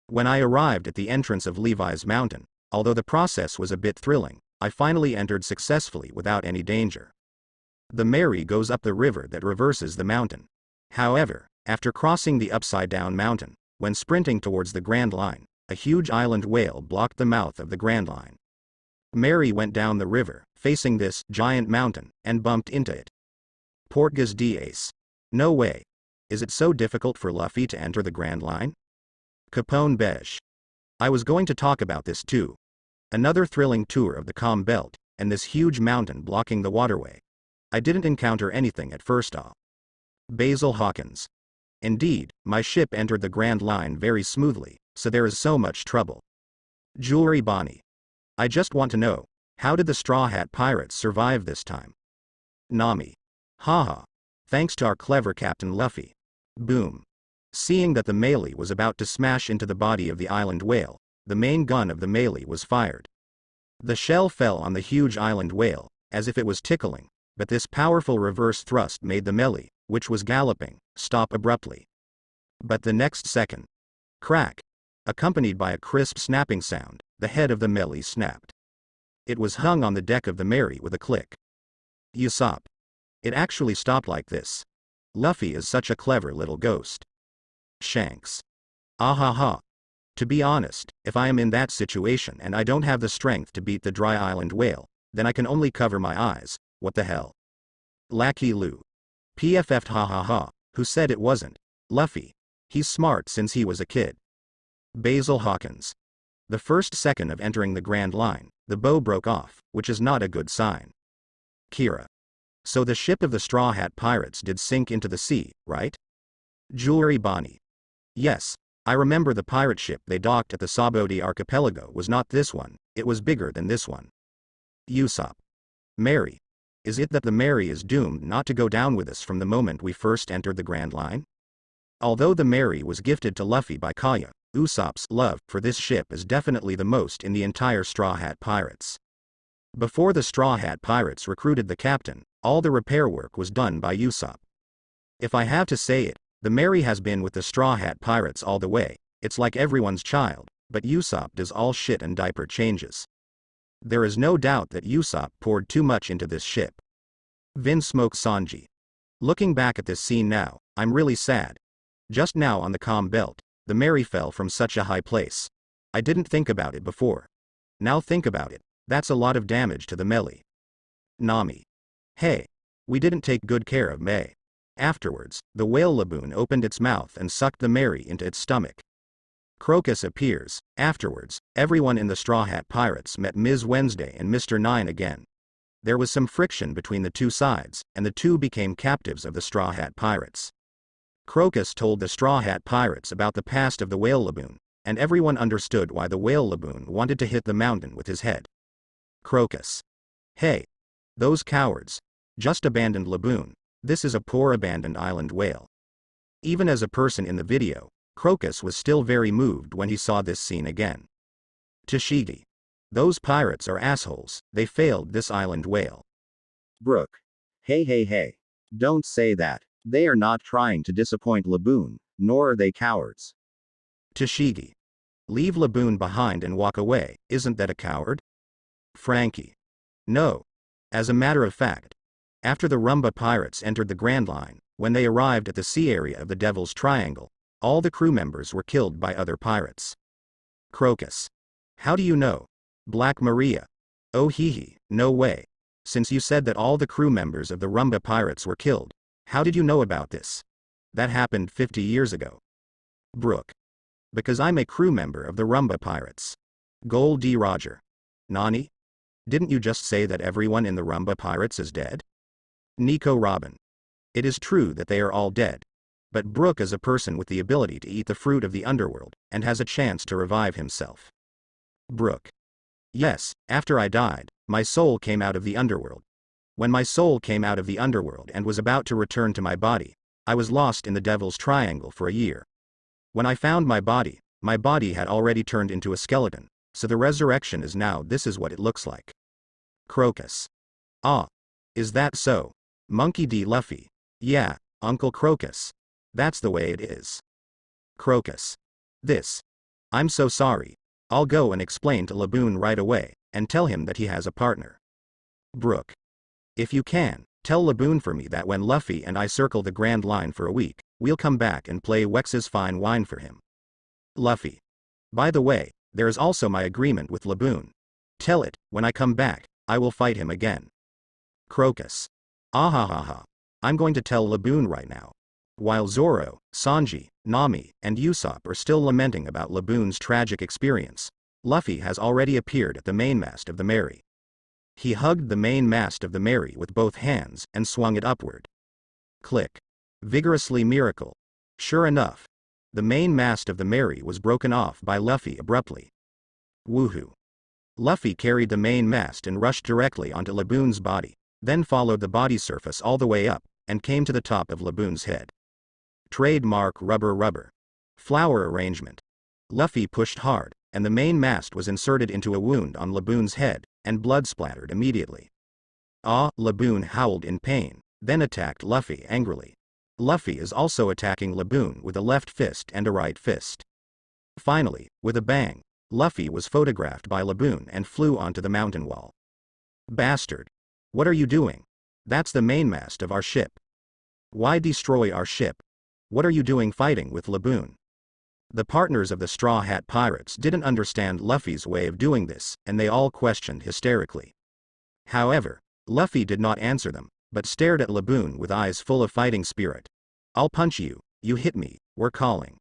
When I arrived at the entrance of Levi's Mountain, although the process was a bit thrilling, I finally entered successfully without any danger. The Mary goes up the river that reverses the mountain. However, after crossing the upside-down mountain, when sprinting towards the Grand Line, a huge island whale blocked the mouth of the Grand Line. Mary went down the river, facing this giant mountain, and bumped into it. Portgas Dias. No way. Is it so difficult for Luffy to enter the Grand Line? Capone Beige. I was going to talk about this too. Another thrilling tour of the Calm Belt, and this huge mountain blocking the waterway. I didn't encounter anything at first. Basil Hawkins. Indeed, my ship entered the Grand Line very smoothly, so there is so much trouble. Jewelry Bonnie. I just want to know, how did the Straw Hat Pirates survive this time? Nami. Haha. Thanks to our clever Captain Luffy. Boom. Seeing that the melee was about to smash into the body of the island whale, the main gun of the melee was fired. The shell fell on the huge island whale, as if it was tickling, but this powerful reverse thrust made the melee, which was galloping, stop abruptly. But the next second, crack, accompanied by a crisp snapping sound, the head of the melee snapped. It was hung on the deck of the Mary with a click. Usopp. It actually stopped like this. Luffy is such a clever little ghost. Shanks. Ahaha. To be honest, if I am in that situation and I don't have the strength to beat the dry island whale, then I can only cover my eyes. What the hell? Lackey Lou. PFF'd ha. Who said it wasn't? Luffy. He's smart since he was a kid. Basil Hawkins. The first second of entering the Grand Line, the bow broke off, which is not a good sign. Kira. So the ship of the Straw Hat Pirates did sink into the sea, right? Jewelry Bonnie. Yes, I remember the pirate ship they docked at the Saboti archipelago was not this one, it was bigger than this one. Usopp. Mary. Is it that the Mary is doomed not to go down with us from the moment we first entered the Grand Line? Although the Mary was gifted to Luffy by Kaya, Usopp's love for this ship is definitely the most in the entire Straw Hat Pirates. Before the Straw Hat Pirates recruited the captain, all the repair work was done by Usopp. If I have to say it, the Mary has been with the Straw Hat Pirates all the way, it's like everyone's child, but Usopp does all shit and diaper changes. There is no doubt that Usopp poured too much into this ship. Vin Smoke Sanji. Looking back at this scene now, I'm really sad. Just now on the Calm Belt, the Mary fell from such a high place. I didn't think about it before. Now think about it, that's a lot of damage to the melee. Nami. Hey. We didn't take good care of May. Afterwards, the whale Laboon opened its mouth and sucked the Mary into its stomach. Crocus appears. Afterwards, everyone in the Straw Hat Pirates met Ms. Wednesday and Mr. Nine again. There was some friction between the two sides, and the two became captives of the Straw Hat Pirates. Crocus told the Straw Hat Pirates about the past of the whale Laboon, and everyone understood why the whale Laboon wanted to hit the mountain with his head. Crocus. Hey. Those cowards. Just abandoned Laboon. This is a poor abandoned island whale. Even as a person in the video, Crocus was still very moved when he saw this scene again. Tashigi. Those pirates are assholes, they failed this island whale. Brook. Hey. Don't say that. They are not trying to disappoint Laboon, nor are they cowards. Tashigi. Leave Laboon behind and walk away, isn't that a coward? Frankie. No. As a matter of fact, after the Rumba Pirates entered the Grand Line, when they arrived at the sea area of the Devil's Triangle, all the crew members were killed by other pirates. Crocus. How do you know? Black Maria. Oh hee, no way. Since you said that all the crew members of the Rumba Pirates were killed, how did you know about this? That happened 50 years ago. Brook. Because I'm a crew member of the Rumba Pirates. Gold D. Roger. Nani? Didn't you just say that everyone in the Rumba Pirates is dead? Nico Robin. It is true that they are all dead. But Brook is a person with the ability to eat the fruit of the underworld, and has a chance to revive himself. Brook. Yes, after I died, my soul came out of the underworld. When my soul came out of the underworld and was about to return to my body, I was lost in the Devil's Triangle for a year. When I found my body had already turned into a skeleton, so the resurrection is now this is what it looks like. Crocus. Ah. Is that so? Monkey D. Luffy. Yeah, Uncle Crocus. That's the way it is. Crocus. This. I'm so sorry. I'll go and explain to Laboon right away, and tell him that he has a partner. Brook. If you can, tell Laboon for me that when Luffy and I circle the Grand Line for a week, we'll come back and play Wex's Fine Wine for him. Luffy. By the way, there is also my agreement with Laboon. Tell it, when I come back, I will fight him again. Crocus. Ahahaha. I'm going to tell Laboon right now. While Zoro, Sanji, Nami, and Usopp are still lamenting about Laboon's tragic experience, Luffy has already appeared at the mainmast of the Mary. He hugged the mainmast of the Mary with both hands and swung it upward. Click. Vigorously miracle. Sure enough, the mainmast of the Mary was broken off by Luffy abruptly. Woohoo. Luffy carried the mainmast and rushed directly onto Laboon's body, then followed the body surface all the way up, and came to the top of Laboon's head. Trademark rubber. Flower arrangement. Luffy pushed hard, and the mainmast was inserted into a wound on Laboon's head, and blood splattered immediately. Laboon howled in pain, then attacked Luffy angrily. Luffy is also attacking Laboon with a left fist and a right fist. Finally, with a bang, Luffy was photographed by Laboon and flew onto the mountain wall. Bastard. What are you doing? That's the mainmast of our ship. Why destroy our ship? What are you doing fighting with Laboon? The partners of the Straw Hat Pirates didn't understand Luffy's way of doing this, and they all questioned hysterically. However, Luffy did not answer them, but stared at Laboon with eyes full of fighting spirit. I'll punch you, you hit me, we're calling.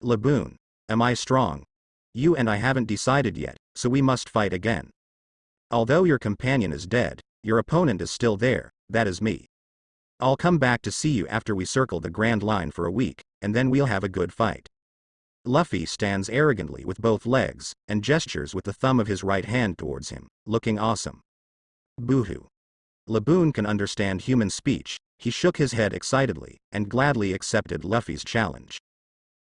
Laboon. Am I strong? You and I haven't decided yet, so we must fight again. Although your companion is dead, your opponent is still there, that is me. I'll come back to see you after we circle the Grand Line for a week, and then we'll have a good fight. Luffy stands arrogantly with both legs, and gestures with the thumb of his right hand towards him, looking awesome. Boohoo. Laboon can understand human speech. He shook his head excitedly, and gladly accepted Luffy's challenge.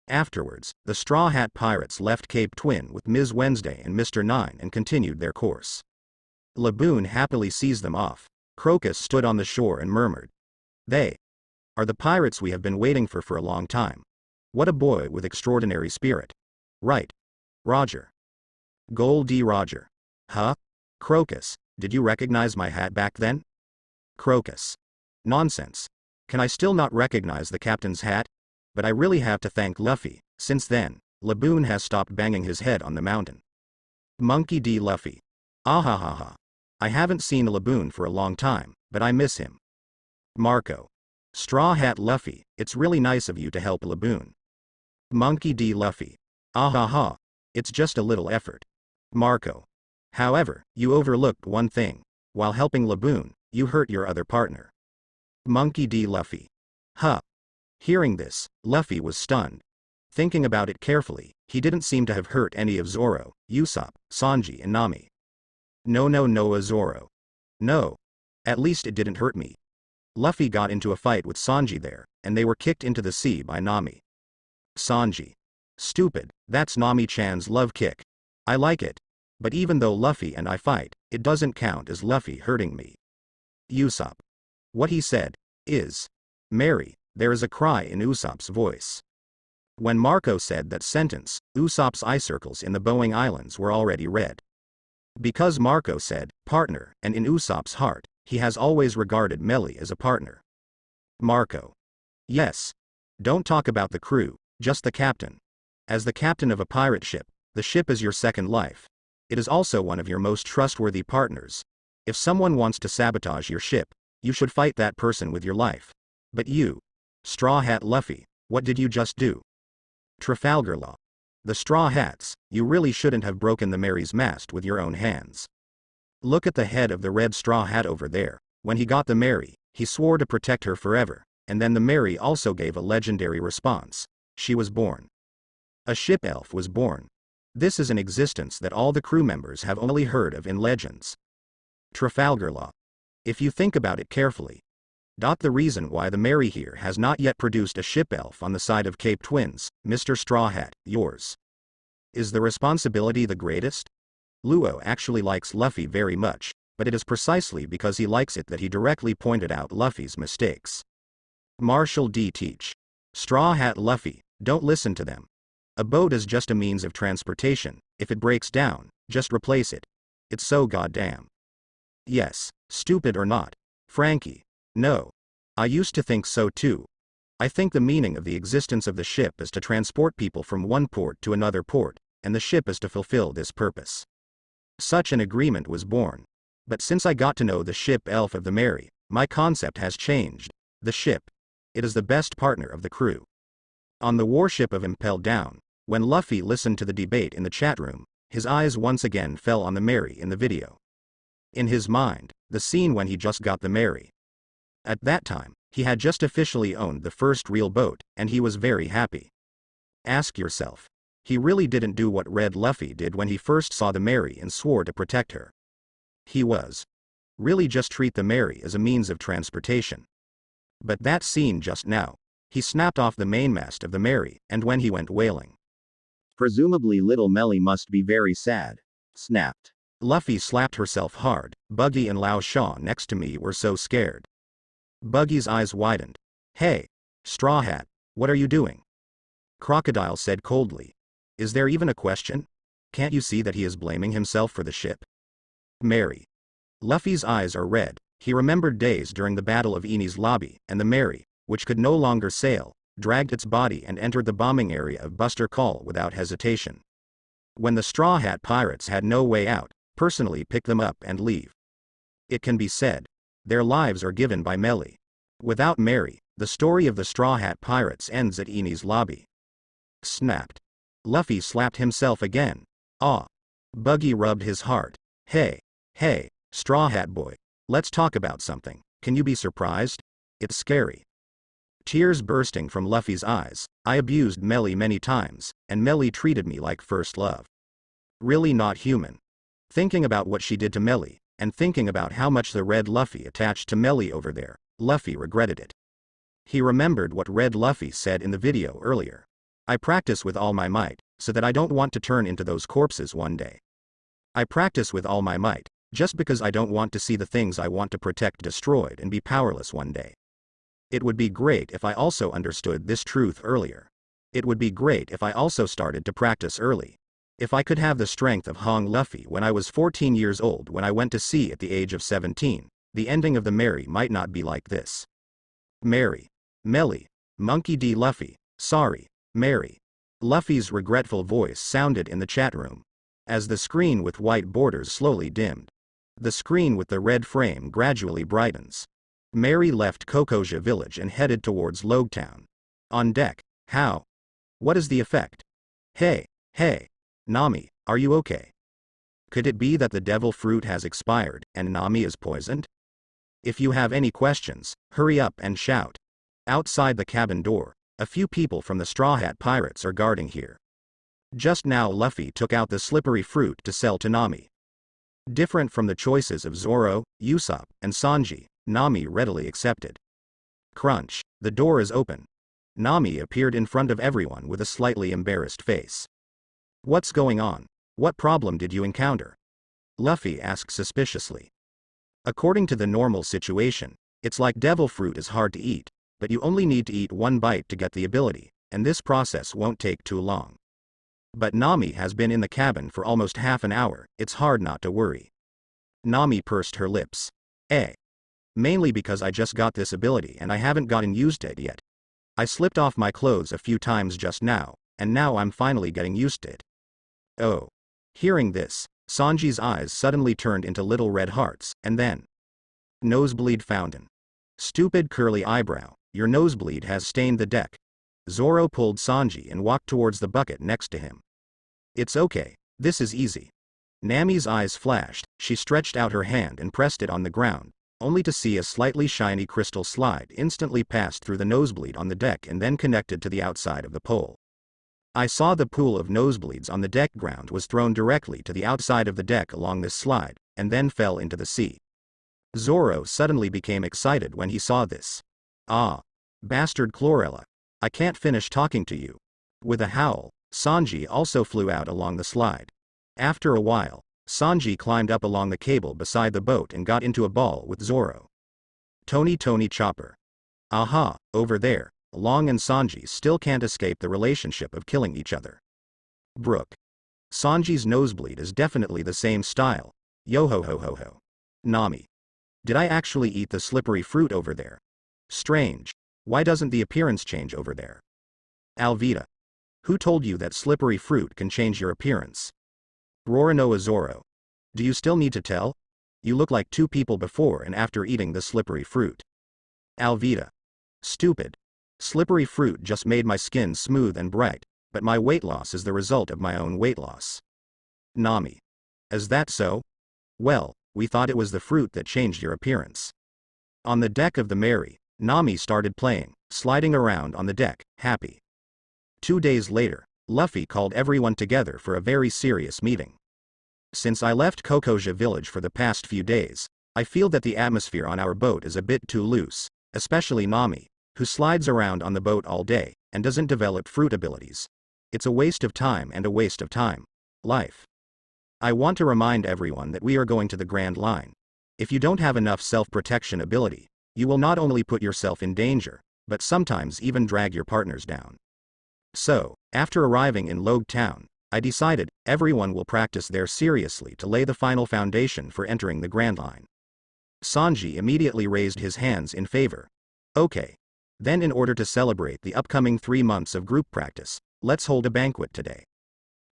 Afterwards, the Straw Hat Pirates left Cape Twin with Ms. Wednesday and Mr. Nine and continued their course. Laboon happily sees them off. Crocus stood on the shore and murmured. They are the pirates we have been waiting for a long time. What a boy with extraordinary spirit. Right. Roger. Goldie Roger. Huh? Crocus, did you recognize my hat back then? Crocus. Nonsense. Can I still not recognize the captain's hat? But I really have to thank Luffy. Since then, Laboon has stopped banging his head on the mountain. Monkey D. Luffy. Ahahaha. I haven't seen Laboon for a long time, but I miss him. Marco. Straw Hat Luffy, it's really nice of you to help Laboon. Monkey D. Luffy. Ahaha. It's just a little effort. Marco. However, you overlooked one thing. While helping Laboon, you hurt your other partner. Monkey D. Luffy. Huh. Hearing this, Luffy was stunned. Thinking about it carefully, he didn't seem to have hurt any of Zoro, Usopp, Sanji and Nami. No, Zoro. No. At least it didn't hurt me. Luffy got into a fight with Sanji there, and they were kicked into the sea by Nami. Sanji. Stupid, that's Nami-chan's love kick. I like it. But even though Luffy and I fight, it doesn't count as Luffy hurting me. Usopp. What he said is. Mary, there is a cry in Usopp's voice. When Marco said that sentence, Usopp's eye circles in the Boeing Islands were already red. Because Marco said, partner, and in Usopp's heart, he has always regarded Melly as a partner. Marco. Yes. Don't talk about the crew, just the captain. As the captain of a pirate ship, the ship is your second life. It is also one of your most trustworthy partners. If someone wants to sabotage your ship, you should fight that person with your life. But you, Straw Hat Luffy, what did you just do? Trafalgar Law. The Straw Hats, you really shouldn't have broken the Mary's mast with your own hands. Look at the head of the red straw hat over there. When he got the Mary, he swore to protect her forever, and then the Mary also gave a legendary response. She was born. A ship elf was born. This is an existence that all the crew members have only heard of in legends. Trafalgar Law. If you think about it carefully. The reason why the Mary here has not yet produced a ship elf on the side of Cape Twins, Mr. Straw Hat, yours. Is the responsibility the greatest? Luo actually likes Luffy very much, but it is precisely because he likes it that he directly pointed out Luffy's mistakes. Marshall D. Teach. Straw Hat Luffy, don't listen to them. A boat is just a means of transportation. If it breaks down, just replace it. It's so goddamn. Yes, stupid or not. Frankie. No. I used to think so too. I think the meaning of the existence of the ship is to transport people from one port to another port, and the ship is to fulfill this purpose. Such an agreement was born. But since I got to know the ship Elf of the Mary, my concept has changed. The ship. It is the best partner of the crew. On the warship of Impelled Down, when Luffy listened to the debate in the chat room, his eyes once again fell on the Mary in the video. In his mind, the scene when he just got the Mary. At that time, he had just officially owned the first real boat, and he was very happy. Ask yourself. He really didn't do what Red Luffy did when he first saw the Mary and swore to protect her. He was. Really just treat the Mary as a means of transportation. But that scene just now, he snapped off the mainmast of the Mary, and when he went whaling. Presumably little Melly must be very sad. Snapped. Luffy slapped herself hard. Buggy and Lao Sha next to me were so scared. Buggy's eyes widened. Hey, Straw Hat, what are you doing? Crocodile said coldly. Is there even a question? Can't you see that he is blaming himself for the ship? Mary. Luffy's eyes are red. He remembered days during the Battle of Enies Lobby, and the Mary, which could no longer sail, dragged its body and entered the bombing area of Buster Call without hesitation. When the Straw Hat pirates had no way out, personally pick them up and leave. It can be said, their lives are given by Melly. Without Mary, the story of the Straw Hat pirates ends at Enies Lobby. Snapped. Luffy slapped himself again. Ah. Buggy rubbed his heart. Hey, Straw Hat boy. Let's talk about something. Can you be surprised? It's scary. Tears bursting from Luffy's eyes. I abused Melly many times, and Melly treated me like first love. Really not human. Thinking about what she did to Melly, and thinking about how much the Red Luffy attached to Melly over there, Luffy regretted it. He remembered what Red Luffy said in the video earlier. I practice with all my might, so that I don't want to turn into those corpses one day. I practice with all my might, just because I don't want to see the things I want to protect destroyed and be powerless one day. It would be great if I also understood this truth earlier. It would be great if I also started to practice early. If I could have the strength of Hong Luffy when I was 14 years old when I went to sea at the age of 17, the ending of the Mary might not be like this. Mary. Melly. Monkey D. Luffy. Sorry, Mary. Luffy's regretful voice sounded in the chat room. As the screen with white borders slowly dimmed. The screen with the red frame gradually brightens. Mary left Kokoja village and headed towards Loguetown. On deck. How? What is the effect? Hey, Nami, are you okay? Could it be that the devil fruit has expired, and Nami is poisoned? If you have any questions, hurry up and shout. Outside the cabin door, a few people from the Straw Hat Pirates are guarding here. Just now Luffy took out the slippery fruit to sell to Nami. Different from the choices of Zoro, Usopp, and Sanji, Nami readily accepted. Crunch, the door is open. Nami appeared in front of everyone with a slightly embarrassed face. What's going on? What problem did you encounter? Luffy asked suspiciously. According to the normal situation, it's like devil fruit is hard to eat, but you only need to eat one bite to get the ability, and this process won't take too long. But Nami has been in the cabin for almost half an hour, it's hard not to worry. Nami pursed her lips. Mainly because I just got this ability and I haven't gotten used to it yet. I slipped off my clothes a few times just now, and now I'm finally getting used to it. Oh. Hearing this, Sanji's eyes suddenly turned into little red hearts, and then. Nosebleed fountain. Stupid curly eyebrow, your nosebleed has stained the deck. Zoro pulled Sanji and walked towards the bucket next to him. It's okay, this is easy. Nami's eyes flashed, she stretched out her hand and pressed it on the ground, only to see a slightly shiny crystal slide instantly passed through the nosebleed on the deck and then connected to the outside of the pole. I saw the pool of nosebleeds on the deck ground was thrown directly to the outside of the deck along this slide, and then fell into the sea. Zoro suddenly became excited when he saw this. Ah. Bastard Chlorella. I can't finish talking to you. With a howl, Sanji also flew out along the slide. After a while, Sanji climbed up along the cable beside the boat and got into a ball with Zoro. Tony Chopper. Aha, over there, Long and Sanji still can't escape the relationship of killing each other. Brook. Sanji's nosebleed is definitely the same style. Yo ho ho ho ho. Nami. Did I actually eat the slippery fruit over there? Strange. Why doesn't the appearance change over there? Alvida. Who told you that slippery fruit can change your appearance? Roronoa Zoro. Do you still need to tell? You look like two people before and after eating the slippery fruit. Alvida. Stupid. Slippery fruit just made my skin smooth and bright, but my weight loss is the result of my own weight loss. Nami. Is that so? Well, we thought it was the fruit that changed your appearance. On the deck of the Mary, Nami started playing, sliding around on the deck, happy. 2 days later, Luffy called everyone together for a very serious meeting. Since I left Kokoja village for the past few days, I feel that the atmosphere on our boat is a bit too loose, especially Nami, who slides around on the boat all day, and doesn't develop fruit abilities. It's a waste of time and a waste of time. Life. I want to remind everyone that we are going to the Grand Line. If you don't have enough self-protection ability, you will not only put yourself in danger, but sometimes even drag your partners down. So, after arriving in Loguetown, I decided everyone will practice there seriously to lay the final foundation for entering the Grand Line. Sanji immediately raised his hands in favor. Okay. Then in order to celebrate the upcoming 3 months of group practice, let's hold a banquet today.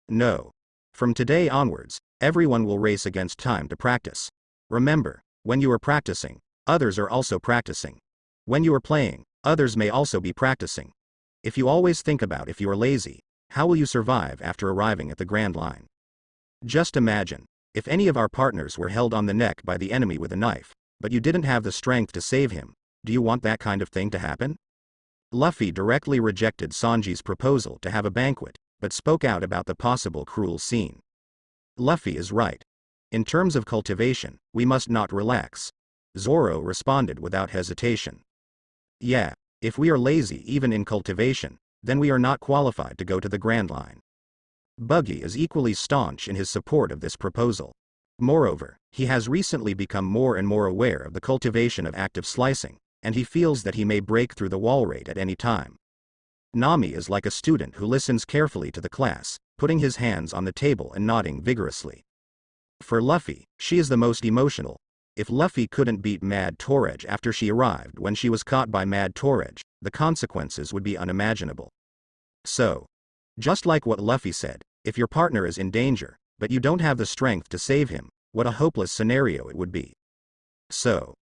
No. From today onwards, everyone will race against time to practice. Remember, when you are practicing, others are also practicing. When you are playing, others may also be practicing. If you always think about if you are lazy, how will you survive after arriving at the Grand Line? Just imagine, if any of our partners were held on the neck by the enemy with a knife, but you didn't have the strength to save him, do you want that kind of thing to happen? Luffy directly rejected Sanji's proposal to have a banquet, but spoke out about the possible cruel scene. Luffy is right. In terms of cultivation, we must not relax. Zoro responded without hesitation. Yeah, if we are lazy even in cultivation, then we are not qualified to go to the Grand Line. Buggy is equally staunch in his support of this proposal. Moreover, he has recently become more and more aware of the cultivation of active slicing, and he feels that he may break through the wall rate at any time. Nami is like a student who listens carefully to the class, putting his hands on the table and nodding vigorously. For Luffy, she is the most emotional. If Luffy couldn't beat Mad Torage after she arrived when she was caught by Mad Torage, the consequences would be unimaginable. So, just like what Luffy said, if your partner is in danger, but you don't have the strength to save him, what a hopeless scenario it would be. So,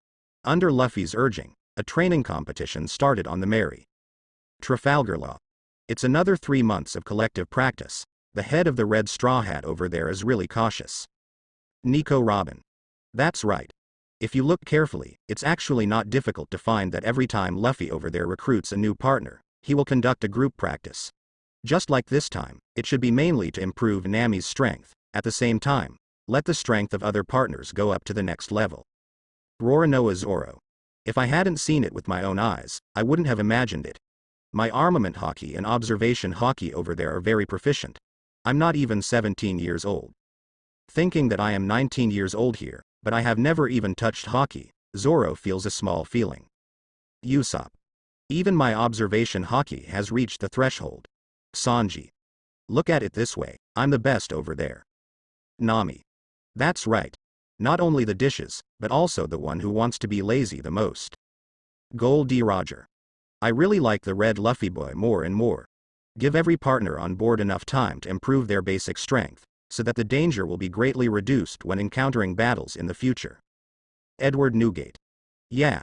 under Luffy's urging, a training competition started on the Mary. Trafalgar Law. It's another 3 months of collective practice. The head of the red straw hat over there is really cautious. Nico Robin. That's right. If you look carefully, it's actually not difficult to find that every time Luffy over there recruits a new partner, he will conduct a group practice. Just like this time, it should be mainly to improve Nami's strength. At the same time, let the strength of other partners go up to the next level. Roronoa Zoro. If I hadn't seen it with my own eyes, I wouldn't have imagined it. My armament hockey and observation hockey over there are very proficient. I'm not even 17 years old. Thinking that I am 19 years old here, but I have never even touched hockey, Zoro feels a small feeling. Usopp. Even my observation hockey has reached the threshold. Sanji. Look at it this way, I'm the best over there. Nami. That's right. Not only the dishes, but also the one who wants to be lazy the most. Gold D. Roger. I really like the red Luffy boy more and more. Give every partner on board enough time to improve their basic strength, so that the danger will be greatly reduced when encountering battles in the future. Edward Newgate. Yeah.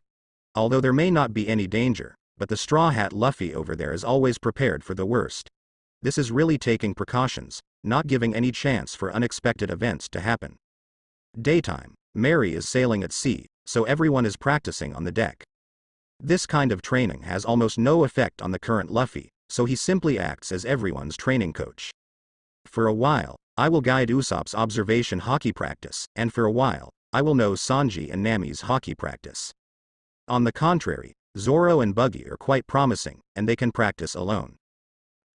Although there may not be any danger, but the Straw Hat Luffy over there is always prepared for the worst. This is really taking precautions, not giving any chance for unexpected events to happen. Daytime, Mary is sailing at sea, so everyone is practicing on the deck. This kind of training has almost no effect on the current Luffy, so he simply acts as everyone's training coach. For a while, I will guide Usopp's observation hockey practice, and for a while, I will know Sanji and Nami's hockey practice. On the contrary, Zoro and Buggy are quite promising, and they can practice alone.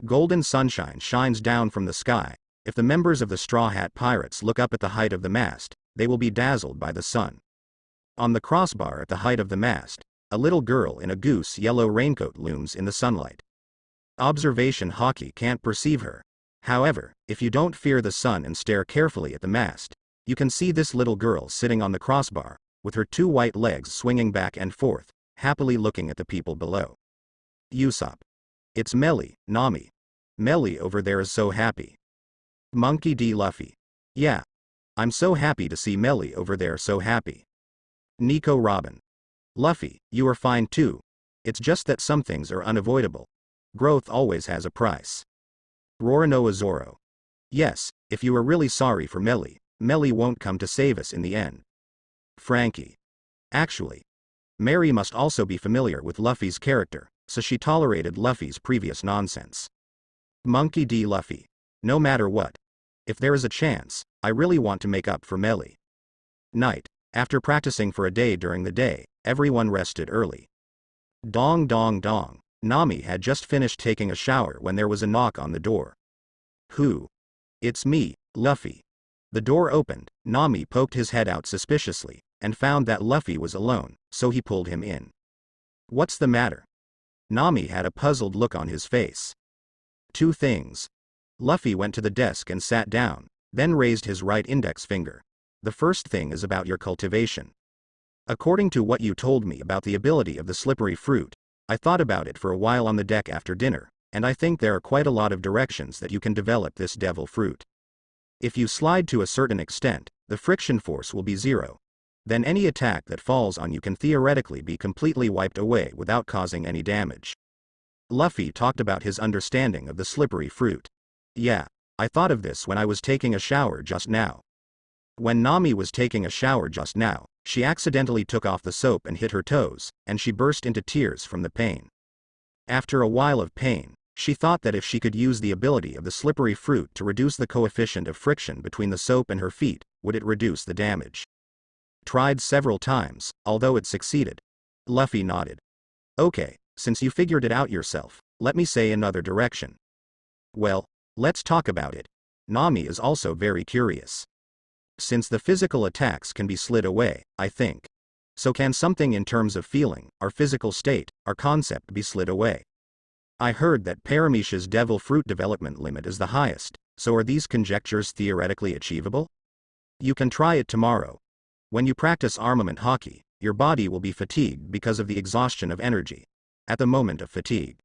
Golden sunshine shines down from the sky. If the members of the Straw Hat Pirates look up at the height of the mast, they will be dazzled by the sun. On the crossbar at the height of the mast, a little girl in a goose yellow raincoat looms in the sunlight. Observation hockey can't perceive her. However, if you don't fear the sun and stare carefully at the mast, you can see this little girl sitting on the crossbar, with her 2 white legs swinging back and forth, happily looking at the people below. Usopp. It's Melly, Nami. Melly over there is so happy. Monkey D. Luffy. Yeah. I'm so happy to see Melly over there so happy. Nico Robin. Luffy, you are fine too. It's just that some things are unavoidable. Growth always has a price. Roronoa Zoro. Yes, if you are really sorry for Melly, Melly won't come to save us in the end. Frankie. Actually, Mary must also be familiar with Luffy's character, so she tolerated Luffy's previous nonsense. Monkey D. Luffy. No matter what. If there is a chance, I really want to make up for Melly. Night. After practicing for a day during the day, everyone rested early. Dong dong dong. Nami had just finished taking a shower when there was a knock on the door. Who? It's me, Luffy. The door opened, Nami poked his head out suspiciously, and found that Luffy was alone, so he pulled him in. What's the matter? Nami had a puzzled look on his face. 2 things. Luffy went to the desk and sat down, then raised his right index finger. The first thing is about your cultivation. According to what you told me about the ability of the slippery fruit, I thought about it for a while on the deck after dinner, and I think there are quite a lot of directions that you can develop this devil fruit. If you slide to a certain extent, the friction force will be 0. Then any attack that falls on you can theoretically be completely wiped away without causing any damage. Luffy talked about his understanding of the slippery fruit. Yeah, I thought of this when I was taking a shower just now. When Nami was taking a shower just now, she accidentally took off the soap and hit her toes, and she burst into tears from the pain. After a while of pain, she thought that if she could use the ability of the slippery fruit to reduce the coefficient of friction between the soap and her feet, would it reduce the damage. Tried several times, although it succeeded. Luffy nodded. Okay, since you figured it out yourself, let me say another direction. Well, let's talk about it. Nami is also very curious. Since the physical attacks can be slid away, I think. So can something in terms of feeling, our physical state, our concept be slid away? I heard that Paramecia's devil fruit development limit is the highest, so are these conjectures theoretically achievable? You can try it tomorrow. When you practice armament hockey, your body will be fatigued because of the exhaustion of energy. At the moment of fatigue,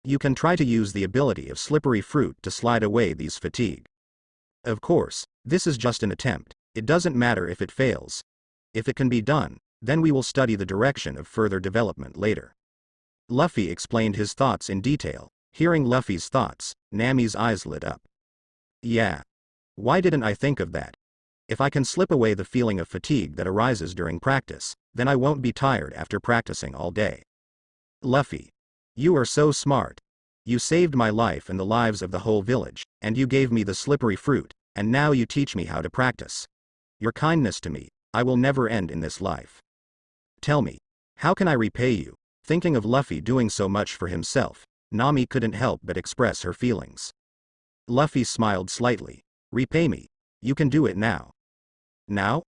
you can try to use the ability of slippery fruit to slide away these fatigue. Of course, this is just an attempt. It doesn't matter if it fails. If it can be done, then we will study the direction of further development later. Luffy explained his thoughts in detail. Hearing Luffy's thoughts, Nami's eyes lit up. Yeah. Why didn't I think of that? If I can slip away the feeling of fatigue that arises during practice, then I won't be tired after practicing all day. Luffy. You are so smart. You saved my life and the lives of the whole village, and you gave me the slippery fruit, and now you teach me how to practice. Your kindness to me, I will never end in this life. Tell me, how can I repay you? Thinking of Luffy doing so much for himself, Nami couldn't help but express her feelings. Luffy smiled slightly. Repay me. You can do it now. Now?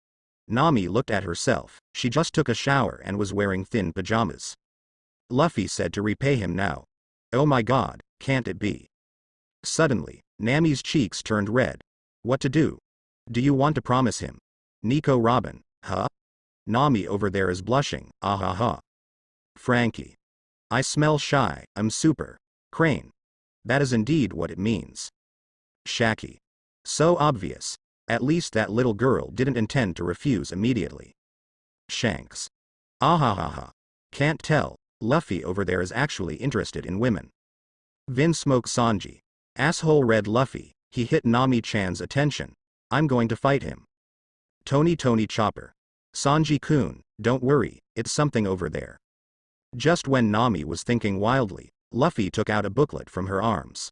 Nami looked at herself. She just took a shower and was wearing thin pajamas. Luffy said to repay him now. Oh my god, can't it be? Suddenly, Nami's cheeks turned red. What to do? Do you want to promise him? Nico Robin, huh? Nami over there is blushing, ah ha ha. Frankie. I smell shy, I'm super. Crane. That is indeed what it means. Shaki. So obvious. At least that little girl didn't intend to refuse immediately. Shanks. Ah ha ha ha. Can't tell. Luffy over there is actually interested in women. Vinsmoke Sanji. Asshole Red Luffy, he hit Nami-chan's attention. I'm going to fight him. Tony Chopper. Sanji-kun, don't worry, it's something over there. Just when Nami was thinking wildly, Luffy took out a booklet from her arms.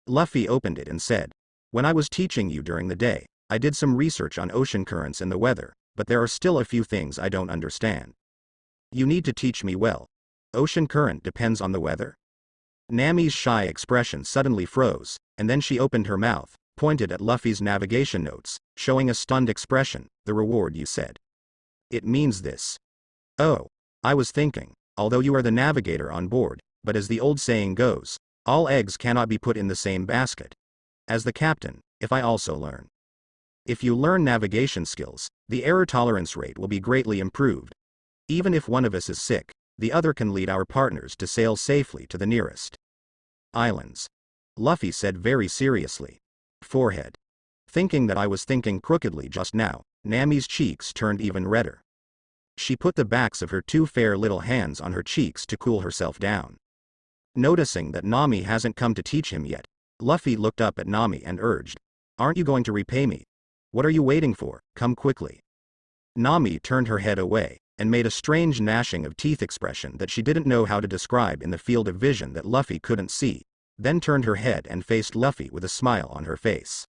Luffy opened it and said, when I was teaching you during the day, I did some research on ocean currents and the weather, but there are still a few things I don't understand. You need to teach me well. Ocean current depends on the weather? Nami's shy expression suddenly froze, and then she opened her mouth, pointed at Luffy's navigation notes, showing a stunned expression. The reward you said. It means this. Oh. I was thinking, although you are the navigator on board, but as the old saying goes, all eggs cannot be put in the same basket. as the captain, if I also learn. If you learn navigation skills, the error tolerance rate will be greatly improved. Even if one of us is sick, the other can lead our partners to sail safely to the nearest islands. Luffy said very seriously. Forehead. Thinking that I was thinking crookedly just now, Nami's cheeks turned even redder. She put the backs of her two fair little hands on her cheeks to cool herself down. Noticing that Nami hasn't come to teach him yet, Luffy looked up at Nami and urged, "Aren't you going to repay me? What are you waiting for? Come quickly." Nami turned her head away, and made a strange gnashing of teeth expression that she didn't know how to describe in the field of vision that Luffy couldn't see, then turned her head and faced Luffy with a smile on her face.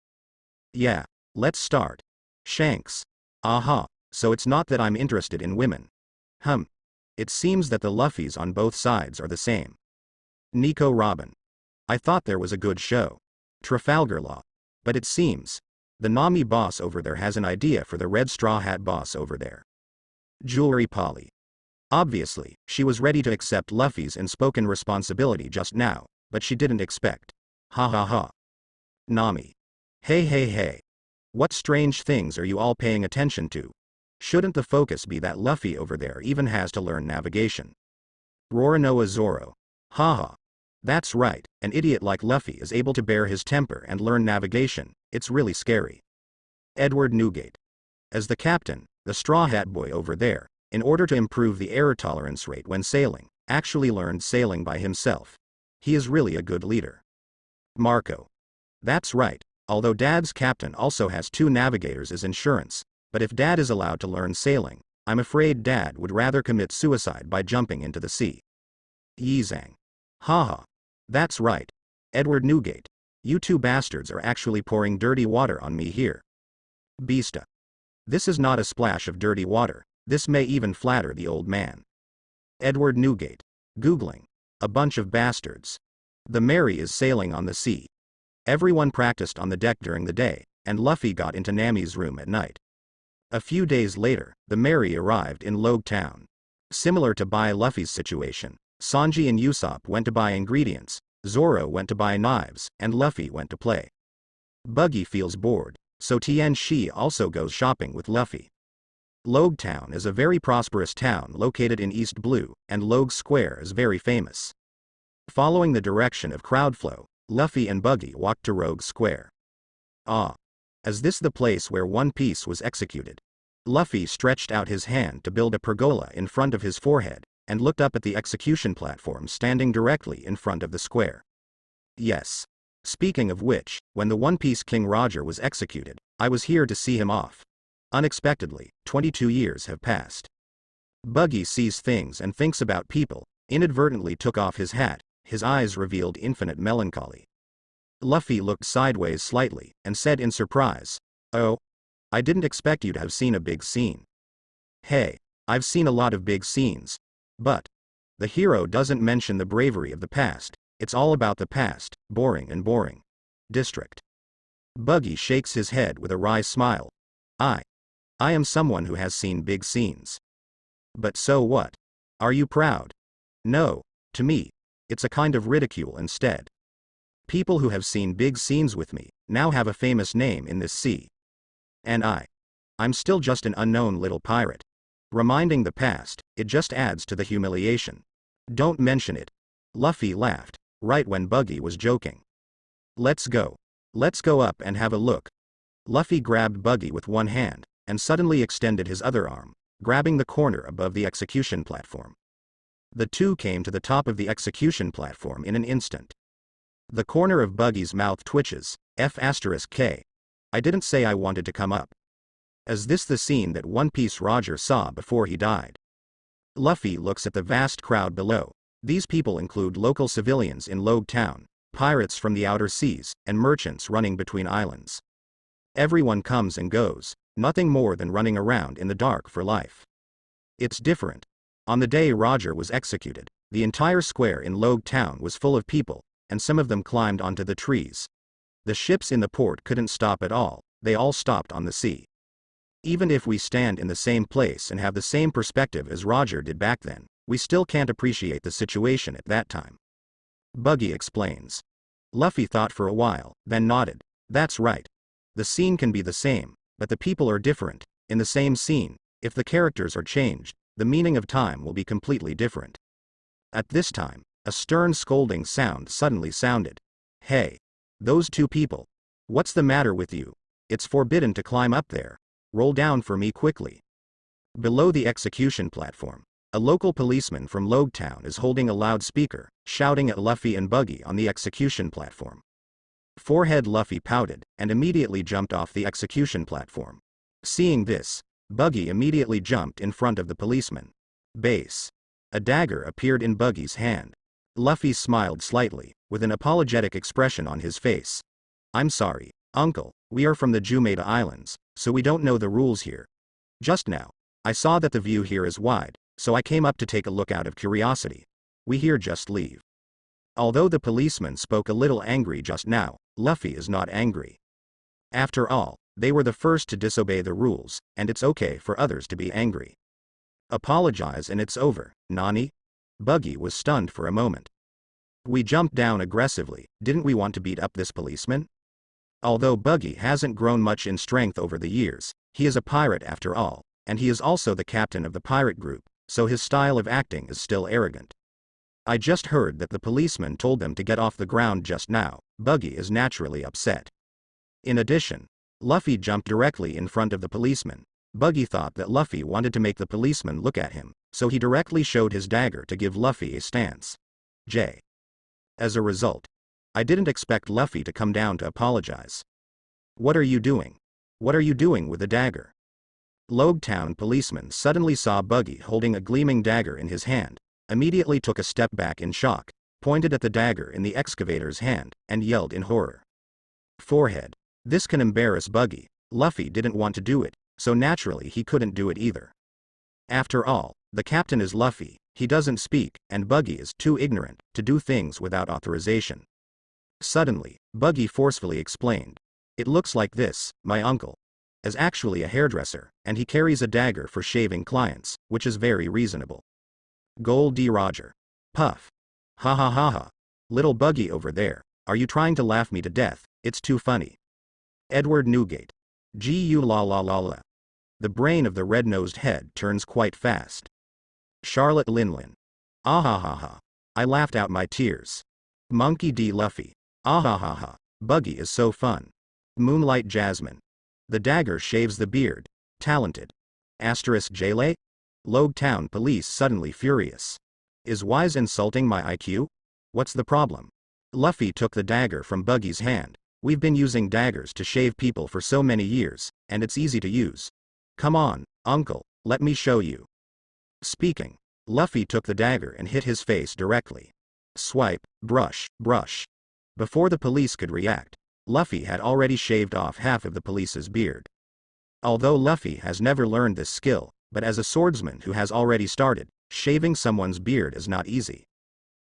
"Yeah, let's start. Shanks. Aha, so it's not that I'm interested in women. It seems that the Luffys on both sides are the same. Nico Robin. I thought there was a good show. Trafalgar Law. But it seems the Nami boss over there has an idea for the Red Straw Hat boss over there. Jewelry Polly. Obviously, she was ready to accept Luffy's unspoken responsibility just now, but she didn't expect. Ha ha ha. Nami. Hey. What strange things are you all paying attention to? Shouldn't the focus be that Luffy over there even has to learn navigation? Roronoa Zoro. Haha. That's right, an idiot like Luffy is able to bear his temper and learn navigation, it's really scary. Edward Newgate. As the captain, the Straw Hat boy over there, in order to improve the error tolerance rate when sailing, actually learned sailing by himself. He is really a good leader. Marco. That's right, although Dad's captain also has 2 navigators as insurance, but if Dad is allowed to learn sailing, I'm afraid Dad would rather commit suicide by jumping into the sea. Yizang. Haha. That's right. Edward Newgate. You 2 bastards are actually pouring dirty water on me here. Beasta. This is not a splash of dirty water, this may even flatter the old man. Edward Newgate. Googling. A bunch of bastards. The Mary is sailing on the sea. Everyone practiced on the deck during the day, and Luffy got into Nami's room at night. A few days later, the Mary arrived in Loguetown. Similar to Luffy's situation, Sanji and Usopp went to buy ingredients, Zoro went to buy knives, and Luffy went to play. Buggy feels bored, so Tien Shi also goes shopping with Luffy. Loguetown is a very prosperous town located in East Blue, and Logue Square is very famous. Following the direction of crowd flow, Luffy and Buggy walked to Rogue Square. Ah. Is this the place where One Piece was executed? Luffy stretched out his hand to build a pergola in front of his forehead, and looked up at the execution platform standing directly in front of the square. Yes. Speaking of which, when the One Piece King Roger was executed, I was here to see him off. Unexpectedly, 22 years have passed. Buggy sees things and thinks about people, inadvertently took off his hat, his eyes revealed infinite melancholy. Luffy looked sideways slightly, and said in surprise, "Oh? I didn't expect you to have seen a big scene." Hey, I've seen a lot of big scenes. But the hero doesn't mention the bravery of the past, it's all about the past, boring and boring. District. Buggy shakes his head with a wry smile. I am someone who has seen big scenes. But so what? Are you proud? No, to me, it's a kind of ridicule instead. People who have seen big scenes with me, now have a famous name in this sea. And I'm still just an unknown little pirate. Reminding the past, it just adds to the humiliation. Don't mention it. Luffy laughed, right when Buggy was joking. Let's go. Let's go up and have a look. Luffy grabbed Buggy with one hand, and suddenly extended his other arm, grabbing the corner above the execution platform. The two came to the top of the execution platform in an instant. The corner of Buggy's mouth twitches, F*K. I didn't say I wanted to come up. Is this the scene that One Piece Roger saw before he died? Luffy looks at the vast crowd below. These people include local civilians in Loguetown, pirates from the outer seas, and merchants running between islands. Everyone comes and goes, nothing more than running around in the dark for life. It's different. On the day Roger was executed, the entire square in Loguetown was full of people, and some of them climbed onto the trees. The ships in the port couldn't stop at all, they all stopped on the sea. Even if we stand in the same place and have the same perspective as Roger did back then, we still can't appreciate the situation at that time. Buggy explains. Luffy thought for a while, then nodded. That's right. The scene can be the same, but the people are different. In the same scene, if the characters are changed, the meaning of time will be completely different. At this time, a stern scolding sound suddenly sounded. Hey! Those two people. What's the matter with you? It's forbidden to climb up there. Roll down for me quickly. Below the execution platform, a local policeman from Loguetown is holding a loudspeaker, shouting at Luffy and Buggy on the execution platform. Forehead Luffy pouted, and immediately jumped off the execution platform. Seeing this, Buggy immediately jumped in front of the policeman. Base. A dagger appeared in Buggy's hand. Luffy smiled slightly, with an apologetic expression on his face. I'm sorry, Uncle, we are from the Jumeda Islands, so we don't know the rules here. Just now, I saw that the view here is wide, so I came up to take a look out of curiosity. We here just leave. Although the policeman spoke a little angry just now, Luffy is not angry. After all, they were the first to disobey the rules, and it's okay for others to be angry. Apologize and it's over, Nani? Buggy was stunned for a moment. We jumped down aggressively, didn't we want to beat up this policeman? Although Buggy hasn't grown much in strength over the years, he is a pirate after all, and he is also the captain of the pirate group, so his style of acting is still arrogant. I just heard that the policeman told them to get off the ground just now. Buggy is naturally upset. In addition, Luffy jumped directly in front of the policeman. Buggy thought that Luffy wanted to make the policeman look at him, so he directly showed his dagger to give Luffy a stance. As a result, I didn't expect Luffy to come down to apologize. What are you doing? What are you doing with the dagger? Loguetown policeman suddenly saw Buggy holding a gleaming dagger in his hand, immediately took a step back in shock, pointed at the dagger in the excavator's hand, and yelled in horror. Forehead. This can embarrass Buggy. Luffy didn't want to do it, so naturally he couldn't do it either. After all, the captain is Luffy, he doesn't speak, and Buggy is too ignorant to do things without authorization. Suddenly, Buggy forcefully explained. It looks like this, my uncle is actually a hairdresser, and he carries a dagger for shaving clients, which is very reasonable. Gold D. Roger. Puff. Ha ha ha ha. Little Buggy over there, are you trying to laugh me to death? It's too funny. Edward Newgate. Gu la la la la. The brain of the red-nosed head turns quite fast. Charlotte Linlin. Ah ha ha ha. I laughed out my tears. Monkey D. Luffy. Ah ha ha ha. Buggy is so fun. Moonlight Jasmine. The dagger shaves the beard. Talented. Asterisk Jaylee? Loguetown police suddenly furious. Is Wise insulting my IQ? What's the problem? Luffy took the dagger from Buggy's hand. We've been using daggers to shave people for so many years, and it's easy to use. Come on, uncle, let me show you. Speaking, Luffy took the dagger and hit his face directly. Swipe, brush, brush. Before the police could react, Luffy had already shaved off half of the police's beard. Although Luffy has never learned this skill, but as a swordsman who has already started, shaving someone's beard is not easy.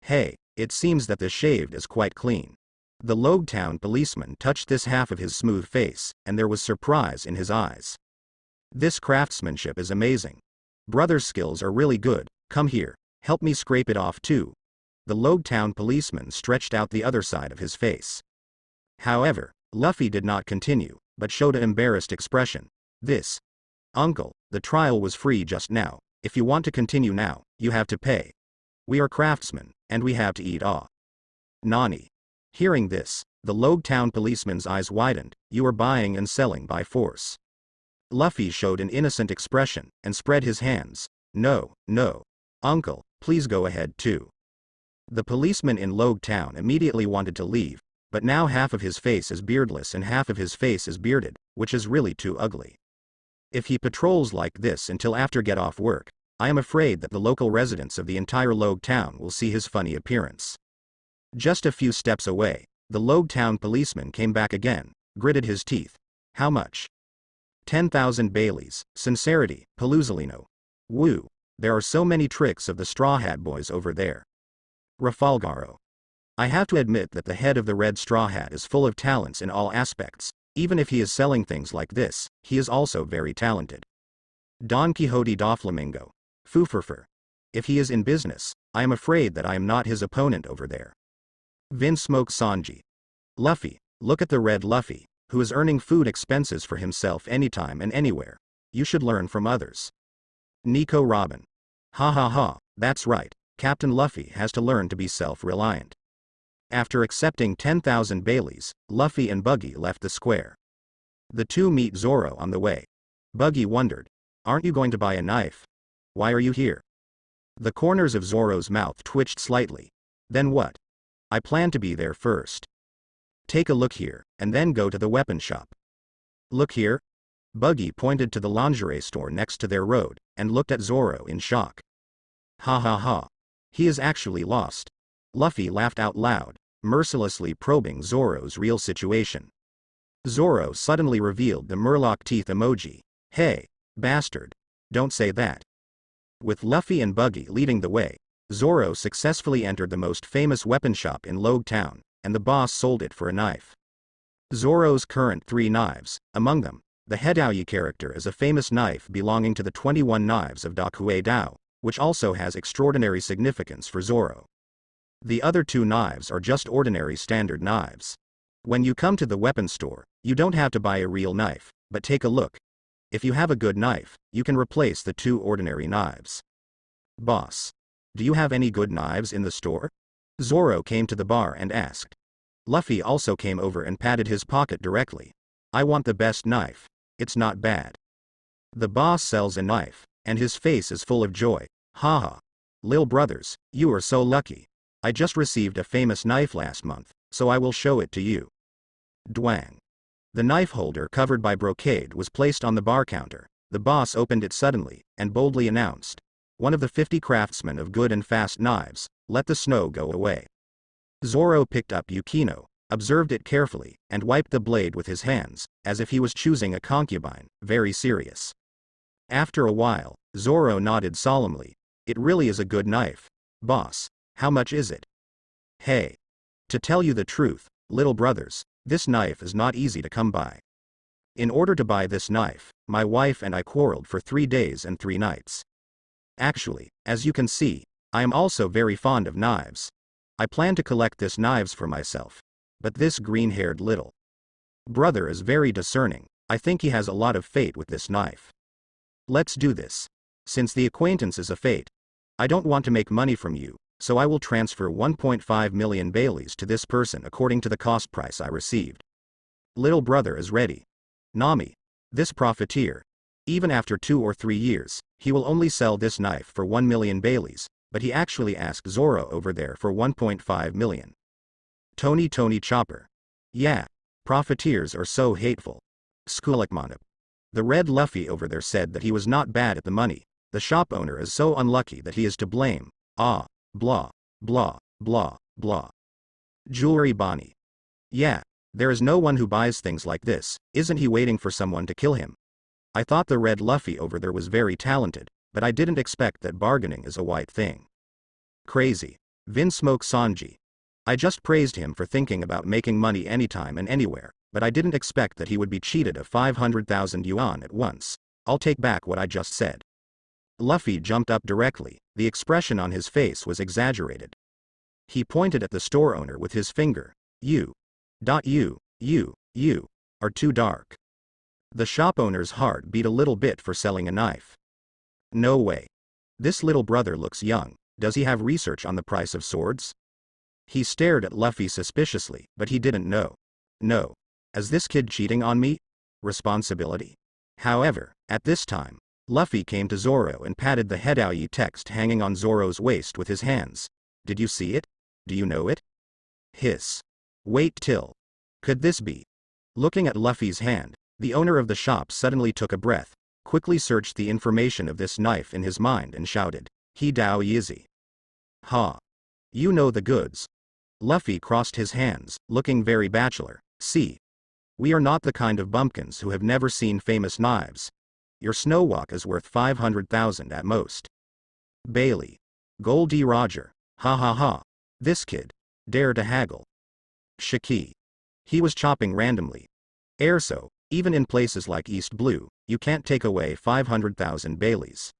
Hey, it seems that the shaved is quite clean. The Loguetown policeman touched this half of his smooth face, and there was surprise in his eyes. This craftsmanship is amazing. Brother's skills are really good, come here, help me scrape it off too. The Loguetown policeman stretched out the other side of his face. However, Luffy did not continue, but showed an embarrassed expression. This. Uncle, the trial was free just now. If you want to continue now, you have to pay. We are craftsmen, and we have to eat. Nani. Hearing this, the Loguetown policeman's eyes widened. You are buying and selling by force. Luffy showed an innocent expression, and spread his hands. No, no. Uncle, please go ahead too. The policeman in Loguetown immediately wanted to leave, but now half of his face is beardless and half of his face is bearded, which is really too ugly. If he patrols like this until after get off work, I am afraid that the local residents of the entire Loguetown will see his funny appearance. Just a few steps away, the Loguetown policeman came back again, gritted his teeth. How much? 10,000 Baileys, sincerity, Paluzolino. Woo, there are so many tricks of the Straw Hat Boys over there. Rafalgaro. I have to admit that the head of the Red Straw Hat is full of talents in all aspects. Even if he is selling things like this, he is also very talented. Don Quixote Doflamingo. Fooferfer. If he is in business, I am afraid that I am not his opponent over there. Vinsmoke Sanji. Luffy, look at the red Luffy, who is earning food expenses for himself anytime and anywhere. You should learn from others. Nico Robin. Ha ha ha, that's right, Captain Luffy has to learn to be self-reliant. After accepting 10,000 Baileys, Luffy and Buggy left the square. The two meet Zoro on the way. Buggy wondered, aren't you going to buy a knife? Why are you here? The corners of Zoro's mouth twitched slightly. Then what? I plan to be there first. Take a look here, and then go to the weapon shop. Look here? Buggy pointed to the lingerie store next to their road, and looked at Zoro in shock. Ha ha ha. He is actually lost. Luffy laughed out loud, mercilessly probing Zoro's real situation. Zoro suddenly revealed the Murloc teeth emoji. Hey, bastard. Don't say that. With Luffy and Buggy leading the way, Zoro successfully entered the most famous weapon shop in Loguetown, and the boss sold it for a knife. Zoro's current 3 knives, among them, the Hedaoyi character is a famous knife belonging to the 21 knives of Dakue Dao, which also has extraordinary significance for Zoro. The other 2 knives are just ordinary standard knives. When you come to the weapon store, you don't have to buy a real knife, but take a look. If you have a good knife, you can replace the 2 ordinary knives. Boss. Do you have any good knives in the store? Zoro came to the bar and asked. Luffy also came over and patted his pocket directly. I want the best knife. It's not bad. The boss sells a knife, and his face is full of joy. Haha. Lil brothers, you are so lucky. I just received a famous knife last month, so I will show it to you. Dwang. The knife holder covered by brocade was placed on the bar counter. The boss opened it suddenly, and boldly announced. One of the 50 craftsmen of good and fast knives, let the snow go away. Zoro picked up Yukino, observed it carefully, and wiped the blade with his hands, as if he was choosing a concubine, very serious. After a while, Zoro nodded solemnly. It really is a good knife. Boss, how much is it? Hey. To tell you the truth, little brothers, this knife is not easy to come by. In order to buy this knife, my wife and I quarreled for 3 days and 3 nights. Actually, as you can see, I am also very fond of knives. I plan to collect this knives for myself. But this green-haired little brother is very discerning. I think he has a lot of fate with this knife. Let's do this. Since the acquaintance is a fate, I don't want to make money from you, so I will transfer 1.5 million Baileys to this person according to the cost price I received. Little brother is ready. Nami. This profiteer. Even after 2 or 3 years, he will only sell this knife for 1 million Baileys, but he actually asked Zoro over there for 1.5 million. Tony Chopper. Yeah. Profiteers are so hateful. Skulikmanip. The red Luffy over there said that he was not bad at the money. The shop owner is so unlucky that he is to blame. Ah. Blah. Blah. Blah. Blah. Jewelry Bonnie. Yeah. There is no one who buys things like this. Isn't he waiting for someone to kill him? I thought the red Luffy over there was very talented, but I didn't expect that bargaining is a white thing. Crazy. Vinsmoke Sanji. I just praised him for thinking about making money anytime and anywhere, but I didn't expect that he would be cheated of 500,000 yuan at once. I'll take back what I just said. Luffy jumped up directly. The expression on his face was exaggerated. He pointed at the store owner with his finger. You are too dark. The shop owner's heart beat a little bit for selling a knife. No way. This little brother looks young. Does he have research on the price of swords? He stared at Luffy suspiciously, but he didn't know. No. Is this kid cheating on me? Responsibility? However, at this time, Luffy came to Zoro and patted the Hedaoyi text hanging on Zoro's waist with his hands. Did you see it? Do you know it? Hiss. Wait till. Could this be? Looking at Luffy's hand, the owner of the shop suddenly took a breath, quickly searched the information of this knife in his mind and shouted, Hedaoyi. Ha. You know the goods. Luffy crossed his hands, looking very bachelor. See. We are not the kind of bumpkins who have never seen famous knives. Your snowwalk is worth 500,000 at most. Bailey. Goldie Roger. Ha ha ha. This kid. Dare to haggle. Shiki. He was chopping randomly. Erso, even in places like East Blue, you can't take away 500,000 Baileys.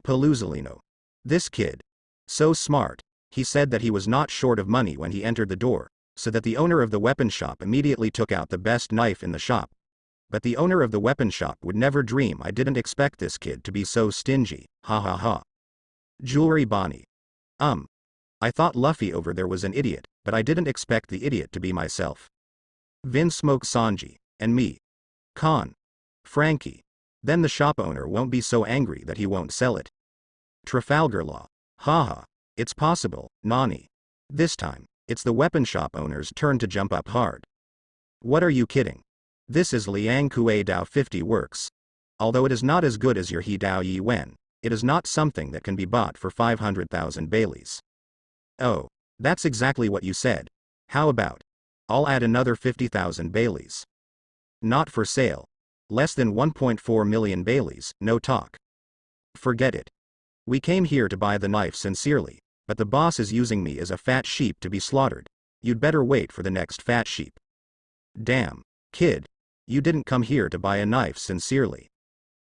Paluzolino. This kid. So smart. He said that he was not short of money when he entered the door, so that the owner of the weapon shop immediately took out the best knife in the shop. But the owner of the weapon shop would never dream I didn't expect this kid to be so stingy, ha ha ha. Jewelry Bonnie. I thought Luffy over there was an idiot, but I didn't expect the idiot to be myself. Vin Smoke Sanji, and me. Con. Frankie. Then the shop owner won't be so angry that he won't sell it. Trafalgar Law. Haha. It's possible, Nani. This time, it's the weapon shop owner's turn to jump up hard. What are you kidding? This is Liang Kuei Dao 50 works. Although it is not as good as your He Dao Yi Wen, it is not something that can be bought for 500,000 Baileys. Oh, that's exactly what you said. How about? I'll add another 50,000 Baileys. Not for sale. Less than 1.4 million Baileys, no talk. Forget it. We came here to buy the knife sincerely, but the boss is using me as a fat sheep to be slaughtered. You'd better wait for the next fat sheep. Damn, kid. You didn't come here to buy a knife sincerely.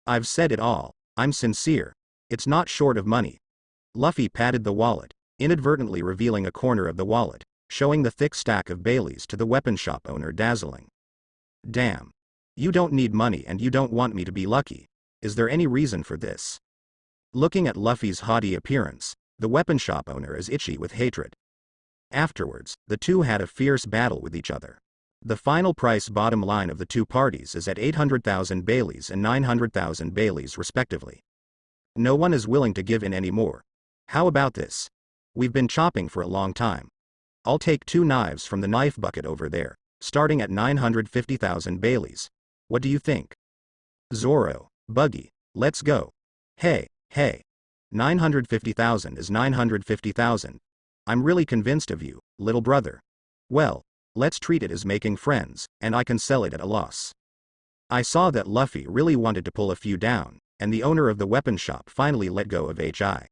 I've said it all. I'm sincere. It's not short of money. Luffy patted the wallet, inadvertently revealing a corner of the wallet, showing the thick stack of Baileys to the weapon shop owner, dazzling. Damn. You don't need money and you don't want me to be lucky. Is there any reason for this? Looking at Luffy's haughty appearance, the weapon shop owner is itchy with hatred. Afterwards, the two had a fierce battle with each other. The final price bottom line of the two parties is at 800,000 Baileys and 900,000 Baileys respectively. No one is willing to give in anymore. How about this? We've been chopping for a long time. I'll take 2 knives from the knife bucket over there, starting at 950,000 Baileys. What do you think? Zoro, Buggy, let's go. Hey. 950,000 is 950,000. I'm really convinced of you, little brother. Well, let's treat it as making friends, and I can sell it at a loss. I saw that Luffy really wanted to pull a few down, and the owner of the weapon shop finally let go of HI.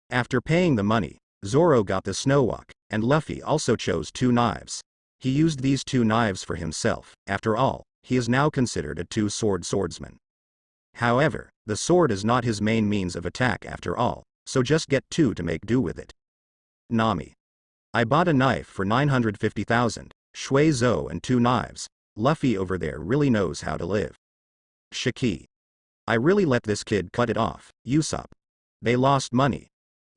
After paying the money, Zoro got the snowwalk, and Luffy also chose 2 knives. He used these 2 knives for himself. After all, he is now considered a 2-sword swordsman. However, the sword is not his main means of attack after all, so just get 2 to make do with it. Nami. I bought a knife for 950,000, Shui Zhou and 2 knives. Luffy over there really knows how to live. Shiki. I really let this kid cut it off, Usopp. They lost money.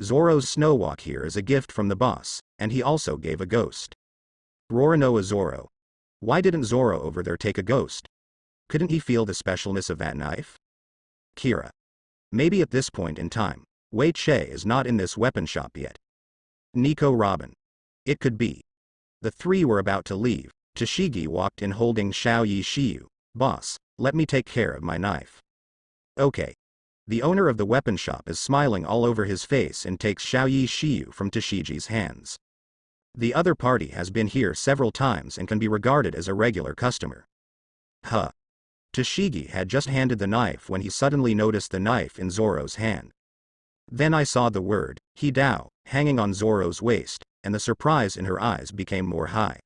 Zoro's snowwalk here is a gift from the boss, and he also gave a ghost. Roronoa Zoro. Why didn't Zoro over there take a ghost? Couldn't he feel the specialness of that knife? Kira. Maybe at this point in time, Wei Che is not in this weapon shop yet. Nico Robin. It could be. The 3 were about to leave. Tashigi walked in holding Xiao Yi Shiyu. Boss, let me take care of my knife. Okay. The owner of the weapon shop is smiling all over his face and takes Xiao Yi Shiyu from Tashigi's hands. The other party has been here several times and can be regarded as a regular customer. Huh. Tashigi had just handed the knife when he suddenly noticed the knife in Zoro's hand. Then I saw the word, He Dao, hanging on Zoro's waist, and the surprise in her eyes became more high.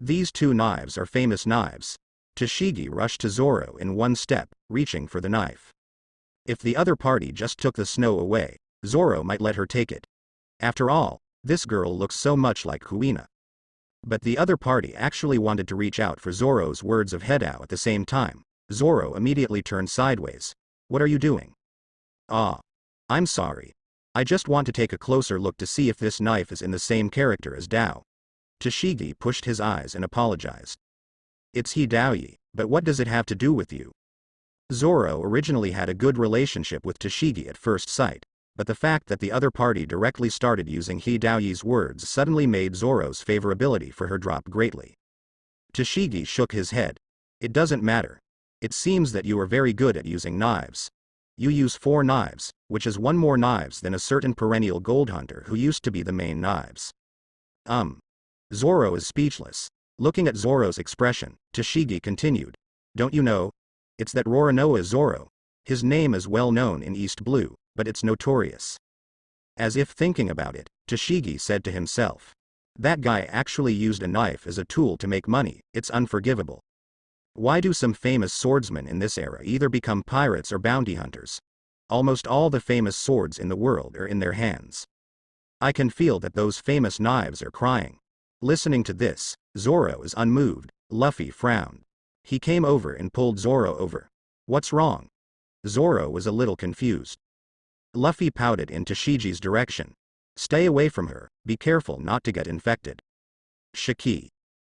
These 2 knives are famous knives. Tashigi rushed to Zoro in one step, reaching for the knife. If the other party just took the snow away, Zoro might let her take it. After all, this girl looks so much like Kuina. But the other party actually wanted to reach out for Zoro's words of Hedao at the same time. Zoro immediately turned sideways. What are you doing? Ah. I'm sorry. I just want to take a closer look to see if this knife is in the same character as Dao. Tashigi pushed his eyes and apologized. It's He Dao Yi, but what does it have to do with you? Zoro originally had a good relationship with Tashigi at first sight, but the fact that the other party directly started using He Dao Yi's words suddenly made Zoro's favorability for her drop greatly. Tashigi shook his head. It doesn't matter. It seems that you are very good at using knives. You use 4 knives, which is 1 more knives than a certain perennial gold hunter who used to be the main knives. Zoro is speechless. Looking at Zoro's expression, Tashigi continued. Don't you know? It's that Roronoa Zoro. His name is well known in East Blue, but it's notorious. As if thinking about it, Tashigi said to himself. That guy actually used a knife as a tool to make money. It's unforgivable. Why do some famous swordsmen in this era either become pirates or bounty hunters? Almost all the famous swords in the world are in their hands. I can feel that those famous knives are crying. Listening to this, Zoro is unmoved. Luffy frowned. He came over and pulled Zoro over. What's wrong? Zoro was a little confused. Luffy pouted in Tashigi's direction. Stay away from her, be careful not to get infected. Shiki.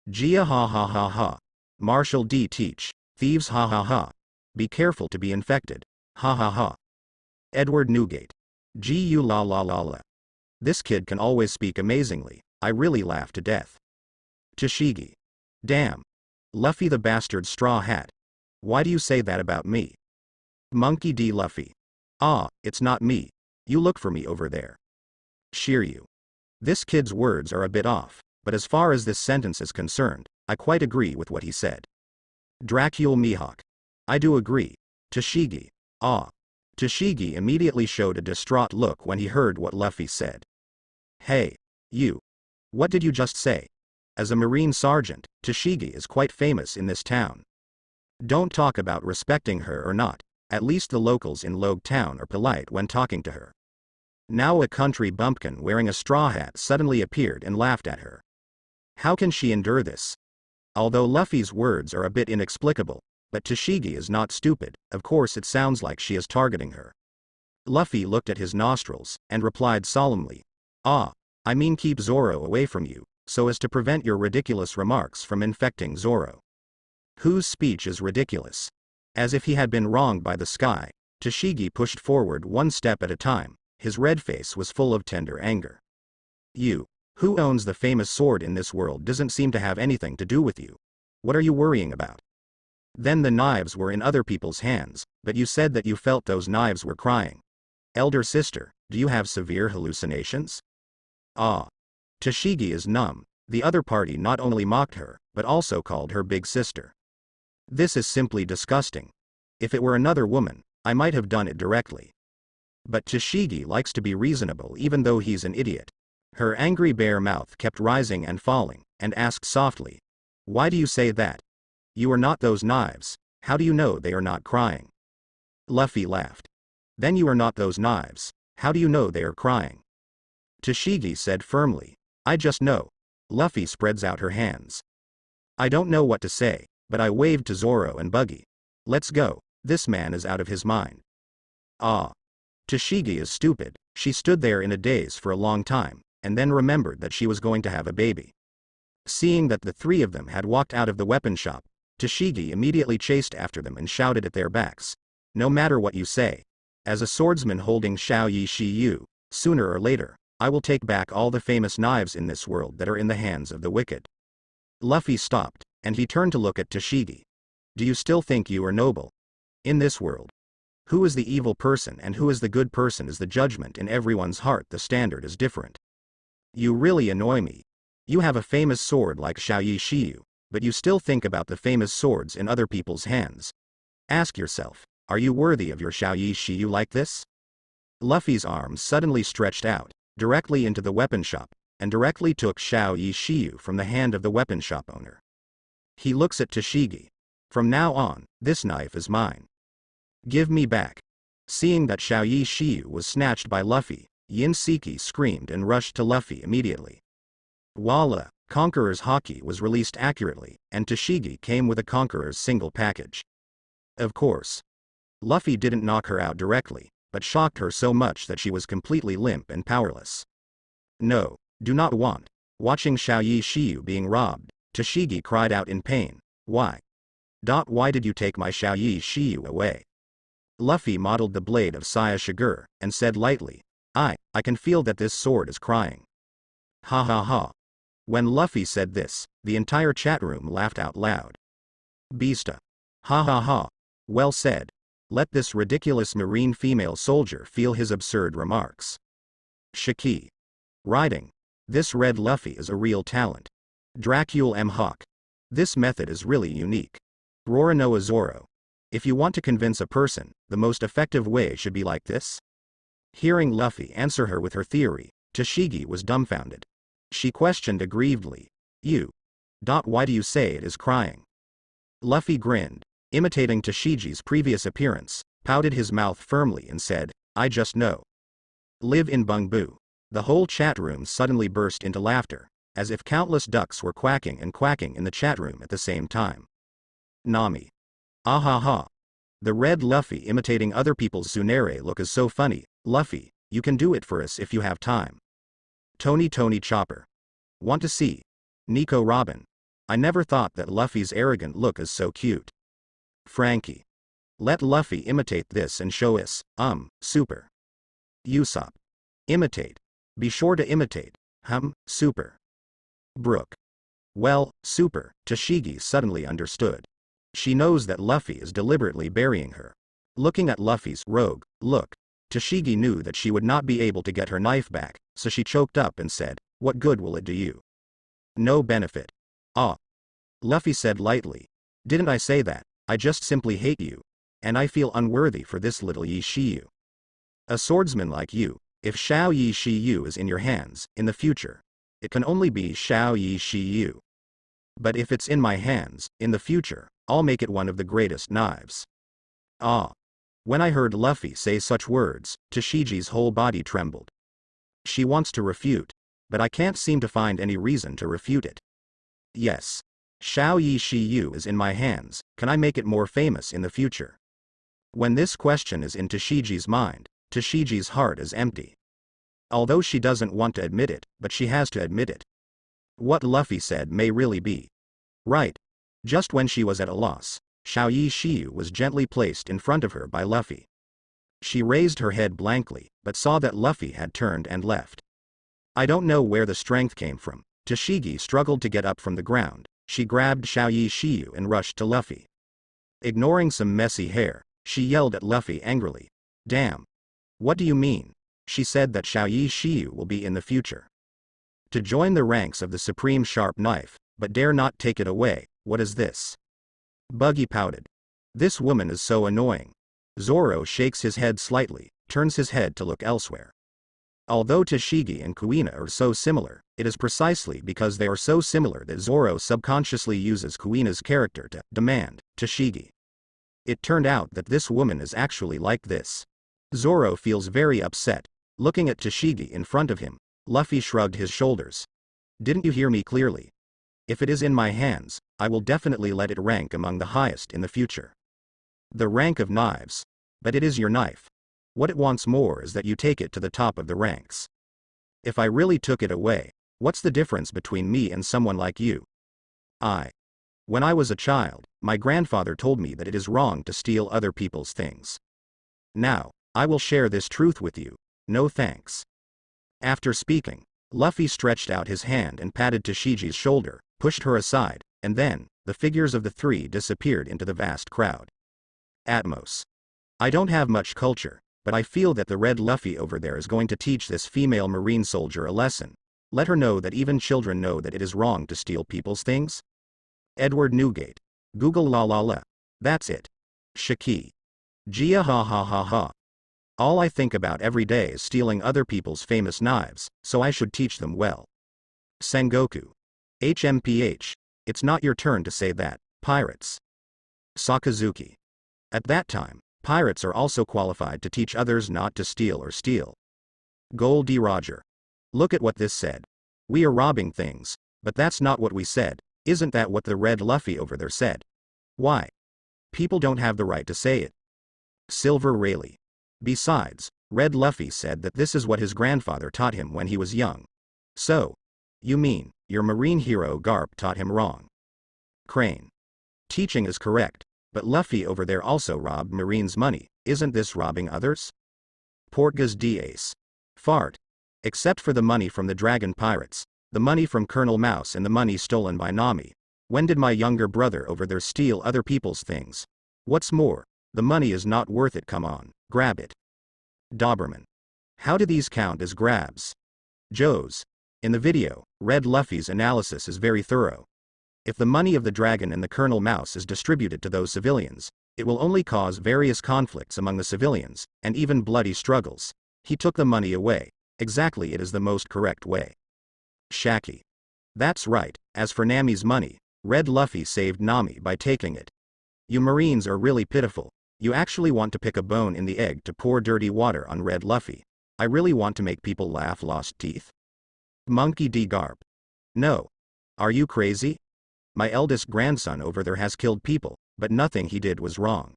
Gia ha ha ha ha. Marshall D teach. Thieves ha ha ha. Be careful to be infected. Ha ha ha. Edward Newgate. Gu la la la la. This kid can always speak amazingly, I really laughed to death. Tashigi. Damn. Luffy the bastard straw hat. Why do you say that about me? Monkey D. Luffy. Ah, it's not me. You look for me over there. Shiryu. This kid's words are a bit off, but as far as this sentence is concerned, I quite agree with what he said. Dracule Mihawk. I do agree. Tashigi. Ah. Tashigi immediately showed a distraught look when he heard what Luffy said. Hey. You. What did you just say? As a Marine sergeant, Tashigi is quite famous in this town. Don't talk about respecting her or not, at least the locals in Loguetown are polite when talking to her. Now a country bumpkin wearing a straw hat suddenly appeared and laughed at her. How can she endure this? Although Luffy's words are a bit inexplicable, but Tashigi is not stupid, of course it sounds like she is targeting her. Luffy looked at his nostrils, and replied solemnly. Ah, I mean keep Zoro away from you, so as to prevent your ridiculous remarks from infecting Zoro. Whose speech is ridiculous? As if he had been wronged by the sky, Tashigi pushed forward one step at a time, his red face was full of tender anger. You, who owns the famous sword in this world doesn't seem to have anything to do with you. What are you worrying about? Then the knives were in other people's hands, but you said that you felt those knives were crying. Elder sister, do you have severe hallucinations? Ah. Tashigi is numb. The other party not only mocked her, but also called her big sister. This is simply disgusting. If it were another woman, I might have done it directly. But Tashigi likes to be reasonable even though he's an idiot. Her angry bare mouth kept rising and falling, and asked softly. Why do you say that? You are not those knives, how do you know they are not crying? Luffy laughed. Then you are not those knives, how do you know they are crying? Tashigi said firmly. I just know. Luffy spreads out her hands. I don't know what to say, but I waved to Zoro and Buggy. Let's go, this man is out of his mind. Ah. Tashigi is stupid, she stood there in a daze for a long time, and then remembered that she was going to have a baby. Seeing that the three of them had walked out of the weapon shop, Tashigi immediately chased after them and shouted at their backs. No matter what you say. As a swordsman holding Xiao Yi Shi Yu, sooner or later, I will take back all the famous knives in this world that are in the hands of the wicked. Luffy stopped, and he turned to look at Tashigi. Do you still think you are noble? In this world. Who is the evil person and who is the good person is the judgment in everyone's heart, the standard is different. You really annoy me. You have a famous sword like Xiao Yi Shiyu, but you still think about the famous swords in other people's hands. Ask yourself, are you worthy of your Xiao Yi Shiyu like this? Luffy's arms suddenly stretched out, directly into the weapon shop, and directly took Xiao Yi Shiyu from the hand of the weapon shop owner. He looks at Tashigi. From now on, this knife is mine. Give me back. Seeing that Xiao Yi Shiyu was snatched by Luffy, Yin Siki screamed and rushed to Luffy immediately. Voila, Conqueror's Haki was released accurately, and Tashigi came with a Conqueror's single package. Of course. Luffy didn't knock her out directly, but shocked her so much that she was completely limp and powerless. No, do not want. Watching Xiao Yi Shiyu being robbed, Tashigi cried out in pain. Why? Why did you take my Xiao Yi Shiyu away? Luffy modeled the blade of Saya Shigur, and said lightly, I can feel that this sword is crying. Ha ha ha. When Luffy said this, the entire chat room laughed out loud. Beasta. Ha ha ha. Well said. Let this ridiculous marine female soldier feel his absurd remarks. Shiki. Riding. This red Luffy is a real talent. Dracule M. Hawk. This method is really unique. Roronoa Zoro. If you want to convince a person, the most effective way should be like this? Hearing Luffy answer her with her theory, Tashigi was dumbfounded. She questioned aggrievedly. You. Why do you say it is crying? Luffy grinned, imitating Tashigi's previous appearance, pouted his mouth firmly and said, I just know. Live in Bungbu. The whole chat room suddenly burst into laughter. as if countless ducks were quacking and quacking in the chat room at the same time. Nami. Ah ha ha. The red Luffy imitating other people's Tsunere look is so funny. Luffy, you can do it for us if you have time. Tony Chopper. Want to see? Nico Robin. I never thought that Luffy's arrogant look is so cute. Frankie. Let Luffy imitate this and show us, super. Usopp. Imitate. Be sure to imitate, super. Brook. Well, super. Tashigi suddenly understood. She knows that Luffy is deliberately burying her. Looking at Luffy's rogue look, Tashigi knew that she would not be able to get her knife back, so she choked up and said, "What good will it do you?" "No benefit." "Ah." Luffy said lightly. "Didn't I say that? I just simply hate you. And I feel unworthy for this little Yi Shiyu. A swordsman like you, if Xiao Yi Shiyu is in your hands, in the future, it can only be Xiao Yi Shiyu. But if it's in my hands, in the future, I'll make it one of the greatest knives." Ah. When I heard Luffy say such words, Tashigi's whole body trembled. She wants to refute, but I can't seem to find any reason to refute it. Yes. Xiao Yi Shiyu is in my hands, can I make it more famous in the future? When this question is in Tashigi's mind, Tashigi's heart is empty. Although she doesn't want to admit it, but she has to admit it. What Luffy said may really be right. Just when she was at a loss, Xiao Yi Shiyu was gently placed in front of her by Luffy. She raised her head blankly, but saw that Luffy had turned and left. I don't know where the strength came from. Tashigi struggled to get up from the ground. She grabbed Xiao Yi Shiyu and rushed to Luffy. Ignoring some messy hair, she yelled at Luffy angrily. "Damn. What do you mean?" She said that Xiao Yi Shiyu will be in the future. To join the ranks of the Supreme Sharp Knife, but dare not take it away. What is this? Buggy pouted. This woman is so annoying. Zoro shakes his head slightly, turns his head to look elsewhere. Although Tashigi and Kuina are so similar, it is precisely because they are so similar that Zoro subconsciously uses Kuina's character to demand Tashigi. It turned out that this woman is actually like this. Zoro feels very upset, looking at Tashigi in front of him. Luffy shrugged his shoulders. Didn't you hear me clearly? If it is in my hands, I will definitely let it rank among the highest in the future. The rank of knives. But it is your knife. What it wants more is that you take it to the top of the ranks. If I really took it away, what's the difference between me and someone like you? When I was a child, my grandfather told me that it is wrong to steal other people's things. Now, I will share this truth with you. No thanks. After speaking, Luffy stretched out his hand and patted Tashigi's shoulder, pushed her aside, and then, the figures of the three disappeared into the vast crowd. Atmos. I don't have much culture, but I feel that the red Luffy over there is going to teach this female marine soldier a lesson. Let her know that even children know that it is wrong to steal people's things. Edward Newgate. Google la la la. That's it. Shiki. Gia ha ha ha ha. All I think about every day is stealing other people's famous knives, so I should teach them well. Sengoku. HMPH. It's not your turn to say that, pirates. Sakazuki. At that time, pirates are also qualified to teach others not to steal or steal. Gold D. Roger. Look at what this said. We are robbing things, but that's not what we said. Isn't that what the red Luffy over there said? Why? People don't have the right to say it. Silver Rayleigh. Besides, red Luffy said that this is what his grandfather taught him when he was young. So, you mean, your marine hero Garp taught him wrong? Crane. Teaching is correct, but Luffy over there also robbed Marine's money. Isn't this robbing others? Portgas Dace. Fart. Except for the money from the dragon pirates, the money from Colonel Mouse and the money stolen by Nami. When did my younger brother over there steal other people's things? What's more, the money is not worth it. Come on, grab it. Doberman. How do these count as grabs? Joes. In the video, red Luffy's analysis is very thorough. If the money of the dragon and the Colonel Mouse is distributed to those civilians, it will only cause various conflicts among the civilians, and even bloody struggles. He took the money away. Exactly, it is the most correct way. Shaki. That's right. As for Nami's money, red Luffy saved Nami by taking it. You Marines are really pitiful. You actually want to pick a bone in the egg to pour dirty water on red Luffy. I really want to make people laugh. Lost teeth. Monkey D. Garp. No. Are you crazy? My eldest grandson over there has killed people, but nothing he did was wrong.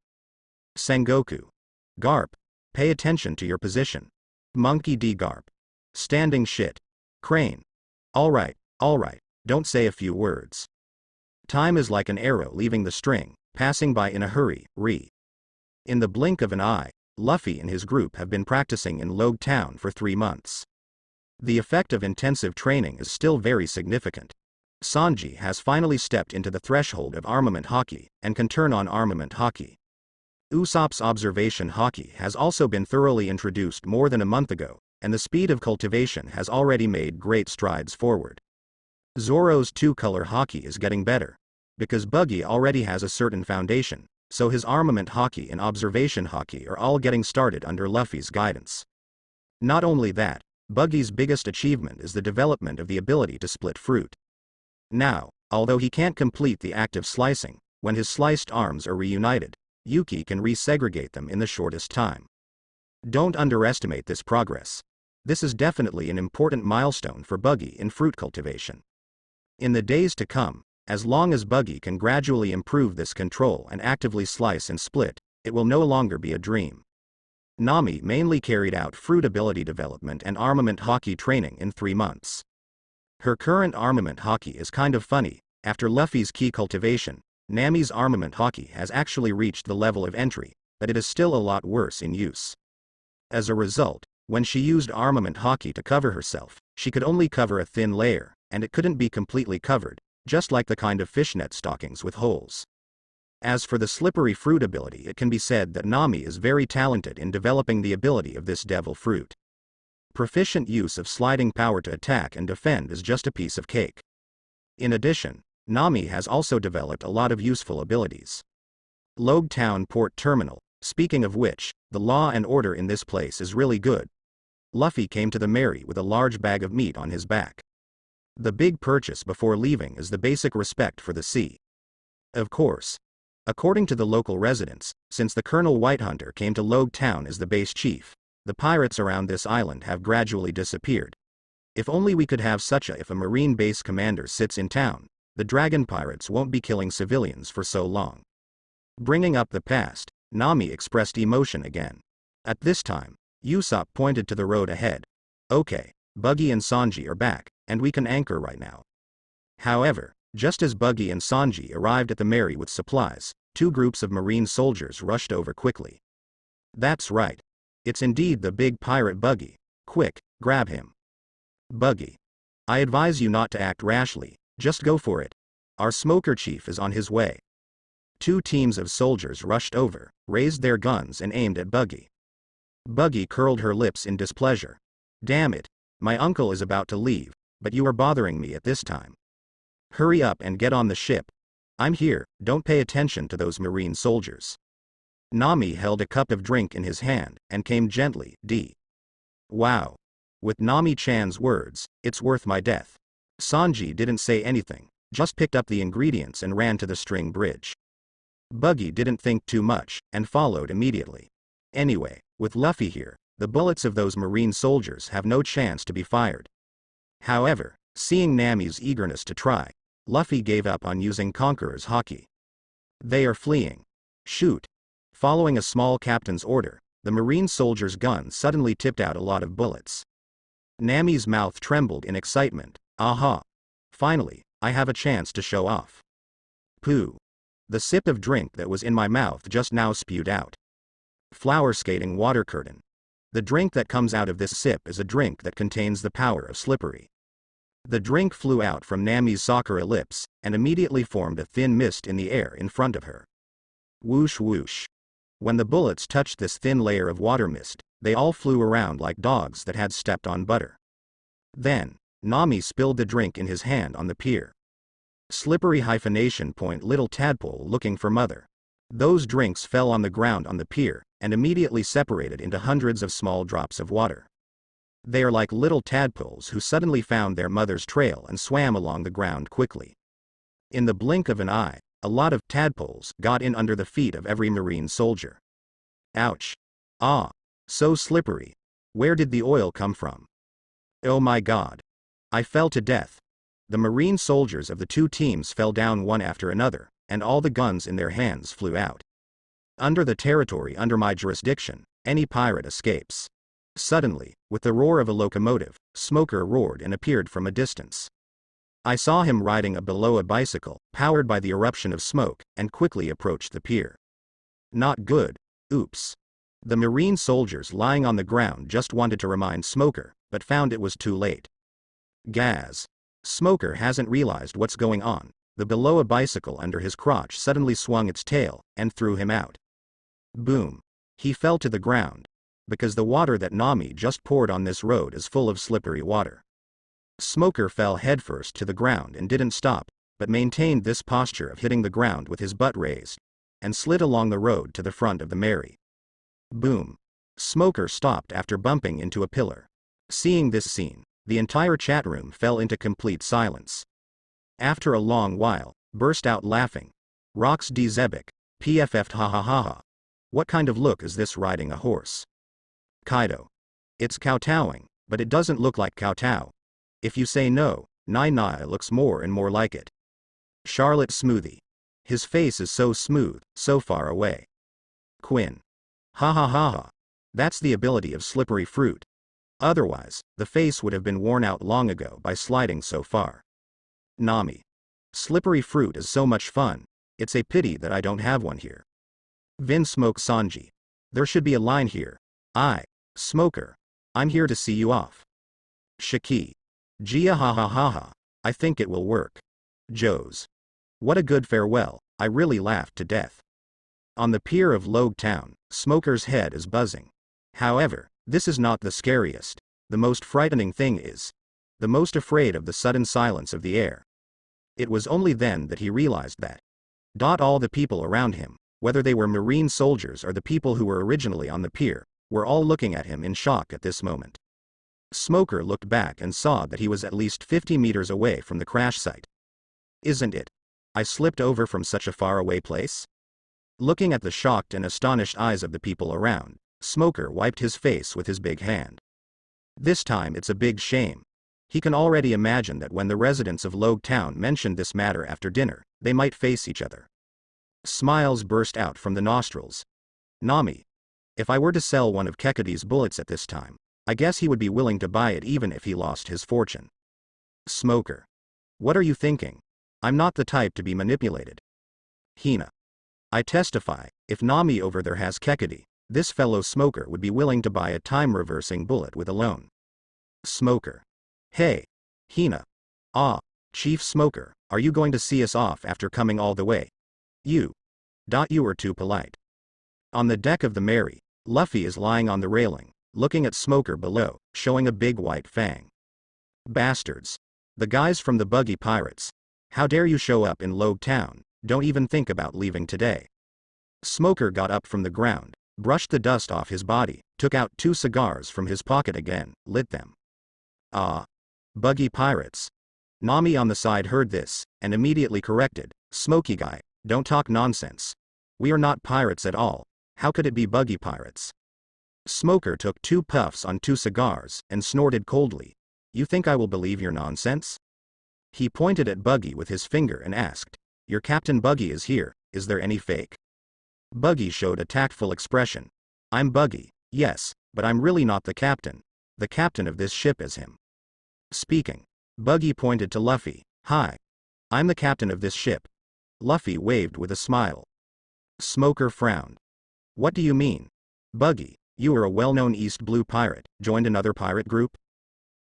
Sengoku. Garp. Pay attention to your position. Monkey D. Garp. Standing shit. Crane. Alright, don't say a few words. Time is like an arrow leaving the string, passing by in a hurry, In the blink of an eye, Luffy and his group have been practicing in Loguetown for 3 months. The effect of intensive training is still very significant. Sanji has finally stepped into the threshold of armament haki, and can turn on armament haki. Usopp's observation haki has also been thoroughly introduced more than a month ago, and the speed of cultivation has already made great strides forward. Zoro's two-color haki is getting better. Because Buggy already has a certain foundation, so his armament haki and observation haki are all getting started under Luffy's guidance. Not only that, Buggy's biggest achievement is the development of the ability to split fruit. Now, although he can't complete the act of slicing, when his sliced arms are reunited, Yuki can resegregate them in the shortest time. Don't underestimate this progress. This is definitely an important milestone for Buggy in fruit cultivation. In the days to come, as long as Buggy can gradually improve this control and actively slice and split, it will no longer be a dream. Nami mainly carried out fruit ability development and armament haki training in 3 months. Her current armament haki is kind of funny. After Luffy's key cultivation, Nami's armament haki has actually reached the level of entry, but it is still a lot worse in use. As a result, when she used armament haki to cover herself, she could only cover a thin layer, and it couldn't be completely covered, just like the kind of fishnet stockings with holes. As for the slippery fruit ability, it can be said that Nami is very talented in developing the ability of this devil fruit. Proficient use of sliding power to attack and defend is just a piece of cake. In addition, Nami has also developed a lot of useful abilities. Loguetown Port Terminal. Speaking of which, the law and order in this place is really good. Luffy came to the Mary with a large bag of meat on his back. The big purchase before leaving is the basic respect for the sea. Of course. According to the local residents, since the Colonel Whitehunter came to Loguetown as the base chief, the pirates around this island have gradually disappeared. If only we could have such a if a marine base commander sits in town, the dragon pirates won't be killing civilians for so long. Bringing up the past, Nami expressed emotion again. At this time, Usopp pointed to the road ahead. Okay, Buggy and Sanji are back, and we can anchor right now. However, just as Buggy and Sanji arrived at the Mary with supplies, 2 groups of marine soldiers rushed over quickly. That's right. It's indeed the big pirate Buggy. Quick, grab him. Buggy. I advise you not to act rashly, just go for it. Our smoker chief is on his way. 2 teams of soldiers rushed over, raised their guns and aimed at Buggy. Buggy curled her lips in displeasure. Damn it, my uncle is about to leave, but you are bothering me at this time. Hurry up and get on the ship. I'm here, don't pay attention to those marine soldiers. Nami held a cup of drink in his hand, and came gently, Wow. With Nami-chan's words, it's worth my death. Sanji didn't say anything, just picked up the ingredients and ran to the string bridge. Buggy didn't think too much, and followed immediately. Anyway, with Luffy here, the bullets of those marine soldiers have no chance to be fired. However, seeing Nami's eagerness to try, Luffy gave up on using Conqueror's haki. They are fleeing. Shoot. Following a small captain's order, the marine soldier's gun suddenly tipped out a lot of bullets. Nami's mouth trembled in excitement. Aha! Finally, I have a chance to show off. Pooh. The sip of drink that was in my mouth just now spewed out. Flower skating water curtain. The drink that comes out of this sip is a drink that contains the power of slippery. The drink flew out from Nami's Sakura lips, and immediately formed a thin mist in the air in front of her. Whoosh whoosh. When the bullets touched this thin layer of water mist, they all flew around like dogs that had stepped on butter. Then, Nami spilled the drink in his hand on the pier. Slippery hyphenation point little tadpole looking for mother. Those drinks fell on the ground on the pier, and immediately separated into hundreds of small drops of water. They are like little tadpoles who suddenly found their mother's trail and swam along the ground quickly. In the blink of an eye, a lot of tadpoles got in under the feet of every marine soldier. Ouch. Ah. So slippery. Where did the oil come from? Oh my god. I fell to death. The marine soldiers of the two teams fell down one after another, and all the guns in their hands flew out. Under the territory under my jurisdiction, any pirate escapes. Suddenly, with the roar of a locomotive, Smoker roared and appeared from a distance. I saw him riding below a bicycle, powered by the eruption of smoke, and quickly approached the pier. Not good. Oops. The marine soldiers lying on the ground just wanted to remind Smoker, but found it was too late. Gaz. Smoker hasn't realized what's going on. The below a bicycle under his crotch suddenly swung its tail, and threw him out. Boom. He fell to the ground. Because the water that Nami just poured on this road is full of slippery water. Smoker fell headfirst to the ground and didn't stop, but maintained this posture of hitting the ground with his butt raised, and slid along the road to the front of the Mary. Boom. Smoker stopped after bumping into a pillar. Seeing this scene, the entire chat room fell into complete silence. After a long while, burst out laughing. Rox D Zebek, PFF'd ha ha ha ha. What kind of look is this riding a horse? Kaido. It's kowtowing, but it doesn't look like kowtow. If you say no, Nai Nai looks more and more like it. Charlotte Smoothie. His face is so smooth, so far away. Quinn. Ha ha ha ha. That's the ability of slippery fruit. Otherwise, the face would have been worn out long ago by sliding so far. Nami. Slippery fruit is so much fun, it's a pity that I don't have one here. Vin Smoke Sanji. There should be a line here. Smoker. I'm here to see you off. Shiki. Gia ha ha ha ha. I think it will work. Joes. What a good farewell, I really laughed to death. On the pier of Loguetown, Smoker's head is buzzing. However, this is not the scariest. The most frightening thing is the most afraid of the sudden silence of the air. It was only then that he realized that all the people around him, whether they were marine soldiers or the people who were originally on the pier, were all looking at him in shock at this moment. Smoker looked back and saw that he was at least 50 meters away from the crash site. Isn't it? I slipped over from such a faraway place? Looking at the shocked and astonished eyes of the people around, Smoker wiped his face with his big hand. This time it's a big shame. He can already imagine that when the residents of Loguetown mentioned this matter after dinner, they might face each other. Smiles burst out from the nostrils. Nami. If I were to sell one of Kekade's bullets at this time, I guess he would be willing to buy it even if he lost his fortune. Smoker. What are you thinking? I'm not the type to be manipulated. Hina. I testify, if Nami over there has Kekade, this fellow Smoker would be willing to buy a time-reversing bullet with a loan. Smoker. Hey. Hina. Chief Smoker, are you going to see us off after coming all the way? You are too polite. On the deck of the Mary, Luffy is lying on the railing, looking at Smoker below, showing a big white fang. Bastards. The guys from the Buggy Pirates. How dare you show up in Loguetown, don't even think about leaving today. Smoker got up from the ground, brushed the dust off his body, took out 2 cigars from his pocket again, lit them. Buggy Pirates. Nami on the side heard this, and immediately corrected, Smoky guy, don't talk nonsense. We are not pirates at all, how could it be Buggy Pirates? Smoker took 2 puffs on 2 cigars, and snorted coldly. You think I will believe your nonsense? He pointed at Buggy with his finger and asked, your Captain Buggy is here, is there any fake? Buggy showed a tactful expression. I'm Buggy, yes, but I'm really not the captain. The captain of this ship is him. Speaking, Buggy pointed to Luffy. Hi. I'm the captain of this ship. Luffy waved with a smile. Smoker frowned. What do you mean? Buggy, you are a well-known East Blue pirate, joined another pirate group?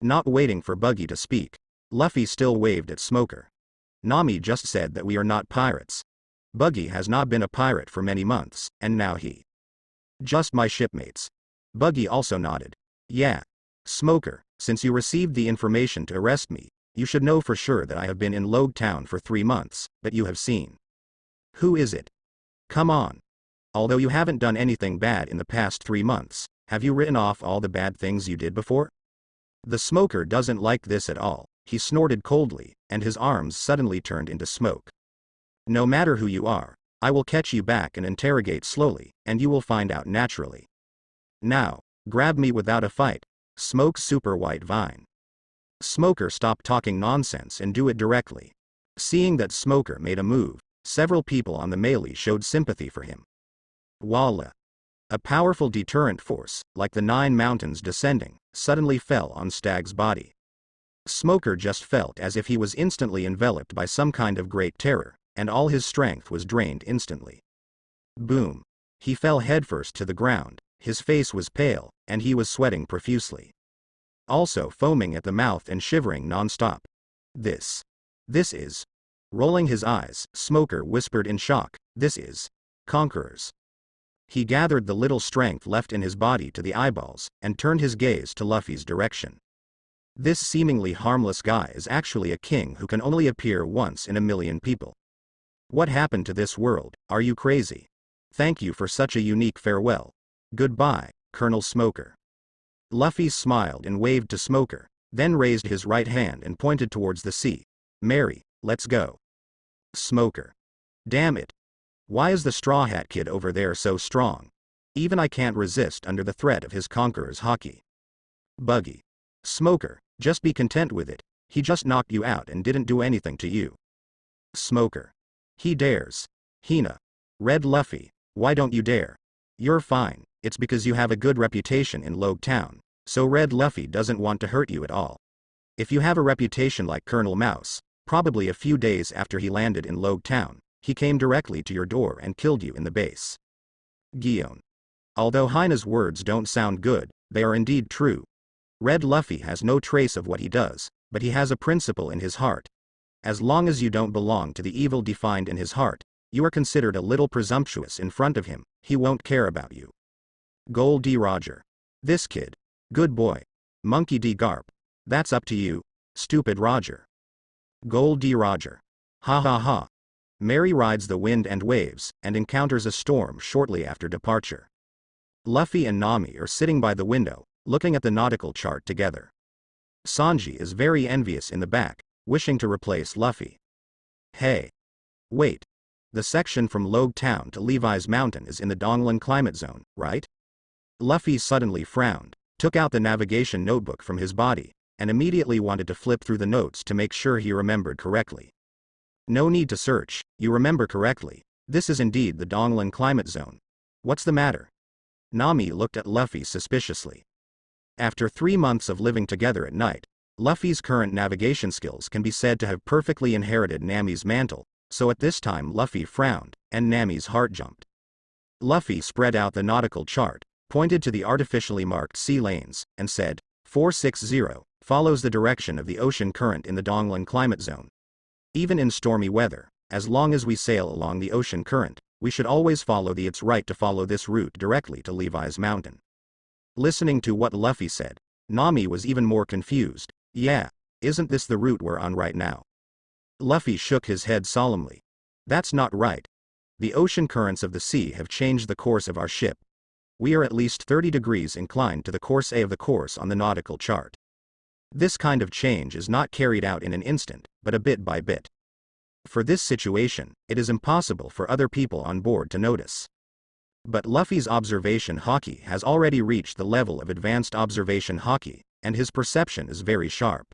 Not waiting for Buggy to speak, Luffy still waved at Smoker. Nami just said that we are not pirates. Buggy has not been a pirate for many months, and now he. Just my shipmates. Buggy also nodded. Yeah. Smoker, since you received the information to arrest me, you should know for sure that I have been in Loguetown for 3 months, but you have seen. Who is it? Come on. Although you haven't done anything bad in the past 3 months, have you written off all the bad things you did before? The Smoker doesn't like this at all, he snorted coldly, and his arms suddenly turned into smoke. No matter who you are, I will catch you back and interrogate slowly, and you will find out naturally. Now, grab me without a fight. Smoke super white vine. Smoker, stop talking nonsense and do it directly. Seeing that Smoker made a move, several people on the melee showed sympathy for him. Voila! A powerful deterrent force, like the 9 mountains descending, suddenly fell on Stag's body. Smoker just felt as if he was instantly enveloped by some kind of great terror, and all his strength was drained instantly. Boom! He fell headfirst to the ground, his face was pale, and he was sweating profusely. Also foaming at the mouth and shivering non-stop. This is. Rolling his eyes, Smoker whispered in shock, this is. Conquerors. He gathered the little strength left in his body to the eyeballs, and turned his gaze to Luffy's direction. This seemingly harmless guy is actually a king who can only appear once in a million people. What happened to this world? Are you crazy? Thank you for such a unique farewell. Goodbye, Colonel Smoker. Luffy smiled and waved to Smoker, then raised his right hand and pointed towards the sea. Mary, let's go. Smoker. Damn it. Why is the Straw Hat Kid over there so strong? Even I can't resist under the threat of his conqueror's haki. Buggy. Smoker, just be content with it, he just knocked you out and didn't do anything to you. Smoker. He dares. Hina. Red Luffy, why don't you dare? You're fine, it's because you have a good reputation in Loguetown, so Red Luffy doesn't want to hurt you at all. If you have a reputation like Colonel Mouse, probably a few days after he landed in Loguetown, he came directly to your door and killed you in the base. Gion. Although Hina's words don't sound good, they are indeed true. Red Luffy has no trace of what he does, but he has a principle in his heart. As long as you don't belong to the evil defined in his heart, you are considered a little presumptuous in front of him, he won't care about you. Gold D. Roger. This kid. Good boy. Monkey D. Garp. That's up to you, stupid Roger. Gold D. Roger. Ha ha ha. Mary rides the wind and waves, and encounters a storm shortly after departure. Luffy and Nami are sitting by the window, looking at the nautical chart together. Sanji is very envious in the back, wishing to replace Luffy. Hey. Wait. The section from Loguetown to Levi's Mountain is in the Donglan climate zone, right? Luffy suddenly frowned, took out the navigation notebook from his body, and immediately wanted to flip through the notes to make sure he remembered correctly. No need to search, you remember correctly, this is indeed the Donglan climate zone. What's the matter? Nami looked at Luffy suspiciously. After 3 months of living together at night, Luffy's current navigation skills can be said to have perfectly inherited Nami's mantle, so at this time Luffy frowned, and Nami's heart jumped. Luffy spread out the nautical chart, pointed to the artificially marked sea lanes, and said, 460, follows the direction of the ocean current in the Donglan climate zone. Even in stormy weather, as long as we sail along the ocean current, we should always follow it's right to follow this route directly to Levi's Mountain. Listening to what Luffy said, Nami was even more confused. Yeah, isn't this the route we're on right now? Luffy shook his head solemnly. That's not right. The ocean currents of the sea have changed the course of our ship. We are at least 30 degrees inclined to the course A of the course on the nautical chart. This kind of change is not carried out in an instant, but a bit by bit. For this situation, it is impossible for other people on board to notice. But Luffy's observation haki has already reached the level of advanced observation haki, and his perception is very sharp.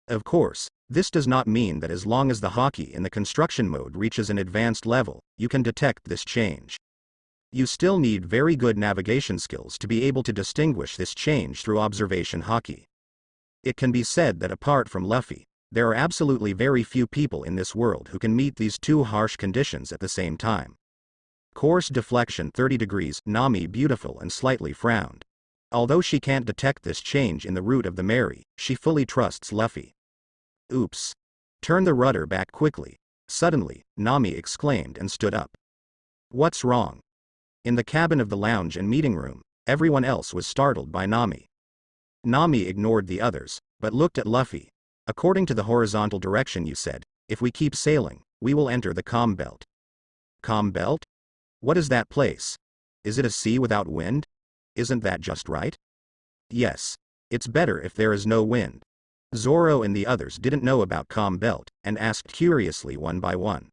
Of course, this does not mean that as long as the haki in the construction mode reaches an advanced level, you can detect this change. You still need very good navigation skills to be able to distinguish this change through observation haki. It can be said that apart from Luffy, there are absolutely very few people in this world who can meet these two harsh conditions at the same time. Course deflection 30 degrees, Nami beautiful and slightly frowned. Although she can't detect this change in the route of the Mary, she fully trusts Luffy. Oops. Turn the rudder back quickly. Suddenly, Nami exclaimed and stood up. What's wrong? In the cabin of the lounge and meeting room, everyone else was startled by Nami. Nami ignored the others, but looked at Luffy. According to the horizontal direction you said, if we keep sailing, we will enter the calm belt. Calm belt? What is that place? Is it a sea without wind? Isn't that just right? Yes. It's better if there is no wind. Zoro and the others didn't know about calm belt, and asked curiously one by one.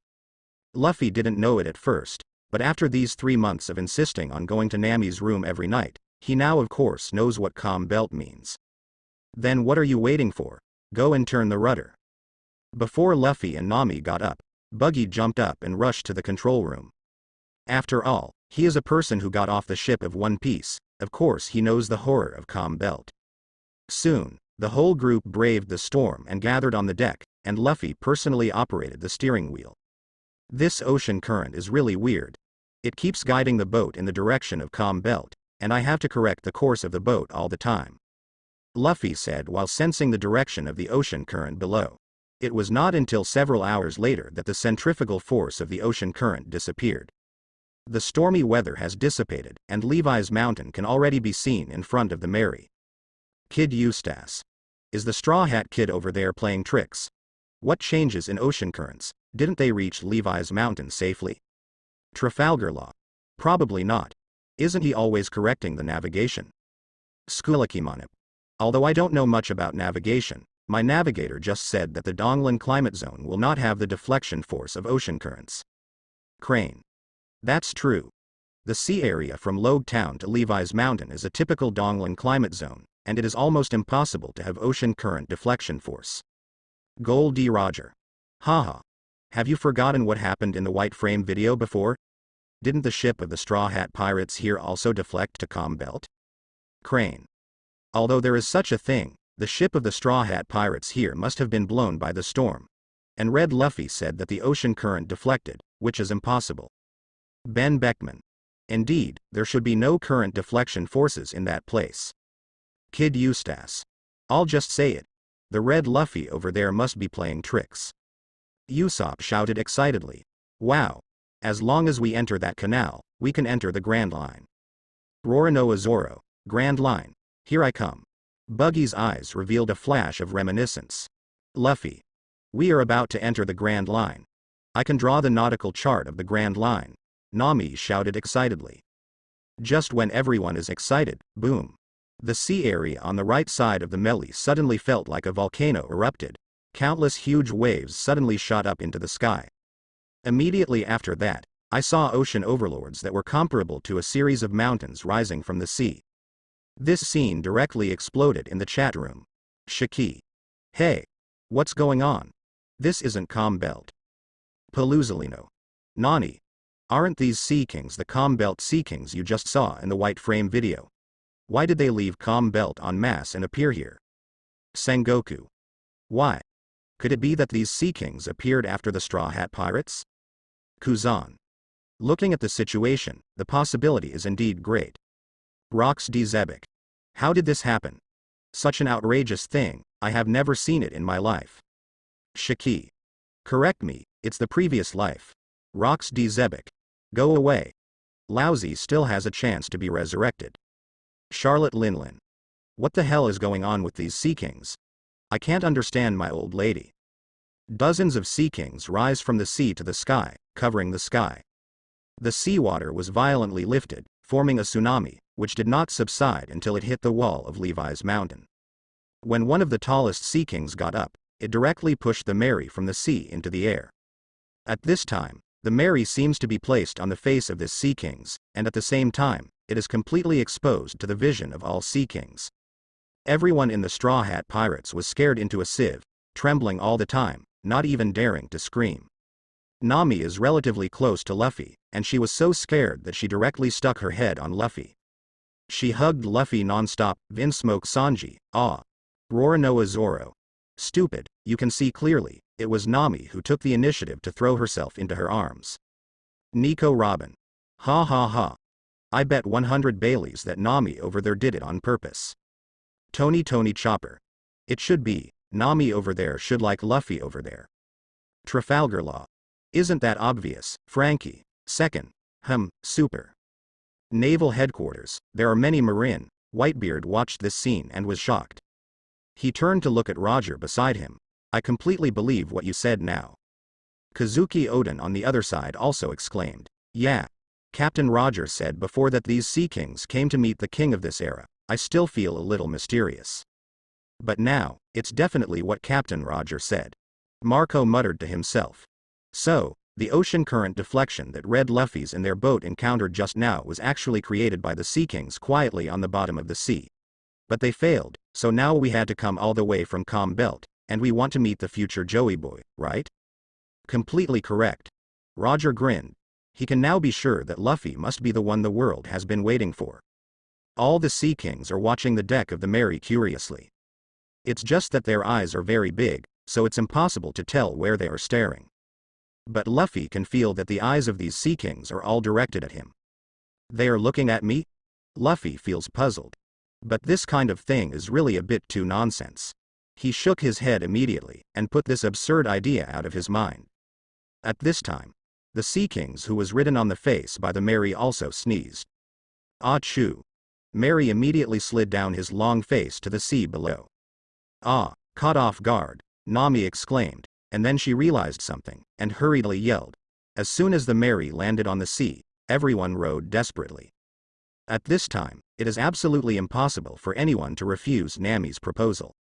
Luffy didn't know it at first, but after these 3 months of insisting on going to Nami's room every night, he now of course knows what calm belt means. Then what are you waiting for? Go and turn the rudder. Before Luffy and Nami got up, Buggy jumped up and rushed to the control room. After all, he is a person who got off the ship of One Piece. Of course he knows the horror of calm belt. Soon, the whole group braved the storm and gathered on the deck, and Luffy personally operated the steering wheel. This ocean current is really weird. It keeps guiding the boat in the direction of calm belt, and I have to correct the course of the boat all the time, Luffy said while sensing the direction of the ocean current below. It was not until several hours later that the centrifugal force of the ocean current disappeared. The stormy weather has dissipated, and Levi's Mountain can already be seen in front of the Mary. Kid Eustace. Is the Straw Hat Kid over there playing tricks? What changes in ocean currents? Didn't they reach Levi's Mountain safely? Trafalgar Law. Probably not. Isn't he always correcting the navigation? Skulakimanip. Although I don't know much about navigation, my navigator just said that the Donglan climate zone will not have the deflection force of ocean currents. Crane. That's true. The sea area from Loguetown to Levi's Mountain is a typical Donglan climate zone, and it is almost impossible to have ocean current deflection force. Gold D. Roger. Haha. Have you forgotten what happened in the White Frame video before? Didn't the ship of the Straw Hat Pirates here also deflect to calm belt? Crane. Although there is such a thing, the ship of the Straw Hat Pirates here must have been blown by the storm. And Red Luffy said that the ocean current deflected, which is impossible. Ben Beckman. Indeed, there should be no current deflection forces in that place. Kid Eustace. I'll just say it. The Red Luffy over there must be playing tricks. Usopp shouted excitedly. Wow. As long as we enter that canal, we can enter the Grand Line. Roronoa Zoro. Grand Line. Here I come. Buggy's eyes revealed a flash of reminiscence. Luffy. We are about to enter the Grand Line. I can draw the nautical chart of the Grand Line. Nami shouted excitedly. Just when everyone is excited, boom. The sea area on the right side of the Melee suddenly felt like a volcano erupted. Countless huge waves suddenly shot up into the sky. Immediately after that, I saw ocean overlords that were comparable to a series of mountains rising from the sea. This scene directly exploded in the chat room. Shiki. Hey. What's going on? This isn't calm belt. Paluzalino. Nani. Aren't these Sea Kings the calm belt Sea Kings you just saw in the White Frame video? Why did they leave calm belt en masse and appear here? Sengoku. Why? Could it be that these Sea Kings appeared after the Straw Hat Pirates? Kuzan. Looking at the situation, the possibility is indeed great. Rox D. Zebek. How did this happen? Such an outrageous thing, I have never seen it in my life. Shiki. Correct me, it's the previous life. Rox D. Zebek. Go away. Lousy still has a chance to be resurrected. Charlotte Linlin. What the hell is going on with these Sea Kings? I can't understand, my old lady. Dozens of Sea Kings rise from the sea to the sky, covering the sky. The seawater was violently lifted, forming a tsunami, which did not subside until it hit the wall of Levi's Mountain. When one of the tallest Sea Kings got up, it directly pushed the Mary from the sea into the air. At this time, the Mary seems to be placed on the face of this Sea Kings, and at the same time, it is completely exposed to the vision of all Sea Kings. Everyone in the Straw Hat Pirates was scared into a sieve, trembling all the time, not even daring to scream. Nami is relatively close to Luffy, and she was so scared that she directly stuck her head on Luffy. She hugged Luffy non-stop. Vinsmoke Sanji. Ah. Roronoa Zoro. Stupid, you can see clearly, it was Nami who took the initiative to throw herself into her arms. Nico Robin. Ha ha ha. I bet 100 Baileys that Nami over there did it on purpose. Tony Chopper. It should be, Nami over there should like Luffy over there. Trafalgar Law. Isn't that obvious, Frankie? Second. Super. Naval Headquarters. There are many Marin. Whitebeard watched this scene and was shocked. He turned to look at Roger beside him. I completely believe what you said now. Kazuki Oden on the other side also exclaimed. Yeah. Captain Roger said before that these Sea Kings came to meet the king of this era. I still feel a little mysterious. But now, it's definitely what Captain Roger said. Marco muttered to himself. So, the ocean current deflection that Red Luffy's in their boat encountered just now was actually created by the Sea Kings quietly on the bottom of the sea. But they failed, so now we had to come all the way from calm belt, And we want to meet the future Joey boy, right? Completely correct. Roger grinned. He can now be sure that Luffy must be the one the world has been waiting for. All the Sea Kings are watching the deck of the Mary curiously. It's just that their eyes are very big, so it's impossible to tell where they are staring. But Luffy can feel that the eyes of these Sea Kings are all directed at him. They are looking at me? Luffy feels puzzled. But this kind of thing is really a bit too nonsense. He shook his head immediately, and put this absurd idea out of his mind. At this time, the Sea Kings who was written on the face by the Mary also sneezed. Achoo! Mary immediately slid down his long face to the sea below. Ah, caught off guard, Nami exclaimed, and then she realized something, and hurriedly yelled. As soon as the Mary landed on the sea, everyone rowed desperately. At this time, it is absolutely impossible for anyone to refuse Nami's proposal.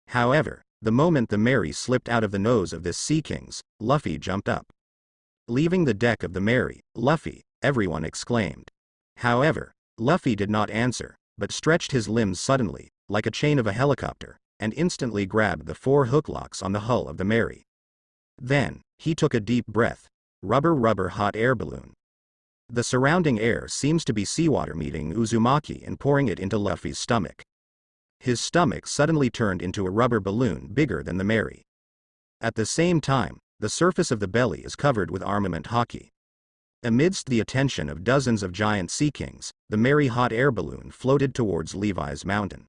However, the moment the Mary slipped out of the nose of this Sea Kings, Luffy jumped up. Leaving the deck of the Mary, Luffy, everyone exclaimed. However, Luffy did not answer, but stretched his limbs suddenly, like a chain of a helicopter, and instantly grabbed the 4 hook locks on the hull of the Mary. Then, he took a deep breath. Rubber hot air balloon. The surrounding air seems to be seawater meeting Uzumaki and pouring it into Luffy's stomach. His stomach suddenly turned into a rubber balloon bigger than the Mary. At the same time, the surface of the belly is covered with armament hockey. Amidst the attention of dozens of giant Sea Kings, the Mary hot air balloon floated towards Levi's mountain.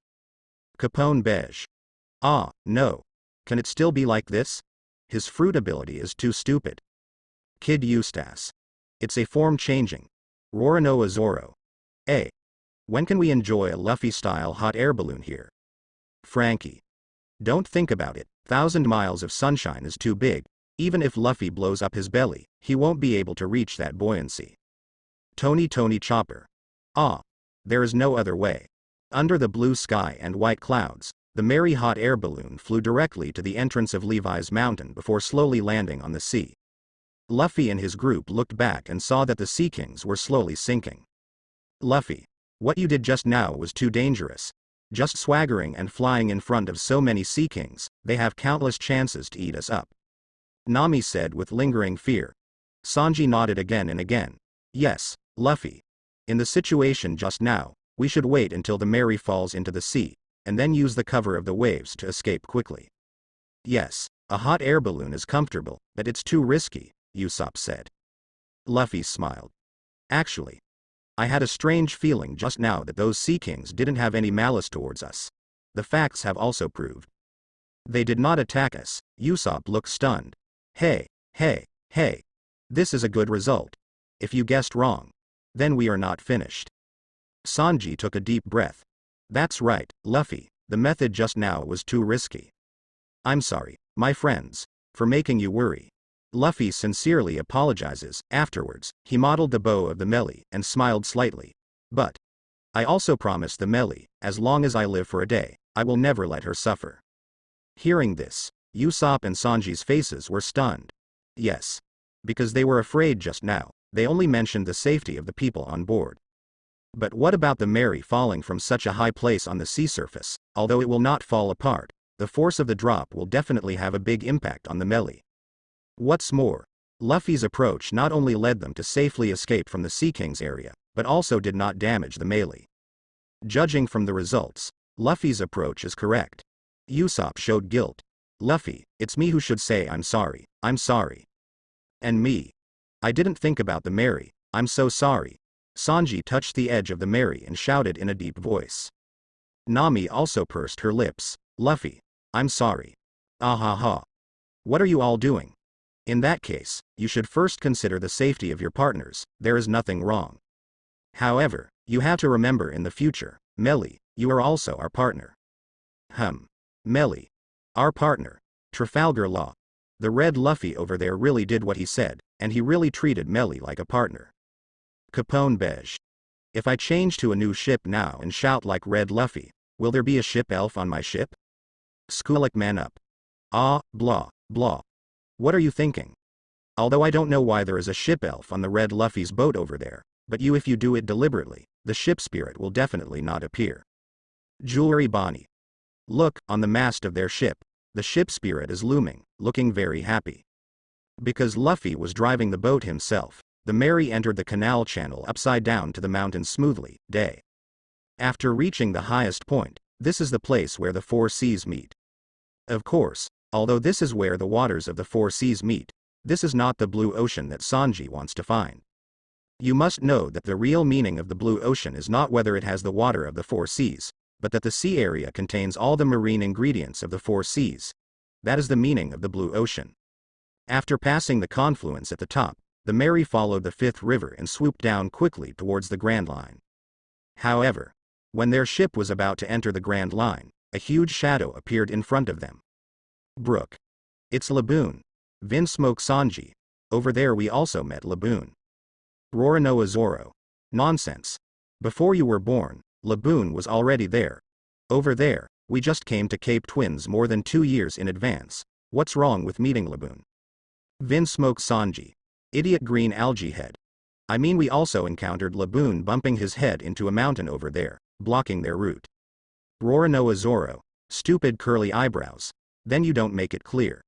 Capone beige. Ah, no. Can it still be like this? His fruit ability is too stupid. Kid Eustace. It's a form changing. Roronoa Zoro. When can we enjoy a Luffy-style hot air balloon here? Frankie. Don't think about it, 1,000 miles of sunshine is too big. Even if Luffy blows up his belly, he won't be able to reach that buoyancy. Tony Chopper. Ah. There is no other way. Under the blue sky and white clouds, the Mary hot air balloon flew directly to the entrance of Levi's mountain before slowly landing on the sea. Luffy and his group looked back and saw that the Sea Kings were slowly sinking. Luffy. What you did just now was too dangerous. Just swaggering and flying in front of so many Sea Kings, they have countless chances to eat us up. Nami said with lingering fear. Sanji nodded again and again. Yes, Luffy. In the situation just now, we should wait until the Mary falls into the sea, and then use the cover of the waves to escape quickly. Yes, a hot air balloon is comfortable, but it's too risky, Usopp said. Luffy smiled. Actually, I had a strange feeling just now that those Sea Kings didn't have any malice towards us. The facts have also proved. They did not attack us. Usopp looked stunned. Hey. This is a good result. If you guessed wrong, then we are not finished. Sanji took a deep breath. That's right, Luffy, the method just now was too risky. I'm sorry, my friends, for making you worry. Luffy sincerely apologizes. Afterwards, he modeled the bow of the melee and smiled slightly. But I also promise the melee, as long as I live for a day, I will never let her suffer. Hearing this, Usopp and Sanji's faces were stunned. Yes. Because they were afraid just now, they only mentioned the safety of the people on board. But what about the Mary falling from such a high place on the sea surface? Although it will not fall apart, the force of the drop will definitely have a big impact on the melee. What's more, Luffy's approach not only led them to safely escape from the Sea King's area, but also did not damage the melee. Judging from the results, Luffy's approach is correct. Usopp showed guilt. Luffy, it's me who should say I'm sorry. And me. I didn't think about the Mary, I'm so sorry. Sanji touched the edge of the Mary and shouted in a deep voice. Nami also pursed her lips. Luffy. I'm sorry. Ah. What are you all doing? In that case, you should first consider the safety of your partners, there is nothing wrong. However, you have to remember in the future, Melly, you are also our partner. Melly. Our partner. Trafalgar Law. The red Luffy over there really did what he said, and he really treated Melly like a partner. Capone beige. If I change to a new ship now and shout like Red Luffy, will there be a ship elf on my ship? Skulik man up. Ah, blah. What are you thinking? Although I don't know why there is a ship elf on the Red Luffy's boat over there, but if you do it deliberately, the ship spirit will definitely not appear. Jewelry Bonnie. Look, on the mast of their ship, The ship spirit is looming, looking very happy. Because Luffy was driving the boat himself, the Mary entered the canal channel upside down to the mountain smoothly, day. After reaching the highest point, this is the place where the four seas meet. Of course, although this is where the waters of the four seas meet, this is not the blue ocean that Sanji wants to find. You must know that the real meaning of the blue ocean is not whether it has the water of the four seas, but that the sea area contains all the marine ingredients of the four seas. That is the meaning of the blue ocean. After passing the confluence at the top, the Mary followed the fifth river and swooped down quickly towards the Grand Line. However, when their ship was about to enter the Grand Line, a huge shadow appeared in front of them. Brook. It's Laboon. Vin smoke Sanji. Over there we also met Laboon. Roronoa Zoro. Nonsense. Before you were born, Laboon was already there. Over there, we just came to Cape Twins more than 2 years in advance. What's wrong with meeting Laboon? Vin smoke Sanji. Idiot green algae head. I mean we also encountered Laboon bumping his head into a mountain over there, blocking their route. Roronoa Zoro. Stupid curly eyebrows. Then you don't make it clear.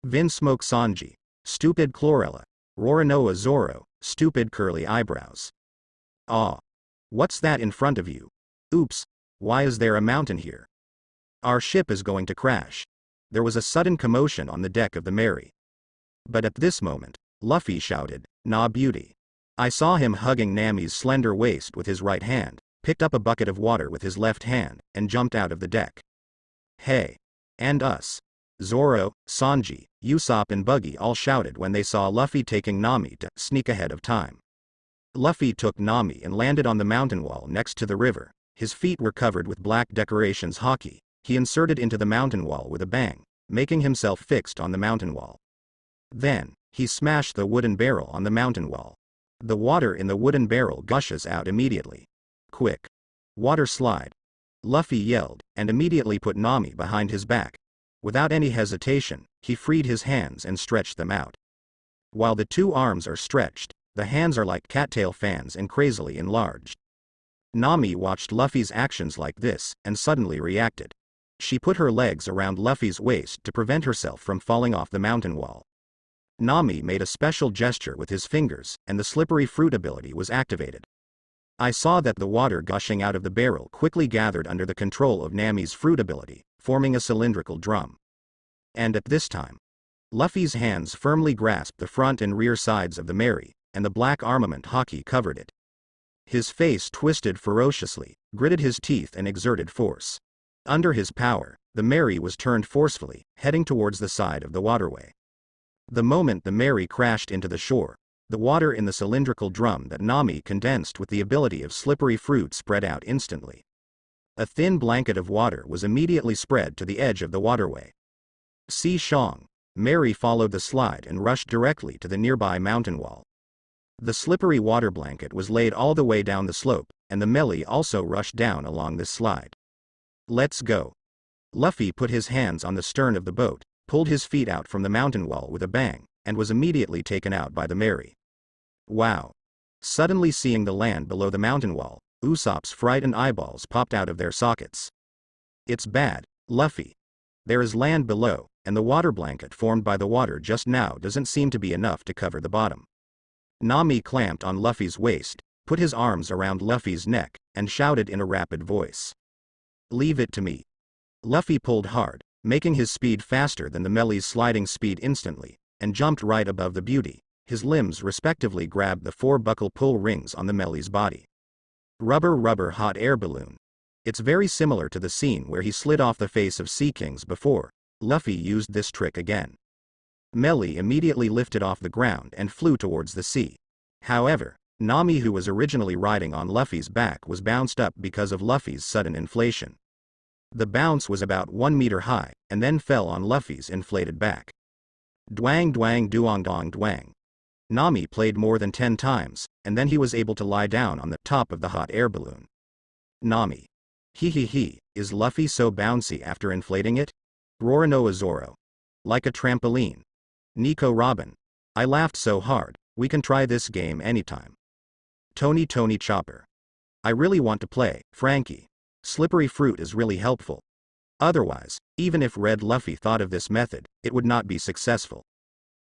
Vin smoke Sanji. Stupid chlorella. Roronoa Zoro. Stupid curly eyebrows. Ah. What's that in front of you? Oops. Why is there a mountain here? Our ship is going to crash. There was a sudden commotion on the deck of the Mary. But at this moment, Luffy shouted, "Nah beauty." I saw him hugging Nami's slender waist with his right hand, picked up a bucket of water with his left hand, and jumped out of the deck. Hey. And us. Zoro, Sanji, Usopp and Buggy all shouted when they saw Luffy taking Nami to sneak ahead of time. Luffy took Nami and landed on the mountain wall next to the river. His feet were covered with black decorations hockey. He inserted into the mountain wall with a bang, making himself fixed on the mountain wall. Then, he smashed the wooden barrel on the mountain wall. The water in the wooden barrel gushes out immediately. Quick. Water slide. Luffy yelled, and immediately put Nami behind his back. Without any hesitation, he freed his hands and stretched them out. While the two arms are stretched, the hands are like cattail fans and crazily enlarged. Nami watched Luffy's actions like this, and suddenly reacted. She put her legs around Luffy's waist to prevent herself from falling off the mountain wall. Nami made a special gesture with his fingers, and the slippery fruit ability was activated. I saw that the water gushing out of the barrel quickly gathered under the control of Nami's fruit ability, forming a cylindrical drum. And at this time, Luffy's hands firmly grasped the front and rear sides of the Mary, and the black armament hockey covered it. His face twisted ferociously, gritted his teeth and exerted force. Under his power, the Mary was turned forcefully, heading towards the side of the waterway. The moment the Mary crashed into the shore, the water in the cylindrical drum that Nami condensed with the ability of slippery fruit spread out instantly. A thin blanket of water was immediately spread to the edge of the waterway. See Shang. Mary followed the slide and rushed directly to the nearby mountain wall. The slippery water blanket was laid all the way down the slope, and the melee also rushed down along this slide. Let's go. Luffy put his hands on the stern of the boat, pulled his feet out from the mountain wall with a bang, and was immediately taken out by the Mary. Wow. Suddenly seeing the land below the mountain wall, Usopp's frightened eyeballs popped out of their sockets. It's bad, Luffy. There is land below, and the water blanket formed by the water just now doesn't seem to be enough to cover the bottom. Nami clamped on Luffy's waist, put his arms around Luffy's neck, and shouted in a rapid voice. Leave it to me. Luffy pulled hard, making his speed faster than the melee's sliding speed instantly, and jumped right above the beauty. His limbs respectively grabbed the 4 buckle pull rings on the melee's body. Rubber rubber hot air balloon. It's very similar to the scene where he slid off the face of Sea Kings before. Luffy used this trick again. Melee immediately lifted off the ground and flew towards the sea. However, Nami, who was originally riding on Luffy's back, was bounced up because of Luffy's sudden inflation. The bounce was about 1 meter high, and then fell on Luffy's inflated back. Dwang dwang duong dong dwang. Nami played more than 10 times, and then he was able to lie down on the top of the hot air balloon. Nami. He, is Luffy so bouncy after inflating it? Roronoa Zoro. Like a trampoline. Nico Robin. I laughed so hard, we can try this game anytime. Tony Chopper. I really want to play, Frankie. Slippery fruit is really helpful. Otherwise, even if Red Luffy thought of this method, it would not be successful.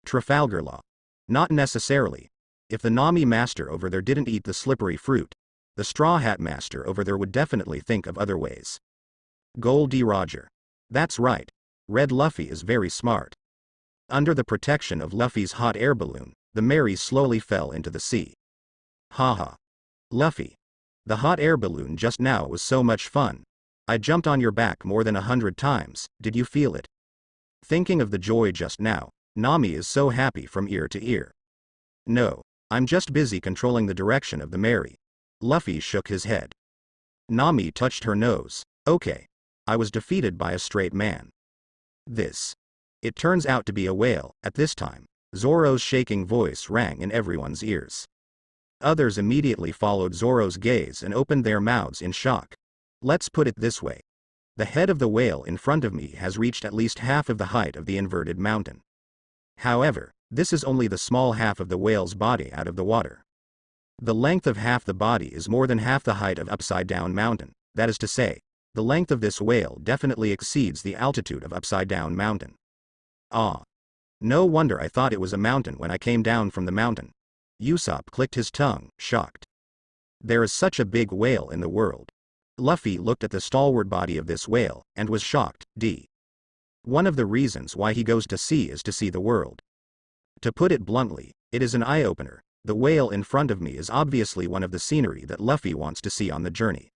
Trafalgar Law. Not necessarily. If the Nami master over there didn't eat the slippery fruit, the Straw Hat master over there would definitely think of other ways. Gold D. Roger. That's right. Red Luffy is very smart. Under the protection of Luffy's hot air balloon, the Mary slowly fell into the sea. Haha. Luffy. The hot air balloon just now was so much fun. I jumped on your back more than 100 times, did you feel it? Thinking of the joy just now, Nami is so happy from ear to ear. No, I'm just busy controlling the direction of the Mary. Luffy shook his head. Nami touched her nose. Okay. I was defeated by a straight man. This. It turns out to be a whale. At this time, Zoro's shaking voice rang in everyone's ears. Others immediately followed Zoro's gaze and opened their mouths in shock. Let's put it this way. The head of the whale in front of me has reached at least half of the height of the inverted mountain. However, this is only the small half of the whale's body out of the water. The length of half the body is more than half the height of Upside Down Mountain. That is to say, the length of this whale definitely exceeds the altitude of Upside Down Mountain. Ah. No wonder I thought it was a mountain when I came down from the mountain. Usopp clicked his tongue, shocked. There is such a big whale in the world. Luffy looked at the stalwart body of this whale, and was shocked. One of the reasons why he goes to sea is to see the world. To put it bluntly, it is an eye-opener. The whale in front of me is obviously one of the scenery that Luffy wants to see on the journey.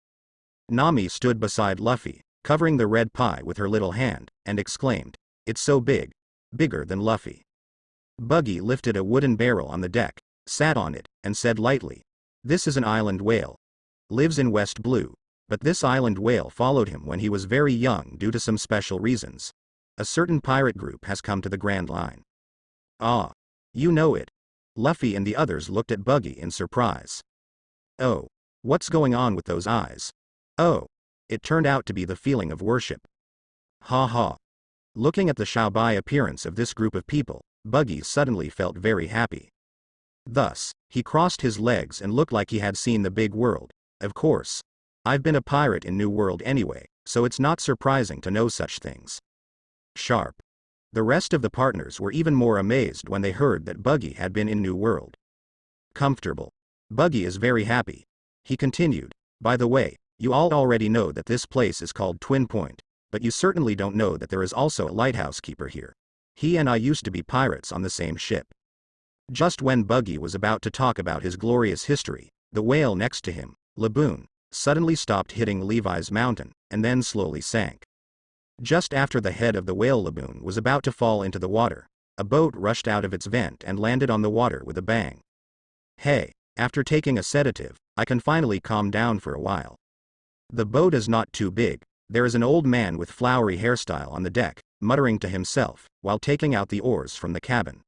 Nami stood beside Luffy, covering the red pie with her little hand, and exclaimed, "It's so big. Bigger than Luffy." Buggy lifted a wooden barrel on the deck, sat on it, and said lightly, "This is an island whale. Lives in West Blue. But this island whale followed him when he was very young due to some special reasons. A certain pirate group has come to the Grand Line." "Ah. You know it." Luffy and the others looked at Buggy in surprise. "Oh. What's going on with those eyes?" "Oh. It turned out to be the feeling of worship." Ha ha. Looking at the Xiaobai appearance of this group of people, Buggy suddenly felt very happy. Thus, he crossed his legs and looked like he had seen the big world. Of course. I've been a pirate in New World anyway, so it's not surprising to know such things. Sharp. The rest of the partners were even more amazed when they heard that Buggy had been in New World. Comfortable. Buggy is very happy. He continued, "By the way, you all already know that this place is called Twin Point, but you certainly don't know that there is also a lighthouse keeper here. He and I used to be pirates on the same ship." Just when Buggy was about to talk about his glorious history, the whale next to him, Laboon, suddenly stopped hitting Levi's mountain, and then slowly sank. Just after the head of the whale Laboon was about to fall into the water, a boat rushed out of its vent and landed on the water with a bang. Hey, after taking a sedative, I can finally calm down for a while. The boat is not too big. There is an old man with flowery hairstyle on the deck, muttering to himself, while taking out the oars from the cabin.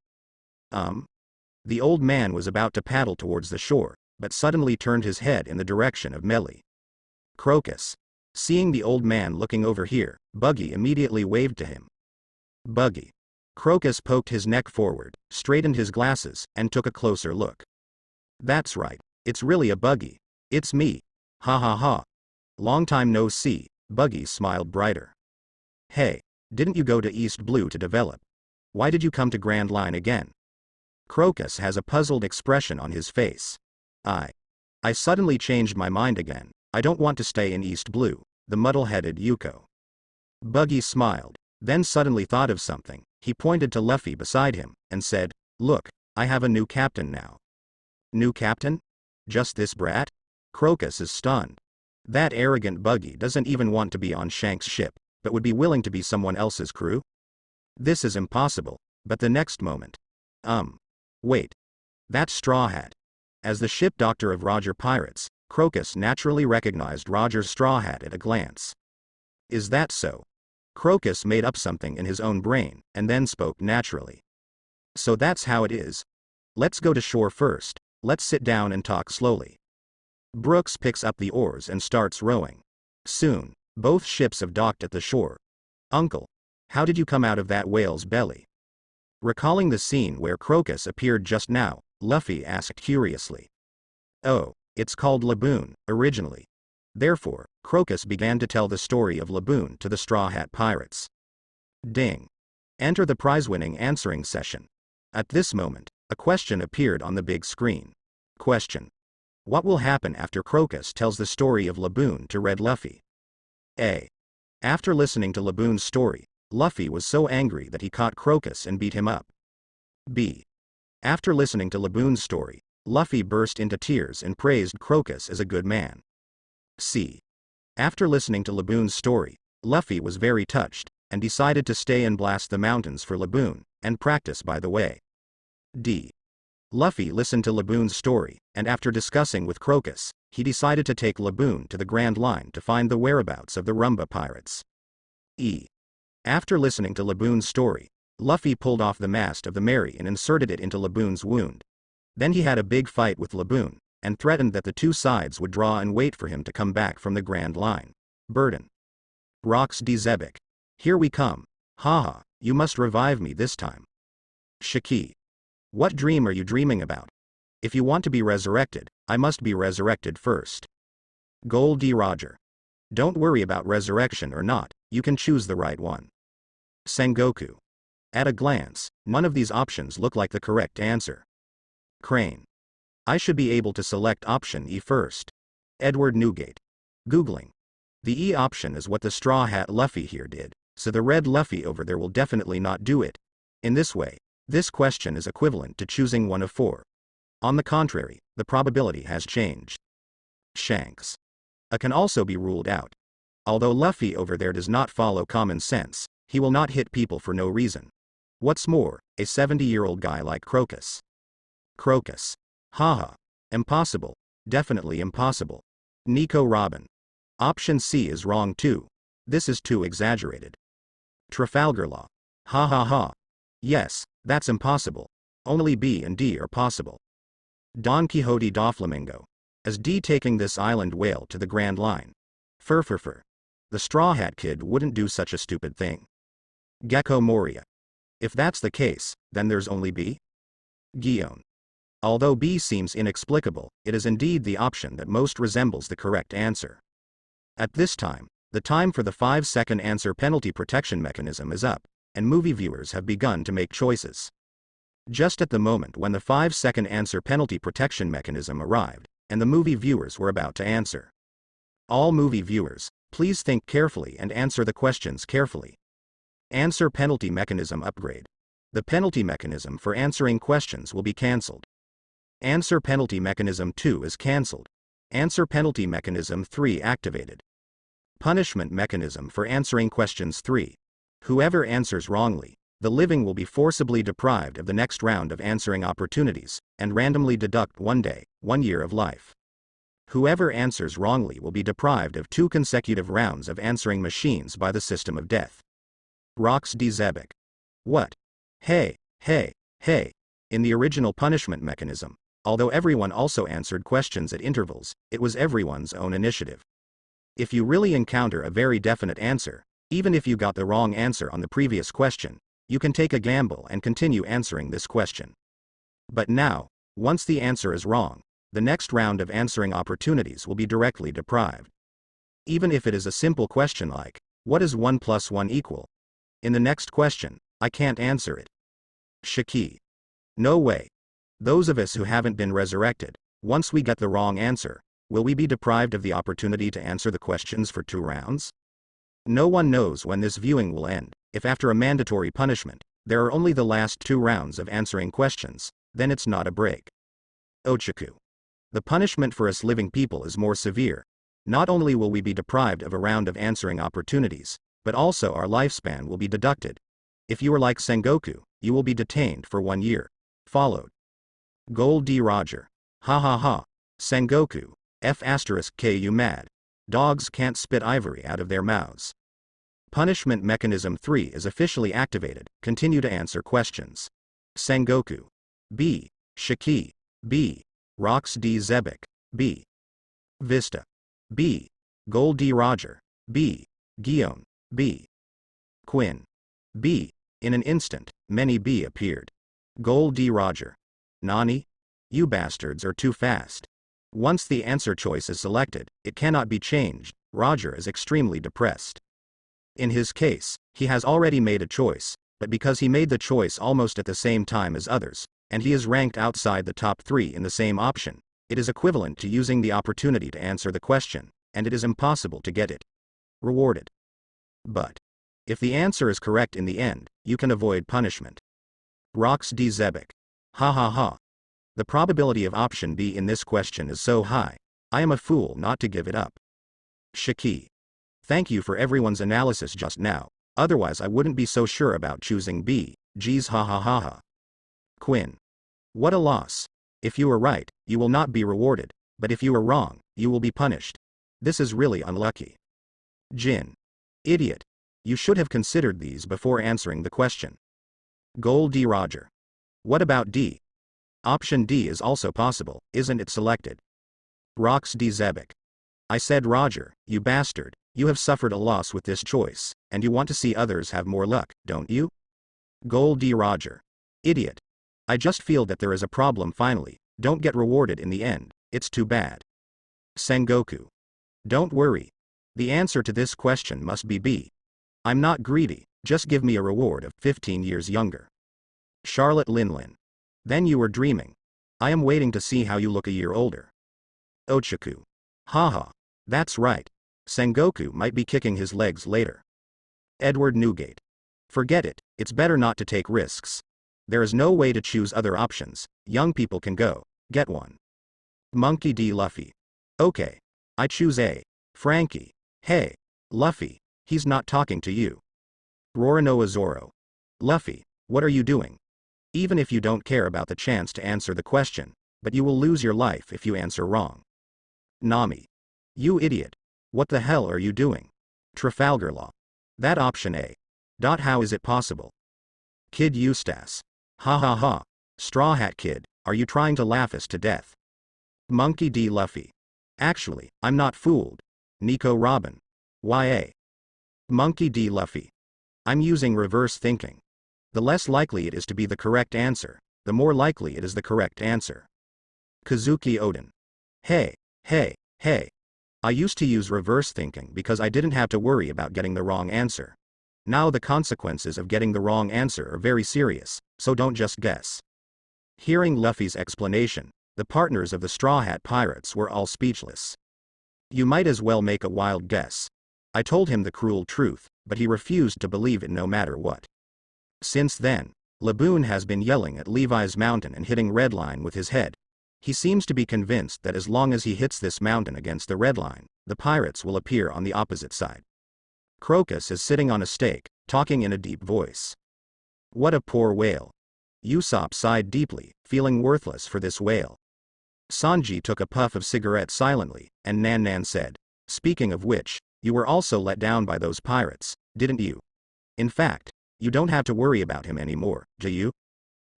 The old man was about to paddle towards the shore, but suddenly turned his head in the direction of Melly. Crocus. Seeing the old man looking over here, Buggy immediately waved to him. Buggy. Crocus poked his neck forward, straightened his glasses, and took a closer look. That's right, it's really a Buggy. It's me. Ha ha ha. Long time no see. Buggy smiled brighter. Hey, didn't you go to East Blue to develop? Why did you come to Grand Line again? Crocus has a puzzled expression on his face. I suddenly changed my mind again. I don't want to stay in East Blue, the muddle-headed Yuko. Buggy smiled, then suddenly thought of something. He pointed to Luffy beside him, and said, "Look, I have a new captain now." New captain? Just this brat? Crocus is stunned. That arrogant Buggy doesn't even want to be on Shanks' ship, but would be willing to be someone else's crew? This is impossible, but the next moment. Wait. That's Straw Hat. As the ship doctor of Roger Pirates, Crocus naturally recognized Roger's straw hat at a glance. Is that so? Crocus made up something in his own brain, and then spoke naturally. So that's how it is. Let's go to shore first. Let's sit down and talk slowly. Brooks picks up the oars and starts rowing. Soon, both ships have docked at the shore. Uncle, how did you come out of that whale's belly? Recalling the scene where Crocus appeared just now, Luffy asked curiously. Oh, it's called Laboon, originally. Therefore, Crocus began to tell the story of Laboon to the Straw Hat Pirates. Ding. Enter the prize-winning answering session. At this moment, a question appeared on the big screen. Question. What will happen after Crocus tells the story of Laboon to Red Luffy? A. After listening to Laboon's story, Luffy was so angry that he caught Crocus and beat him up. B. After listening to Laboon's story, Luffy burst into tears and praised Crocus as a good man. C. After listening to Laboon's story, Luffy was very touched, and decided to stay and blast the mountains for Laboon, and practice by the way. D. Luffy listened to Laboon's story, and after discussing with Crocus, he decided to take Laboon to the Grand Line to find the whereabouts of the Rumba pirates. E. After listening to Laboon's story, Luffy pulled off the mast of the Mary and inserted it into Laboon's wound. Then he had a big fight with Laboon, and threatened that the two sides would draw and wait for him to come back from the Grand Line. Burden. Rox D. Zebek. Here we come. Haha, you must revive me this time. Shiki. What dream are you dreaming about? If you want to be resurrected, I must be resurrected first. Gold D. Roger. Don't worry about resurrection or not, you can choose the right one. Sengoku. At a glance, none of these options look like the correct answer. Crane. I should be able to select option E first. Edward Newgate. Googling. The E option is what the Straw Hat Luffy here did, so the red Luffy over there will definitely not do it. In this way, this question is equivalent to choosing one of four. On the contrary, the probability has changed. Shanks. A can also be ruled out. Although Luffy over there does not follow common sense, he will not hit people for no reason. What's more, a 70-year-old guy like Crocus. Crocus. Haha. Impossible. Definitely impossible. Nico Robin. Option C is wrong too. This is too exaggerated. Trafalgar Law. Ha ha ha. Yes, that's impossible. Only B and D are possible. Don Quixote Doflamingo. Is D taking this island whale to the Grand Line? Fur. The Straw Hat Kid wouldn't do such a stupid thing. Gecko Moria. If that's the case, then there's only B? Guion. Although B seems inexplicable, it is indeed the option that most resembles the correct answer. At this time, the time for the 5-second answer penalty protection mechanism is up, and movie viewers have begun to make choices. Just at the moment when the 5-second answer penalty protection mechanism arrived, and the movie viewers were about to answer. All movie viewers, please think carefully and answer the questions carefully. Answer penalty mechanism upgrade. The penalty mechanism for answering questions will be cancelled. Answer penalty mechanism 2 is cancelled. Answer penalty mechanism 3 activated. Punishment mechanism for answering questions 3. Whoever answers wrongly, the living will be forcibly deprived of the next round of answering opportunities, and randomly deduct 1 day, 1 year of life. Whoever answers wrongly will be deprived of 2 consecutive rounds of answering machines by the system of death. Rox D. Zebek. What? Hey. In the original punishment mechanism, although everyone also answered questions at intervals, it was everyone's own initiative. If you really encounter a very definite answer, even if you got the wrong answer on the previous question, you can take a gamble and continue answering this question. But now, once the answer is wrong, the next round of answering opportunities will be directly deprived. Even if it is a simple question like, what is 1 + 1 equal? In the next question, I can't answer it. Shiki. No way. Those of us who haven't been resurrected, once we get the wrong answer, will we be deprived of the opportunity to answer the questions for 2 rounds? No one knows when this viewing will end. If after a mandatory punishment, there are only the last 2 rounds of answering questions, then it's not a break. Ochaku. The punishment for us living people is more severe. Not only will we be deprived of a round of answering opportunities, but also our lifespan will be deducted. If you are like Sengoku, you will be detained for 1 year. Followed. Gold D. Roger. Ha ha ha. Sengoku. F*K you mad. Dogs can't spit ivory out of their mouths. Punishment mechanism 3 is officially activated. Continue to answer questions. Sengoku. B. Shiki. B. Rox D. Zebek. B. Vista. B. Gold D. Roger. B. Guion. B. Quinn. B. In an instant, many B appeared. Gold D. Roger. Nani? You bastards are too fast. Once the answer choice is selected, it cannot be changed. Roger is extremely depressed. In his case, he has already made a choice, but because he made the choice almost at the same time as others, and he is ranked outside the top 3 in the same option, it is equivalent to using the opportunity to answer the question, and it is impossible to get it rewarded. But if the answer is correct in the end, you can avoid punishment. Rox D. Zebek. Ha ha ha. The probability of option B in this question is so high, I am a fool not to give it up. Shaki. Thank you for everyone's analysis just now, otherwise I wouldn't be so sure about choosing B. Geez ha ha ha ha. Quinn. What a loss. If you are right, you will not be rewarded, but if you are wrong, you will be punished. This is really unlucky. Jin. Idiot. You should have considered these before answering the question. Gold D. Roger. What about D? Option D is also possible, isn't it selected? Rox D. Zebek. I said Roger, you bastard, you have suffered a loss with this choice, and you want to see others have more luck, don't you? Gold D. Roger. Idiot. I just feel that there is a problem finally, don't get rewarded in the end, it's too bad. Sengoku. Don't worry. The answer to this question must be B. I'm not greedy, just give me a reward of 15 years younger. Charlotte Linlin. Then you were dreaming. I am waiting to see how you look a year older. Ochaku. Haha. That's right. Sengoku might be kicking his legs later. Edward Newgate. Forget it, it's better not to take risks. There is no way to choose other options, young people can go, get one. Monkey D. Luffy. Okay. I choose A. Frankie. Hey. Luffy. He's not talking to you. Roronoa Zoro. Luffy, what are you doing? Even if you don't care about the chance to answer the question, but you will lose your life if you answer wrong. Nami. You idiot. What the hell are you doing? Trafalgar Law. That option A. How is it possible? Kid Eustace. Ha ha ha. Straw Hat Kid, are you trying to laugh us to death? Monkey D. Luffy. Actually, I'm not fooled. Nico Robin. YA. Monkey D. Luffy. I'm using reverse thinking. The less likely it is to be the correct answer, the more likely it is the correct answer. Kazuki Odin. Hey. I used to use reverse thinking because I didn't have to worry about getting the wrong answer. Now the consequences of getting the wrong answer are very serious, so don't just guess. Hearing Luffy's explanation, the partners of the Straw Hat Pirates were all speechless. You might as well make a wild guess. I told him the cruel truth, but he refused to believe it no matter what. Since then, Laboon has been yelling at Levi's mountain and hitting red line with his head. He seems to be convinced that as long as he hits this mountain against the red line, the pirates will appear on the opposite side. Crocus is sitting on a stake, talking in a deep voice. What a poor whale. Usopp sighed deeply, feeling worthless for this whale. Sanji took a puff of cigarette silently, and Nan Nan said, speaking of which, you were also let down by those pirates, didn't you? In fact, you don't have to worry about him anymore, do you?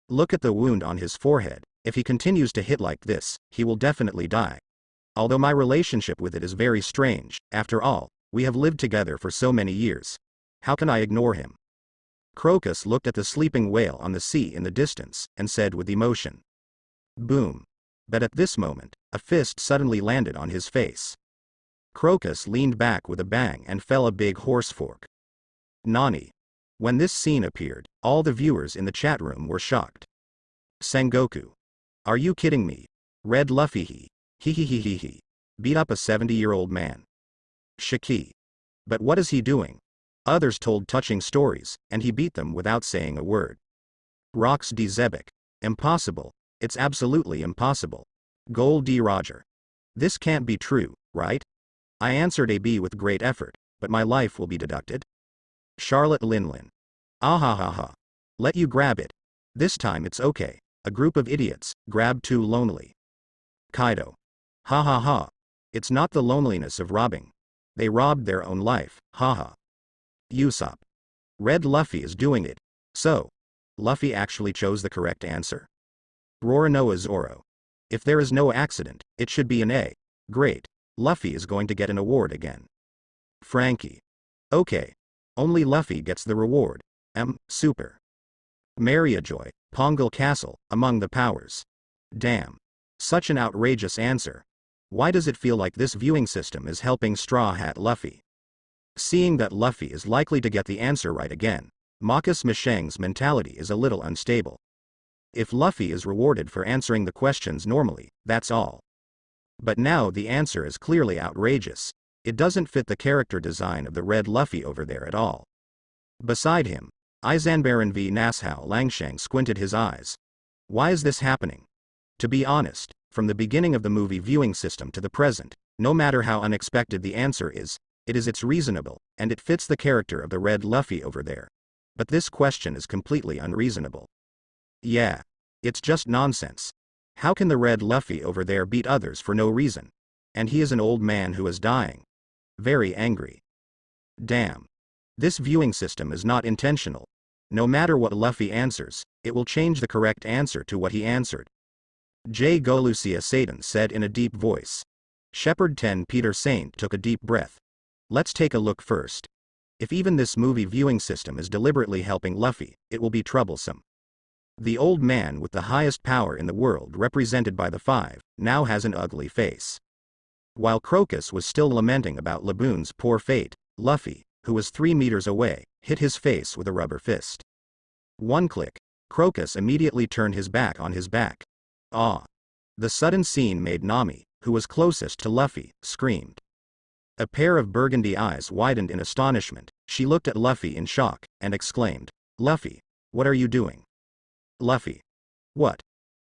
Look at the wound on his forehead. If he continues to hit like this, he will definitely die. Although my relationship with it is very strange, after all, we have lived together for so many years. How can I ignore him? Crocus looked at the sleeping whale on the sea in the distance, and said with emotion. Boom. But at this moment, a fist suddenly landed on his face. Crocus leaned back with a bang and fell a big horse fork. Nani. When this scene appeared, all the viewers in the chat room were shocked. Sengoku. Are you kidding me? Red Luffy he. Beat up a 70-year-old man. Shaki. But what is he doing? Others told touching stories, and he beat them without saying a word. Rox D. Zebek. Impossible. It's absolutely impossible. Gold D. Roger. This can't be true, right? I answered AB with great effort, but my life will be deducted. Charlotte Linlin. Ahahaha. Let you grab it. This time it's okay. A group of idiots, grabbed too lonely. Kaido. Ha ha ha. It's not the loneliness of robbing. They robbed their own life, haha. Usopp. Red Luffy is doing it. So, Luffy actually chose the correct answer. Roronoa Zoro. If there is no accident, it should be an A. Great. Luffy is going to get an award again. Frankie. Okay. Only Luffy gets the reward. Super. Mariajoy, Pongal Castle, among the powers. Damn. Such an outrageous answer. Why does it feel like this viewing system is helping Straw Hat Luffy? Seeing that Luffy is likely to get the answer right again, Marcus Misheng's mentality is a little unstable. If Luffy is rewarded for answering the questions normally, that's all. But now the answer is clearly outrageous. It doesn't fit the character design of the red Luffy over there at all. Beside him, Izanbaran v Nashao Langshang squinted his eyes. Why is this happening? To be honest, from the beginning of the movie viewing system to the present, no matter how unexpected the answer is, it's reasonable, and it fits the character of the red Luffy over there. But this question is completely unreasonable. Yeah. It's just nonsense. How can the red Luffy over there beat others for no reason? And he is an old man who is dying. Very angry. Damn. This viewing system is not intentional. No matter what Luffy answers, it will change the correct answer to what he answered. J. Golucia Satan said in a deep voice. Shepherd 10 Peter Saint took a deep breath. Let's take a look first. If even this movie viewing system is deliberately helping Luffy, it will be troublesome. The old man with the highest power in the world represented by the 5, now has an ugly face. While Crocus was still lamenting about Laboon's poor fate, Luffy, who was 3 meters away, hit his face with a rubber fist. One click, Crocus immediately turned his back on his back. Ah! The sudden scene made Nami, who was closest to Luffy, screamed. A pair of burgundy eyes widened in astonishment. She looked at Luffy in shock, and exclaimed, Luffy, what are you doing? Luffy. What?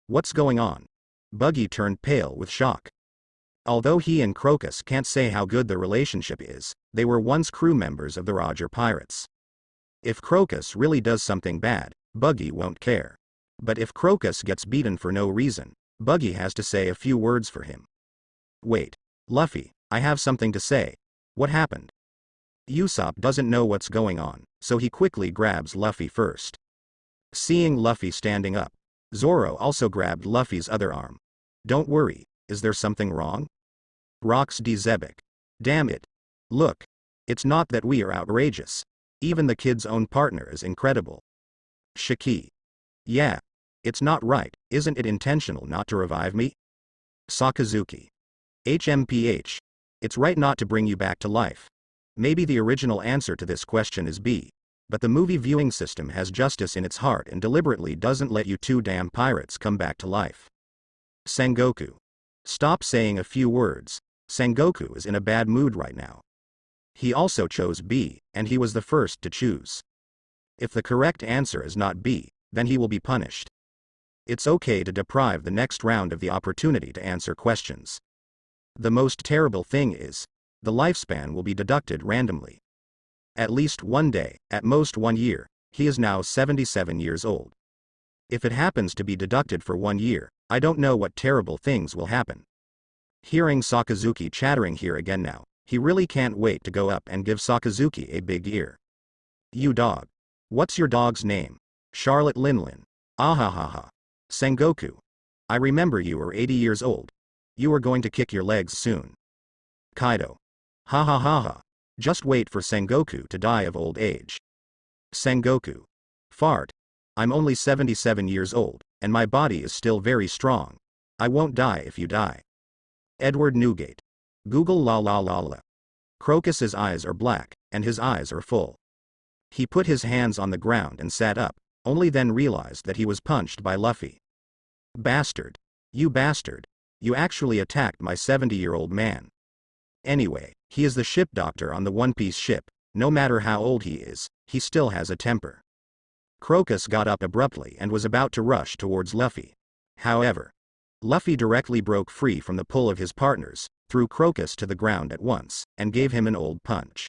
What's going on? Buggy turned pale with shock. Although he and Crocus can't say how good their relationship is, they were once crew members of the Roger Pirates. If Crocus really does something bad, Buggy won't care. But if Crocus gets beaten for no reason, Buggy has to say a few words for him. Wait. Luffy, I have something to say. What happened? Usopp doesn't know what's going on, so he quickly grabs Luffy first. Seeing Luffy standing up, Zoro also grabbed Luffy's other arm. Don't worry, is there something wrong? Rox D. Zebek. Damn it. Look. It's not that we are outrageous. Even the kid's own partner is incredible. Shiki. Yeah. It's not right, isn't it intentional not to revive me? Sakazuki. HMPH. It's right not to bring you back to life. Maybe the original answer to this question is B. But the movie viewing system has justice in its heart and deliberately doesn't let you two damn pirates come back to life. Sengoku. Stop saying a few words. Sengoku is in a bad mood right now. He also chose B, and he was the first to choose. If the correct answer is not B, then he will be punished. It's okay to deprive the next round of the opportunity to answer questions. The most terrible thing is, the lifespan will be deducted randomly. At least one day, at most 1 year, he is now 77 years old. If it happens to be deducted for 1 year, I don't know what terrible things will happen. Hearing Sakazuki chattering here again now, he really can't wait to go up and give Sakazuki a big ear. You dog. What's your dog's name? Charlotte Linlin. Ahahaha. Sengoku. I remember you were 80 years old. You are going to kick your legs soon. Kaido. Ha ha ha ha. Just wait for Sengoku to die of old age. Sengoku. Fart. I'm only 77 years old, and my body is still very strong. I won't die if you die. Edward Newgate. Google la la la la. Crocus's eyes are black, and his eyes are full. He put his hands on the ground and sat up, only then realized that he was punched by Luffy. Bastard. You bastard. You actually attacked my 70-year-old man. Anyway, he is the ship doctor on the One Piece ship. No matter how old he is, he still has a temper. Crocus got up abruptly and was about to rush towards Luffy. However, Luffy directly broke free from the pull of his partners, threw Crocus to the ground at once, and gave him an old punch.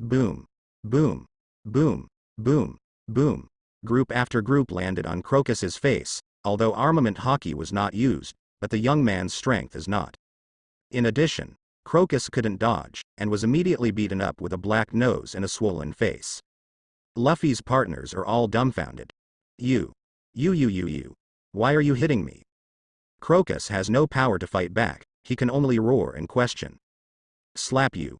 Boom. Boom. Boom. Boom. Boom. Group after group landed on Crocus's face, although armament hockey was not used, but the young man's strength is not. In addition, Crocus couldn't dodge, and was immediately beaten up with a black nose and a swollen face. Luffy's partners are all dumbfounded. You. Why are you hitting me? Crocus has no power to fight back, he can only roar and question. Slap you.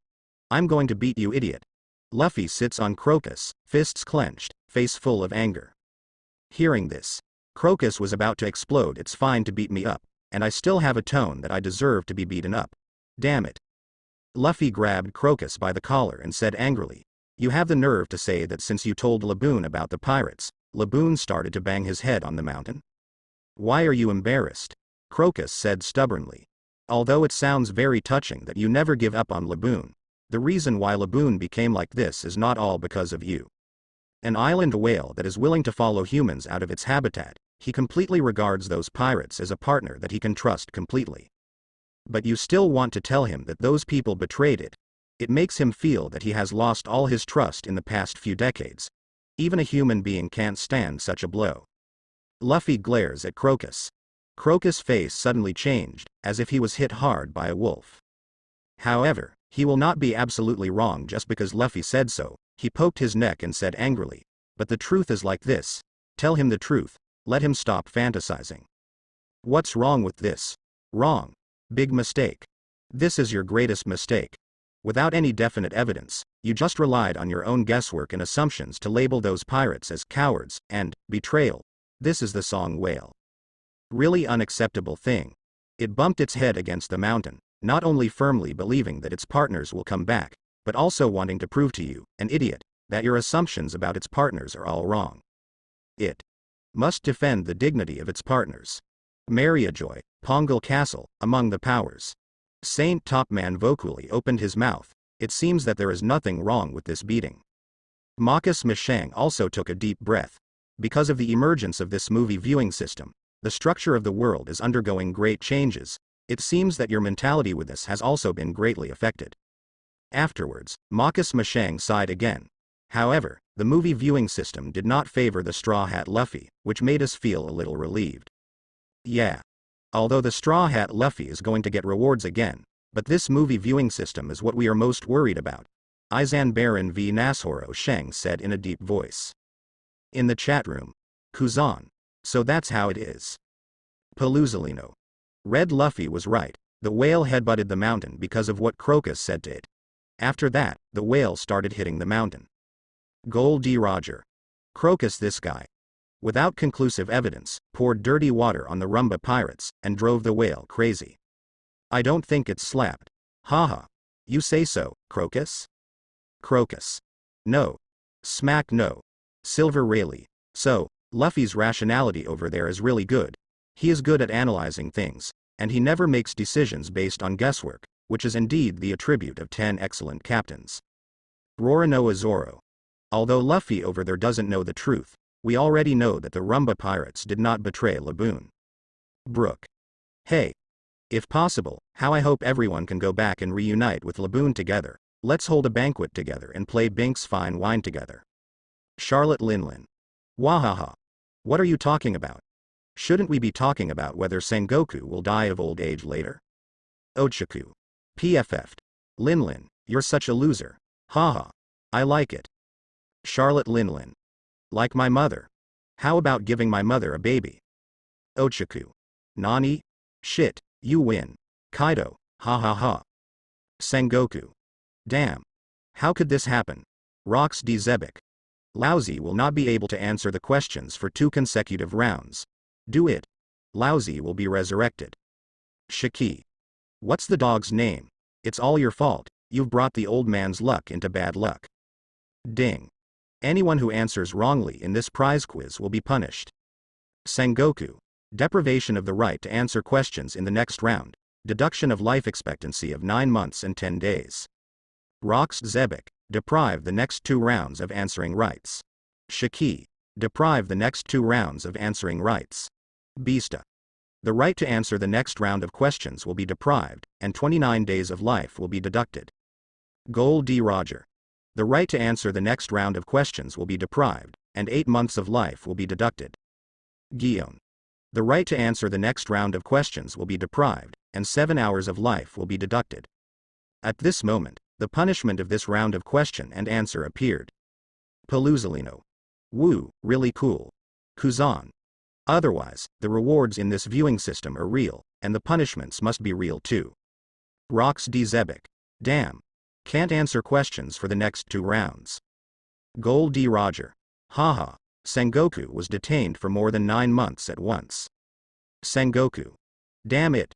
I'm going to beat you, idiot. Luffy sits on Crocus, fists clenched, face full of anger. Hearing this, Crocus was about to explode. It's fine to beat me up, and I still have a tone that I deserve to be beaten up. Damn it. Luffy grabbed Crocus by the collar and said angrily, "You have the nerve to say that since you told Laboon about the pirates, Laboon started to bang his head on the mountain? Why are you embarrassed?" Crocus said stubbornly. "Although it sounds very touching that you never give up on Laboon, the reason why Laboon became like this is not all because of you. An island whale that is willing to follow humans out of its habitat, he completely regards those pirates as a partner that he can trust completely. But you still want to tell him that those people betrayed it. It makes him feel that he has lost all his trust in the past few decades. Even a human being can't stand such a blow." Luffy glares at Crocus. Crocus' face suddenly changed, as if he was hit hard by a wolf. However, he will not be absolutely wrong just because Luffy said so. He poked his neck and said angrily, "But the truth is like this. Tell him the truth. Let him stop fantasizing." "What's wrong with this?" "Wrong. Big mistake. This is your greatest mistake. Without any definite evidence, you just relied on your own guesswork and assumptions to label those pirates as cowards and betrayal. This is the song Whale. Really unacceptable thing." It bumped its head against the mountain, not only firmly believing that its partners will come back, but also wanting to prove to you, an idiot, that your assumptions about its partners are all wrong. It must defend the dignity of its partners. Mariajoy, Pongal Castle, among the powers. Saint Topman vocally opened his mouth. It seems that there is nothing wrong with this beating. Marcus Mashang also took a deep breath. Because of the emergence of this movie viewing system, the structure of the world is undergoing great changes. It seems that your mentality with this has also been greatly affected. Afterwards, Marcus Mashang sighed again. However, the movie viewing system did not favor the Straw Hat Luffy, which made us feel a little relieved. Yeah. Although the Straw Hat Luffy is going to get rewards again, but this movie viewing system is what we are most worried about, Izan Baron v Nashoro Sheng said in a deep voice. In the chat room, Kuzan. So that's how it is. Paluzalino. Red Luffy was right. The whale headbutted the mountain because of what Crocus said to it. After that, the whale started hitting the mountain. Gold D. Roger. Crocus, this guy, without conclusive evidence, poured dirty water on the Rumba pirates, and drove the whale crazy. I don't think it's slapped. Haha. You say so, Crocus? Crocus. No. Smack no. Silver Rayleigh. So, Luffy's rationality over there is really good. He is good at analyzing things, and he never makes decisions based on guesswork, which is indeed the attribute of 10 excellent captains. Roronoa Zoro. Although Luffy over there doesn't know the truth, we already know that the Rumba pirates did not betray Laboon. Brook. Hey. If possible, how I hope everyone can go back and reunite with Laboon together. Let's hold a banquet together and play Bink's fine wine together. Charlotte Linlin. Wahaha. What are you talking about? Shouldn't we be talking about whether Sengoku will die of old age later? Ochaku. PFF'd. Linlin, you're such a loser. Haha. I like it. Charlotte Linlin. Like my mother. How about giving my mother a baby? Ochaku. Nani? Shit, you win. Kaido. Ha ha ha. Sengoku. Damn. How could this happen? Rox D. Zebek. Lousy will not be able to answer the questions for 2 consecutive rounds. Do it. Lousy will be resurrected. Shiki. What's the dog's name? It's all your fault. You've brought the old man's luck into bad luck. Ding. Anyone who answers wrongly in this prize quiz will be punished. Sengoku. Deprivation of the right to answer questions in the next round. Deduction of life expectancy of 9 months and 10 days. Rox Zebek. Deprive the next 2 rounds of answering rights. Shiki. Deprive the next 2 rounds of answering rights. Beasta. The right to answer the next round of questions will be deprived, and 29 days of life will be deducted. Gold D. Roger. The right to answer the next round of questions will be deprived, and 8 months of life will be deducted. Guion. The right to answer the next round of questions will be deprived, and 7 hours of life will be deducted. At this moment, the punishment of this round of question and answer appeared. Paluzalino. Woo, really cool. Kuzan. Otherwise, the rewards in this viewing system are real, and the punishments must be real too. Rox D. Zebek. Damn. Can't answer questions for the next 2 rounds. Gold D. Roger. Haha. Sengoku was detained for more than 9 months at once. Sengoku. Damn it.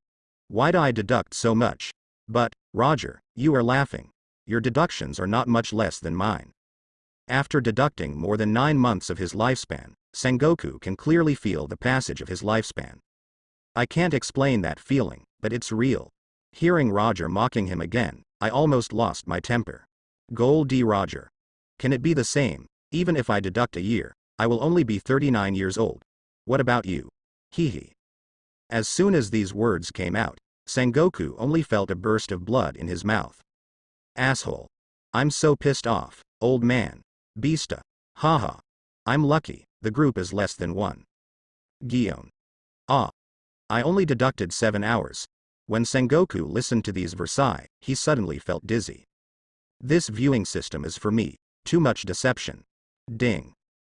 Why do I deduct so much? But, Roger, you are laughing. Your deductions are not much less than mine. After deducting more than 9 months of his lifespan, Sengoku can clearly feel the passage of his lifespan. I can't explain that feeling, but it's real. Hearing Roger mocking him again, I almost lost my temper. Gold D. Roger. Can it be the same? Even if I deduct a year, I will only be 39 years old. What about you? Hee. As soon as these words came out, Sengoku only felt a burst of blood in his mouth. Asshole. I'm so pissed off, old man. Beasta. Haha. I'm lucky, the group is less than 1. Gion. Ah. I only deducted 7 hours. When Sengoku listened to these verses, he suddenly felt dizzy. This viewing system is for me. Too much deception. Ding.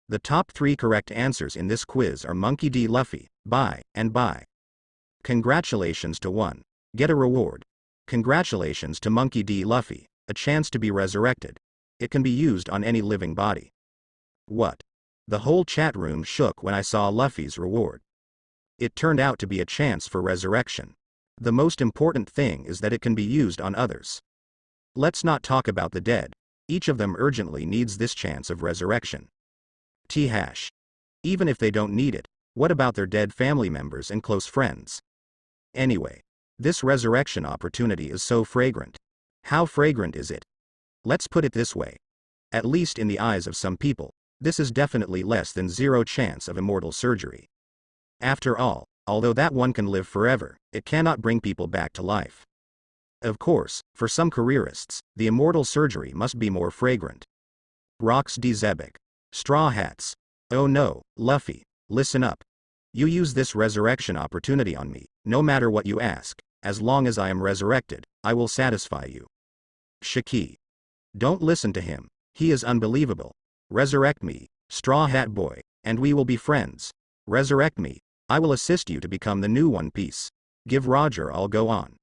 The top 3 correct answers in this quiz are Monkey D. Luffy, bye, and bye. Congratulations to 1. Get a reward. Congratulations to Monkey D. Luffy, a chance to be resurrected. It can be used on any living body. What? The whole chat room shook when I saw Luffy's reward. It turned out to be a chance for resurrection. The most important thing is that it can be used on others. Let's not talk about the dead. Each of them urgently needs this chance of resurrection. T-hash. Even if they don't need it, what about their dead family members and close friends? Anyway, this resurrection opportunity is so fragrant. How fragrant is it? Let's put it this way. At least in the eyes of some people, this is definitely less than 0 chance of immortal surgery. After all, although that one can live forever, it cannot bring people back to life. Of course, for some careerists, the immortal surgery must be more fragrant. Rox D. Zebek. Straw Hats. Oh no, Luffy, listen up. You use this resurrection opportunity on me, no matter what you ask, as long as I am resurrected, I will satisfy you. Shiki. Don't listen to him, he is unbelievable. Resurrect me, Straw Hat Boy, and we will be friends. Resurrect me, I will assist you to become the new One Piece. Give Roger, I'll go on.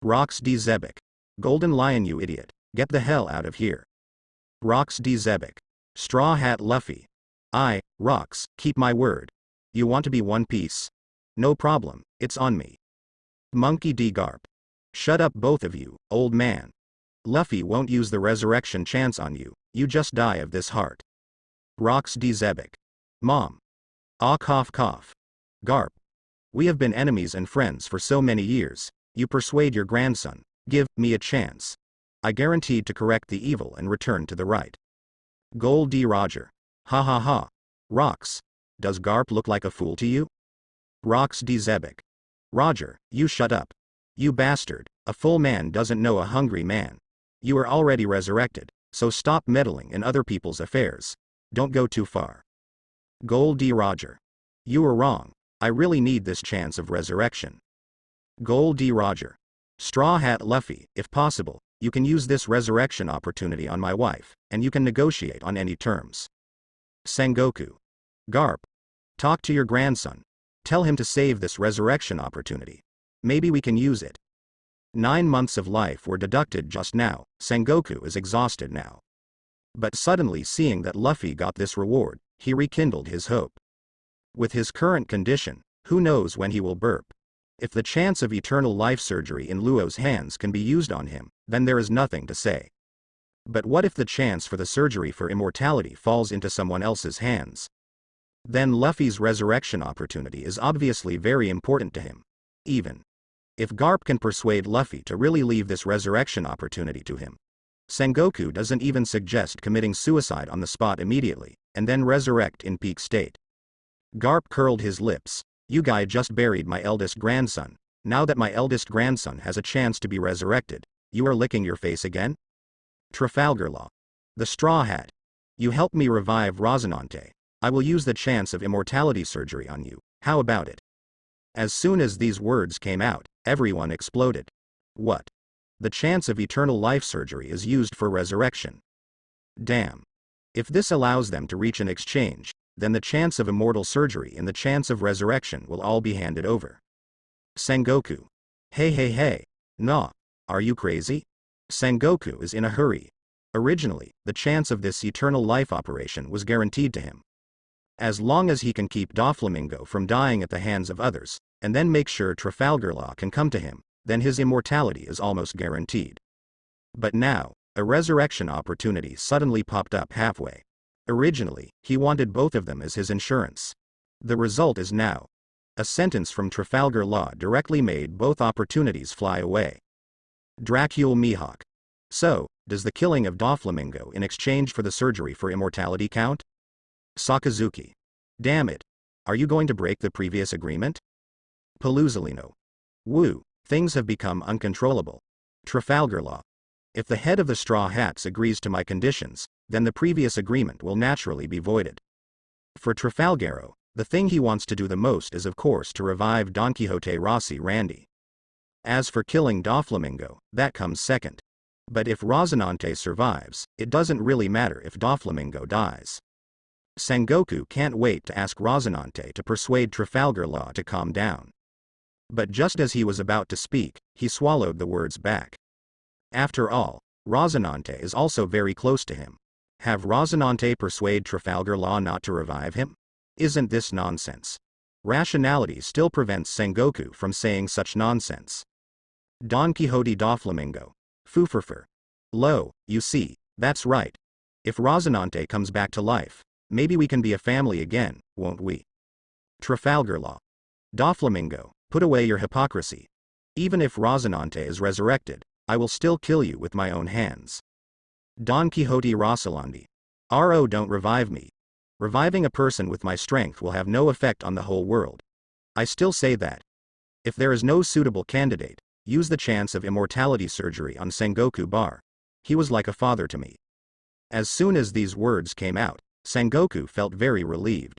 Rox D. Zebek. Golden Lion, you idiot, get the hell out of here. Rox D. Zebek. Straw Hat Luffy. Rox, keep my word. You want to be One Piece? No problem, it's on me. Monkey D. Garp. Shut up both of you, old man. Luffy won't use the resurrection chance on you, you just die of this heart. Rox D. Zebek. Mom. Ah, cough cough. Garp. We have been enemies and friends for so many years, you persuade your grandson, give me a chance. I guaranteed to correct the evil and return to the right. Gold D. Roger. Ha ha ha. Rox. Does Garp look like a fool to you? Rox D. Zebek. Roger, you shut up. You bastard, a full man doesn't know a hungry man. You are already resurrected, so stop meddling in other people's affairs. Don't go too far. Gold D. Roger. You are wrong, I really need this chance of resurrection. Gold D. Roger. Straw Hat Luffy, if possible, you can use this resurrection opportunity on my wife, and you can negotiate on any terms. Sengoku. Garp. Talk to your grandson. Tell him to save this resurrection opportunity. Maybe we can use it. 9 months of life were deducted just now, Sengoku is exhausted now. But suddenly seeing that Luffy got this reward, he rekindled his hope. With his current condition, who knows when he will burp. If the chance of eternal life surgery in Luo's hands can be used on him, then there is nothing to say. But what if the chance for the surgery for immortality falls into someone else's hands? Then Luffy's resurrection opportunity is obviously very important to him. Even if Garp can persuade Luffy to really leave this resurrection opportunity to him. Sengoku doesn't even suggest committing suicide on the spot immediately, and then resurrect in peak state. Garp curled his lips. You guy just buried my eldest grandson. Now that my eldest grandson has a chance to be resurrected, you are licking your face again? Trafalgar Law. The Straw Hat. You helped me revive Rosinante. I will use the chance of immortality surgery on you. How about it? As soon as these words came out, everyone exploded. What? The chance of eternal life surgery is used for resurrection. Damn. If this allows them to reach an exchange, then the chance of immortal surgery and the chance of resurrection will all be handed over. Sengoku. Hey. Nah. Are you crazy? Sengoku is in a hurry. Originally, the chance of this eternal life operation was guaranteed to him. As long as he can keep Doflamingo from dying at the hands of others, and then make sure Trafalgar Law can come to him, then his immortality is almost guaranteed. But now, a resurrection opportunity suddenly popped up halfway. Originally, he wanted both of them as his insurance. The result is now. A sentence from Trafalgar Law directly made both opportunities fly away. Dracule Mihawk. So, does the killing of Doflamingo in exchange for the surgery for immortality count? Sakazuki. Damn it. Are you going to break the previous agreement? Paluzolino. Woo, things have become uncontrollable. Trafalgar Law. If the head of the Straw Hats agrees to my conditions, then the previous agreement will naturally be voided. For Trafalgaro, the thing he wants to do the most is of course to revive Don Quixote Rossi Randy. As for killing Doflamingo, that comes second. But if Rocinante survives, it doesn't really matter if Doflamingo dies. Sengoku can't wait to ask Rocinante to persuade Trafalgar Law to calm down. But just as he was about to speak, he swallowed the words back. After all, Rocinante is also very close to him. Have Rocinante persuade Trafalgar Law not to revive him? Isn't this nonsense? Rationality still prevents Sengoku from saying such nonsense. Don Quixote Doflamingo. Fooferfer. Lo, you see, that's right. If Rocinante comes back to life, maybe we can be a family again, won't we? Trafalgar Law. Doflamingo, put away your hypocrisy. Even if Rocinante is resurrected, I will still kill you with my own hands. Don Quixote Rocinante. R.O. Don't revive me. Reviving a person with my strength will have no effect on the whole world. I still say that. If there is no suitable candidate, use the chance of immortality surgery on Sengoku Bar. He was like a father to me. As soon as these words came out, Sengoku felt very relieved.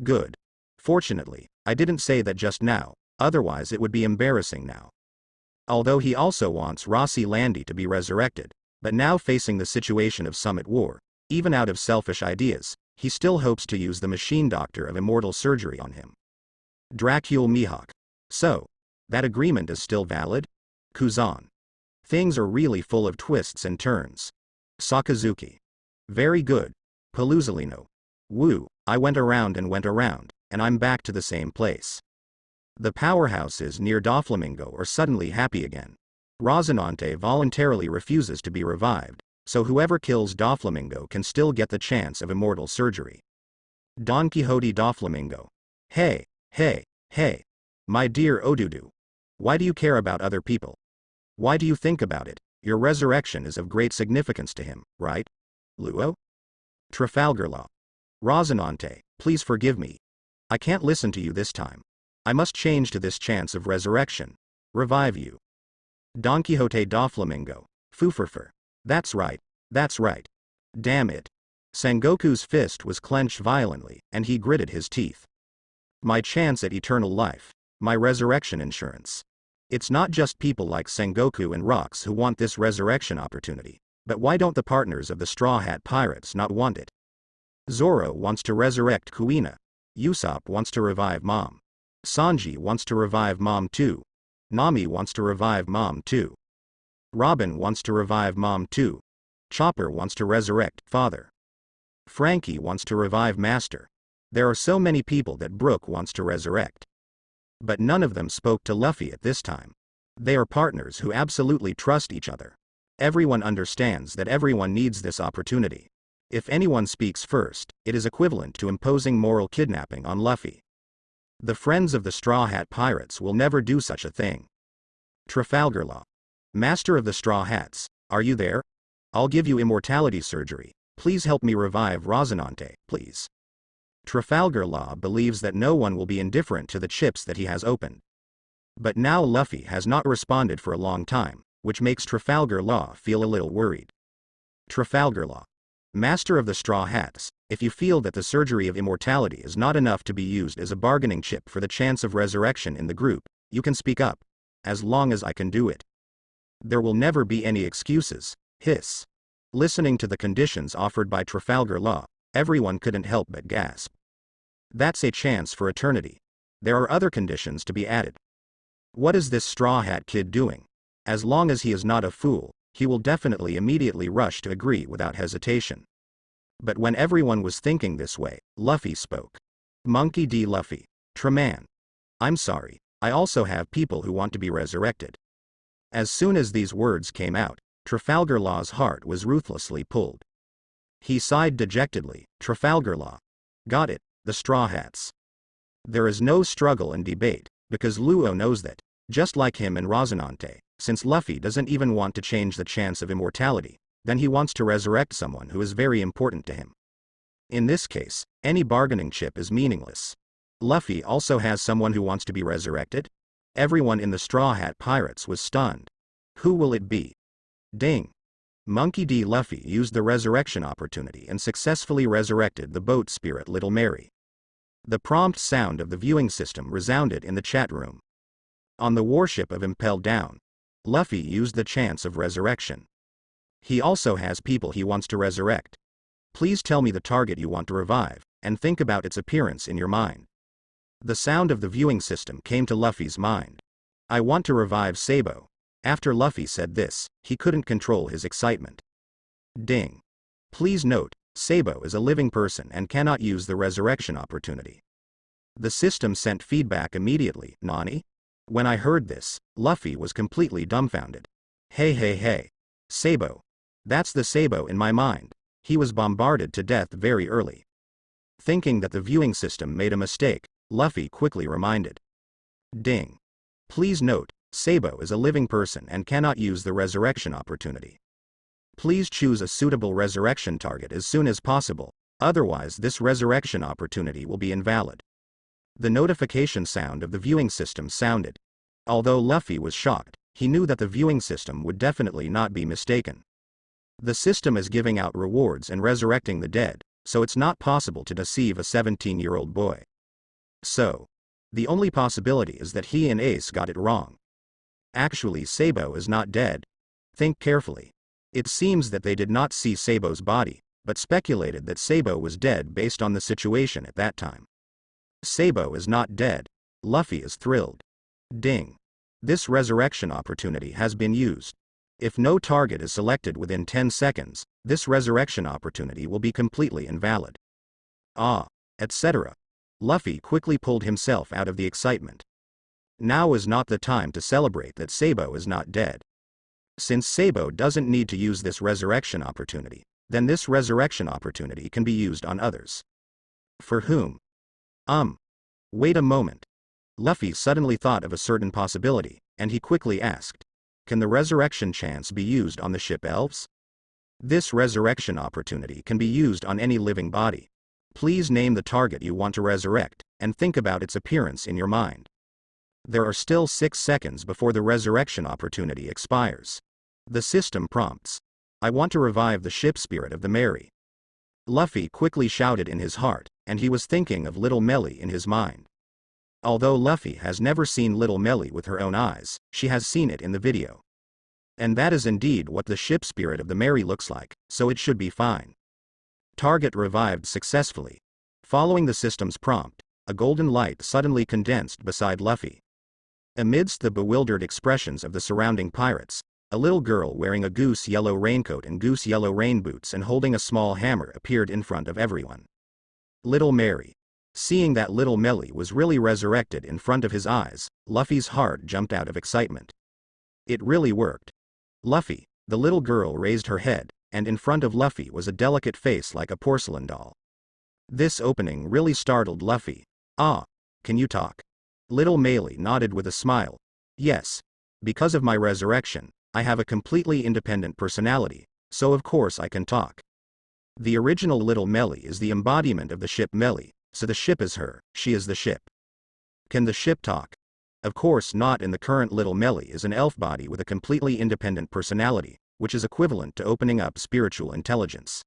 Good. Fortunately, I didn't say that just now, otherwise it would be embarrassing now. Although he also wants Rossi Landy to be resurrected, but now facing the situation of Summit War, even out of selfish ideas, he still hopes to use the machine doctor of immortal surgery on him. Dracule Mihawk. So, that agreement is still valid? Kuzan. Things are really full of twists and turns. Sakazuki. Very good. Paluzolino. Woo, I went around, and I'm back to the same place. The powerhouses near Doflamingo are suddenly happy again. Rocinante voluntarily refuses to be revived, so whoever kills Doflamingo can still get the chance of immortal surgery. Don Quixote Doflamingo. Hey, my dear Odudu. Why do you care about other people? Why do you think about it? Your resurrection is of great significance to him, right? Luo? Trafalgar Law. Rocinante, please forgive me. I can't listen to you this time. I must change to this chance of resurrection. Revive you. Don Quixote Doflamingo. Fooferfer. That's right. Damn it. Sengoku's fist was clenched violently, and he gritted his teeth. My chance at eternal life. My resurrection insurance. It's not just people like Sengoku and Rox who want this resurrection opportunity, but why don't the partners of the Straw Hat Pirates not want it? Zoro wants to resurrect Kuina. Usopp wants to revive Mom. Sanji wants to revive Mom too. Nami wants to revive Mom too. Robin wants to revive Mom too. Chopper wants to resurrect Father. Frankie wants to revive Master. There are so many people that Brook wants to resurrect. But none of them spoke to Luffy at this time. They are partners who absolutely trust each other. Everyone understands that everyone needs this opportunity. If anyone speaks first, it is equivalent to imposing moral kidnapping on Luffy. The friends of the Straw Hat Pirates will never do such a thing. Trafalgar Law. Master of the Straw Hats, are you there? I'll give you immortality surgery. Please help me revive Rocinante, please. Trafalgar Law believes that no one will be indifferent to the chips that he has opened. But now Luffy has not responded for a long time, which makes Trafalgar Law feel a little worried. Trafalgar Law. Master of the Straw Hats, if you feel that the surgery of immortality is not enough to be used as a bargaining chip for the chance of resurrection in the group, you can speak up. As long as I can do it. There will never be any excuses. Hiss. Listening to the conditions offered by Trafalgar Law, everyone couldn't help but gasp. That's a chance for eternity. There are other conditions to be added. What is this Straw Hat kid doing? As long as he is not a fool, he will definitely immediately rush to agree without hesitation. But when everyone was thinking this way, Luffy spoke. Monkey D. Luffy. Treman. I'm sorry, I also have people who want to be resurrected. As soon as these words came out, Trafalgar Law's heart was ruthlessly pulled. He sighed dejectedly. Trafalgar Law. Got it, the Straw Hats. There is no struggle and debate, because Luo knows that, just like him and Rosinante, since Luffy doesn't even want to change the chance of immortality, then he wants to resurrect someone who is very important to him. In this case, any bargaining chip is meaningless. Luffy also has someone who wants to be resurrected? Everyone in the Straw Hat Pirates was stunned. Who will it be? Ding! Monkey D. Luffy used the resurrection opportunity and successfully resurrected the boat spirit Little Mary. The prompt sound of the viewing system resounded in the chat room. On the warship of Impel Down, Luffy used the chance of resurrection. He also has people he wants to resurrect. Please tell me the target you want to revive, and think about its appearance in your mind. The sound of the viewing system came to Luffy's mind. I want to revive Sabo. After Luffy said this, he couldn't control his excitement. Ding. Please note, Sabo is a living person and cannot use the resurrection opportunity. The system sent feedback immediately. Nani? When I heard this, Luffy was completely dumbfounded. Hey. Sabo. That's the Sabo in my mind. He was bombarded to death very early. Thinking that the viewing system made a mistake, Luffy quickly reminded. Ding. Please note, Sabo is a living person and cannot use the resurrection opportunity. Please choose a suitable resurrection target as soon as possible, otherwise this resurrection opportunity will be invalid. The notification sound of the viewing system sounded. Although Luffy was shocked, he knew that the viewing system would definitely not be mistaken. The system is giving out rewards and resurrecting the dead, so it's not possible to deceive a 17-year-old boy. So, the only possibility is that he and Ace got it wrong. Actually, Sabo is not dead. Think carefully. It seems that they did not see Sabo's body, but speculated that Sabo was dead based on the situation at that time. Sabo is not dead. Luffy is thrilled. Ding. This resurrection opportunity has been used. If no target is selected within 10 seconds, this resurrection opportunity will be completely invalid. Etc. Luffy quickly pulled himself out of the excitement. Now is not the time to celebrate that Sabo is not dead. Since Sabo doesn't need to use this resurrection opportunity, then this resurrection opportunity can be used on others. For whom? Wait a moment. Luffy suddenly thought of a certain possibility, and he quickly asked. Can the resurrection chance be used on the ship Elves? This resurrection opportunity can be used on any living body. Please name the target you want to resurrect, and think about its appearance in your mind. There are still 6 seconds before the resurrection opportunity expires. The system prompts. I want to revive the ship spirit of the Mary. Luffy quickly shouted in his heart, and he was thinking of Little Melly in his mind. Although Luffy has never seen Little Melly with her own eyes, she has seen it in the video. And that is indeed what the ship spirit of the Mary looks like, so it should be fine. Target revived successfully. Following the system's prompt, a golden light suddenly condensed beside Luffy. Amidst the bewildered expressions of the surrounding pirates, a little girl wearing a goose yellow raincoat and goose yellow rain boots and holding a small hammer appeared in front of everyone. Little Mary. Seeing that Little Melly was really resurrected in front of his eyes, Luffy's heart jumped out of excitement. It really worked. Luffy, the little girl raised her head, and in front of Luffy was a delicate face like a porcelain doll. This opening really startled Luffy. Can you talk? Little Melly nodded with a smile. Yes. Because of my resurrection, I have a completely independent personality, so of course I can talk. The original Little Melly is the embodiment of the ship Melly, so the ship is her, she is the ship. Can the ship talk? Of course not. In the current Little Melly is an elf body with a completely independent personality, which is equivalent to opening up spiritual intelligence.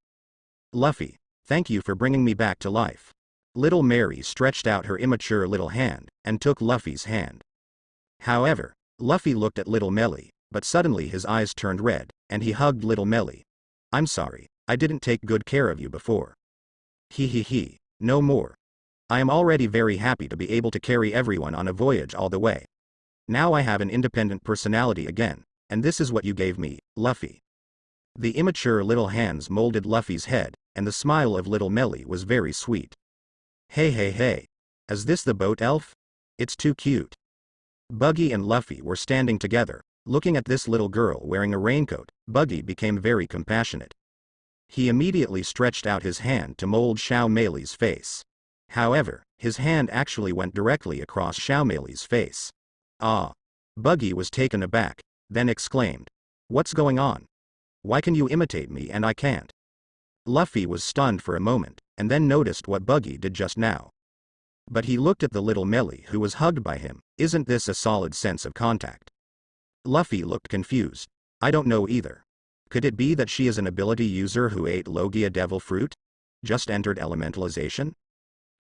Luffy, thank you for bringing me back to life. Little Mary stretched out her immature little hand, and took Luffy's hand. However, Luffy looked at Little Melly, but suddenly his eyes turned red, and he hugged Little Melly. I'm sorry, I didn't take good care of you before. No more. I am already very happy to be able to carry everyone on a voyage all the way. Now I have an independent personality again, and this is what you gave me, Luffy. The immature little hands molded Luffy's head, and the smile of Little Melly was very sweet. Hey. Is this the boat elf? It's too cute. Buggy and Luffy were standing together, looking at this little girl wearing a raincoat. Buggy became very compassionate. He immediately stretched out his hand to mold Xiao Mei's face. However, his hand actually went directly across Xiao Mei's face. Ah! Buggy was taken aback, then exclaimed, "What's going on? Why can you imitate me and I can't?" Luffy was stunned for a moment, and then noticed what Buggy did just now. But he looked at the little Mei who was hugged by him. Isn't this a solid sense of contact? Luffy looked confused. I don't know either. Could it be that she is an ability user who ate Logia devil fruit? Just entered elementalization?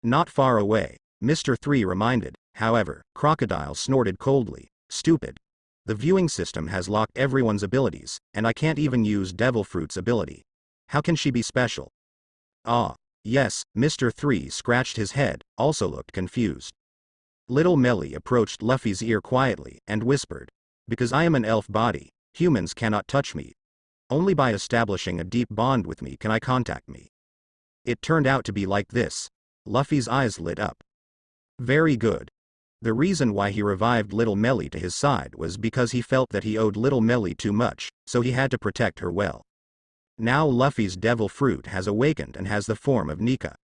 Not far away, Mr. 3 reminded. However, Crocodile snorted coldly. Stupid. The viewing system has locked everyone's abilities, and I can't even use devil fruit's ability. How can she be special? Ah. Yes, Mr. 3 scratched his head, also looked confused. Little Mei approached Luffy's ear quietly, and whispered, "Because I am an elf body, humans cannot touch me. Only by establishing a deep bond with me can I contact me." It turned out to be like this. Luffy's eyes lit up. Very good. The reason why he revived Little Mei to his side was because he felt that he owed Little Mei too much, so he had to protect her well. Now Luffy's devil fruit has awakened and has the form of Nika.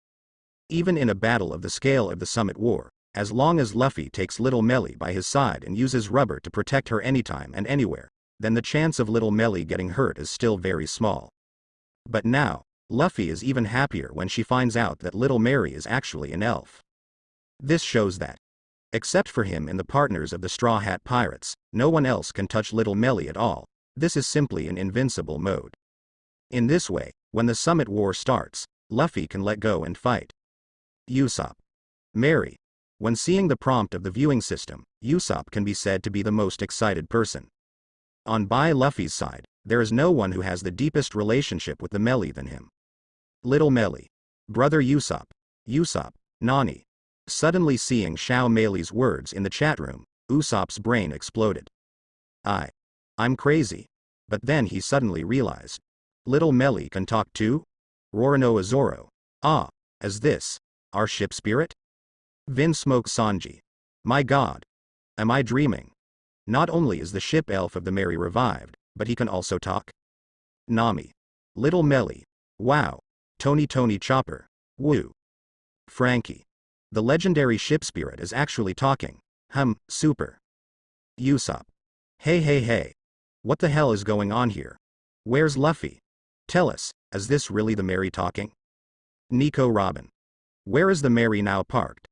Even in a battle of the scale of the Summit War, as long as Luffy takes Little Mei by his side and uses rubber to protect her anytime and anywhere, then the chance of Little Mei getting hurt is still very small. But now, Luffy is even happier when she finds out that Little Mei is actually an elf. This shows that, except for him and the partners of the Straw Hat Pirates, no one else can touch Little Mei at all. This is simply an invincible mode. In this way, when the Summit War starts, Luffy can let go and fight. Usopp. Mary. When seeing the prompt of the viewing system, Usopp can be said to be the most excited person. On Luffy's side, there is no one who has the deepest relationship with the Mei than him. Little Mei. Brother Usopp. Usopp. Nani. Suddenly seeing Xiao Mei's words in the chat room, Usopp's brain exploded. I'm crazy. But then he suddenly realized. Little Mei can talk too? Roronoa Zoro. Ah, is this our ship spirit? Vin Smoke Sanji. My god. Am I dreaming? Not only is the ship elf of the Mary revived, but he can also talk? Nami. Little Mei. Wow. Tony Chopper. Woo. Frankie. The legendary ship spirit is actually talking. Super. Usopp. Hey. What the hell is going on here? Where's Luffy? Tell us, is this really the Mary talking? Nico Robin. Where is the Mary now parked?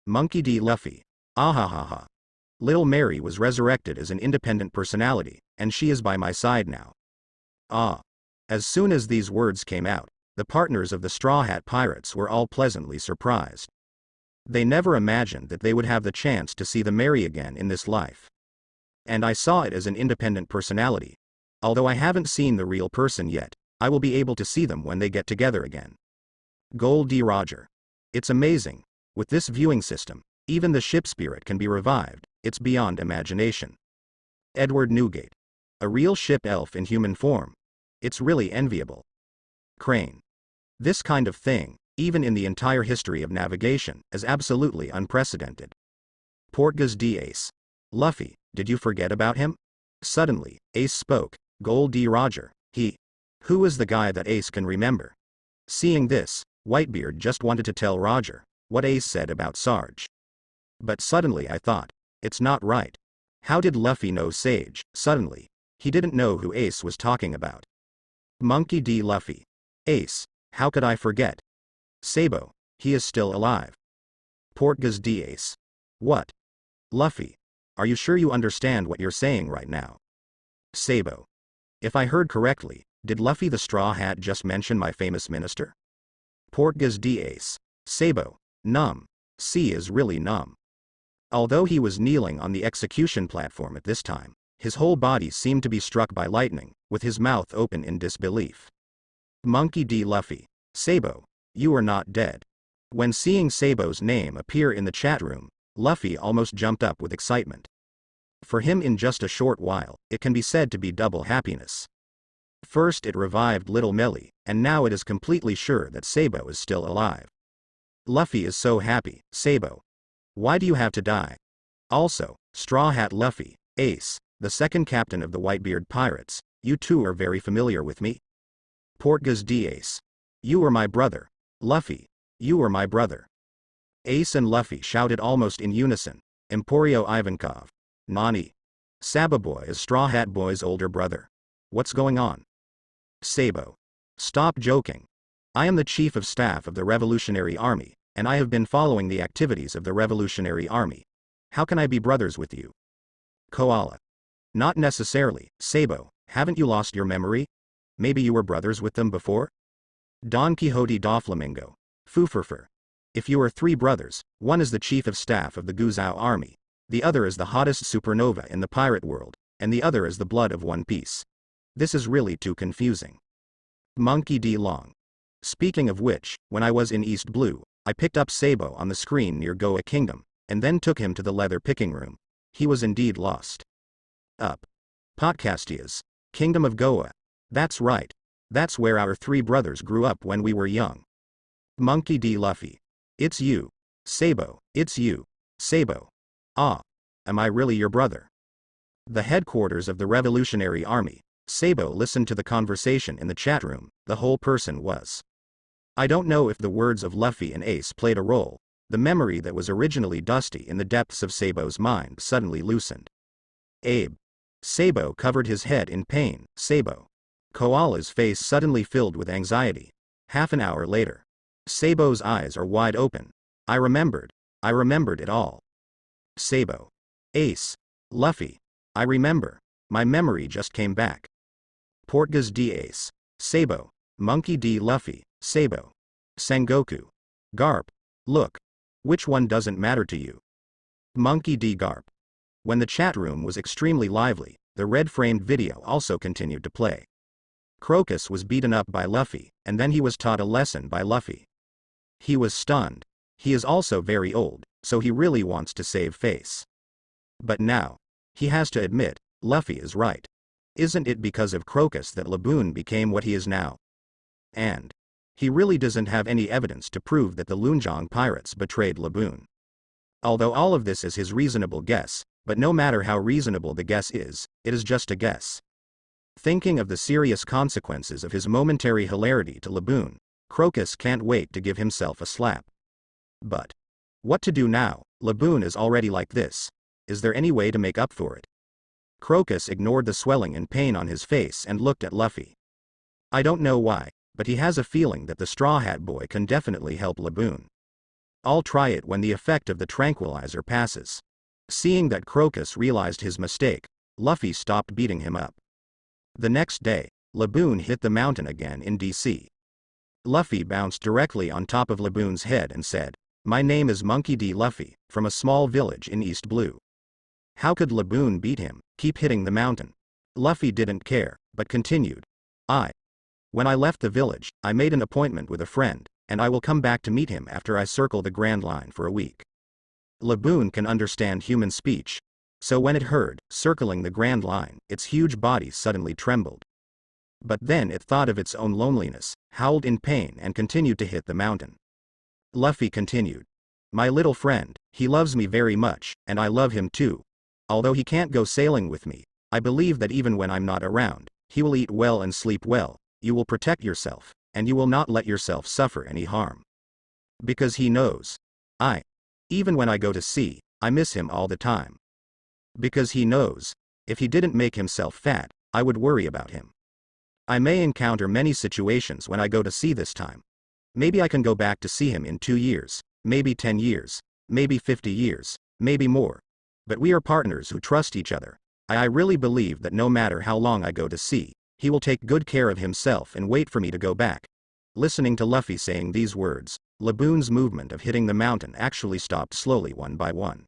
Monkey D. Luffy. Ahahaha. Little Mary was resurrected as an independent personality, and she is by my side now. Ah. As soon as these words came out, the partners of the Straw Hat Pirates were all pleasantly surprised. They never imagined that they would have the chance to see the Mary again in this life. And I saw it as an independent personality. Although I haven't seen the real person yet, I will be able to see them when they get together again. Gold D. Roger. It's amazing. With this viewing system, even the ship spirit can be revived. It's beyond imagination. Edward Newgate. A real ship elf in human form. It's really enviable. Crane. This kind of thing, even in the entire history of navigation, is absolutely unprecedented. Portgas D. Ace. Luffy, did you forget about him? Suddenly, Ace spoke. Gold D. Roger. Who is the guy that Ace can remember? Seeing this, Whitebeard just wanted to tell Roger what Ace said about Sarge. But suddenly I thought, it's not right. How did Luffy know Sage? Suddenly, he didn't know who Ace was talking about. Monkey D. Luffy. Ace, how could I forget? Sabo, he is still alive. Portgas D. Ace. What? Luffy, are you sure you understand what you're saying right now? Sabo. If I heard correctly, did Luffy the Straw Hat just mention my famous minister? Portgas D. Ace. Sabo. Numb. C is really numb. Although he was kneeling on the execution platform at this time, his whole body seemed to be struck by lightning, with his mouth open in disbelief. Monkey D. Luffy. Sabo, you are not dead. When seeing Sabo's name appear in the chat room, Luffy almost jumped up with excitement. For him in just a short while, it can be said to be double happiness. First it revived Little Mei, and now it is completely sure that Sabo is still alive. Luffy is so happy. Sabo. Why do you have to die? Also, Straw Hat Luffy, Ace, the second captain of the Whitebeard Pirates, you two are very familiar with me? Portgas D. Ace. You are my brother. Luffy. You are my brother. Ace and Luffy shouted almost in unison. Emporio Ivankov. Nani. Sababoy is Straw Hat Boy's older brother. What's going on? Sabo. Stop joking. I am the chief of staff of the Revolutionary Army, and I have been following the activities of the Revolutionary Army. How can I be brothers with you? Koala. Not necessarily, Sabo, haven't you lost your memory? Maybe you were brothers with them before? Don Quixote Doflamingo. Fooferfer. If you are 3 brothers, one is the chief of staff of the Guzhou Army, the other is the hottest supernova in the pirate world, and the other is the blood of One Piece. This is really too confusing. Monkey D. Long. Speaking of which, when I was in East Blue, I picked up Sabo on the screen near Goa Kingdom, and then took him to the leather picking room. He was indeed lost. Up. Podcastias. Kingdom of Goa. That's right. That's where our 3 brothers grew up when we were young. Monkey D. Luffy. It's you. Sabo, it's you. Sabo. Ah. Am I really your brother? The headquarters of the Revolutionary Army. Sabo listened to the conversation in the chat room. The whole person was. I don't know if the words of Luffy and Ace played a role. The memory that was originally dusty in the depths of Sabo's mind suddenly loosened. Abe. Sabo covered his head in pain. Sabo. Koala's face suddenly filled with anxiety. Half an hour later. Sabo's eyes are wide open. I remembered it all. Sabo. Ace. Luffy. I remember. My memory just came back. Portgas D. Ace. Sabo. Monkey D. Luffy. Sabo. Sengoku. Garp. Look. Which one doesn't matter to you? Monkey D. Garp. When the chat room was extremely lively, the red-framed video also continued to play. Crocus was beaten up by Luffy, and then he was taught a lesson by Luffy. He was stunned. He is also very old, so he really wants to save face. But now, he has to admit, Luffy is right. Isn't it because of Crocus that Laboon became what he is now? And he really doesn't have any evidence to prove that the Lunjong pirates betrayed Laboon. Although all of this is his reasonable guess, but no matter how reasonable the guess is, it is just a guess. Thinking of the serious consequences of his momentary hilarity to Laboon, Crocus can't wait to give himself a slap. But what to do now? Laboon is already like this. Is there any way to make up for it? Crocus ignored the swelling and pain on his face and looked at Luffy. I don't know why, but he has a feeling that the Straw Hat Boy can definitely help Laboon. I'll try it when the effect of the tranquilizer passes. Seeing that Crocus realized his mistake, Luffy stopped beating him up. The next day, Laboon hit the mountain again in DC. Luffy bounced directly on top of Laboon's head and said, "My name is Monkey D. Luffy, from a small village in East Blue." How could Laboon beat him? Keep hitting the mountain. Luffy didn't care, but continued. When I left the village, I made an appointment with a friend, and I will come back to meet him after I circle the Grand Line for a week. Laboon can understand human speech, so when it heard, circling the Grand Line, its huge body suddenly trembled. But then it thought of its own loneliness, howled in pain and continued to hit the mountain. Luffy continued. My little friend, he loves me very much, and I love him too. Although he can't go sailing with me, I believe that even when I'm not around, he will eat well and sleep well, you will protect yourself, and you will not let yourself suffer any harm. Because he knows. Even when I go to sea, I miss him all the time. Because he knows. If he didn't make himself fat, I would worry about him. I may encounter many situations when I go to sea this time. Maybe I can go back to see him in 2 years, maybe 10 years, maybe 50 years, maybe more. But we are partners who trust each other. I really believe that no matter how long I go to sea, he will take good care of himself and wait for me to go back. Listening to Luffy saying these words, Laboon's movement of hitting the mountain actually stopped slowly one by one.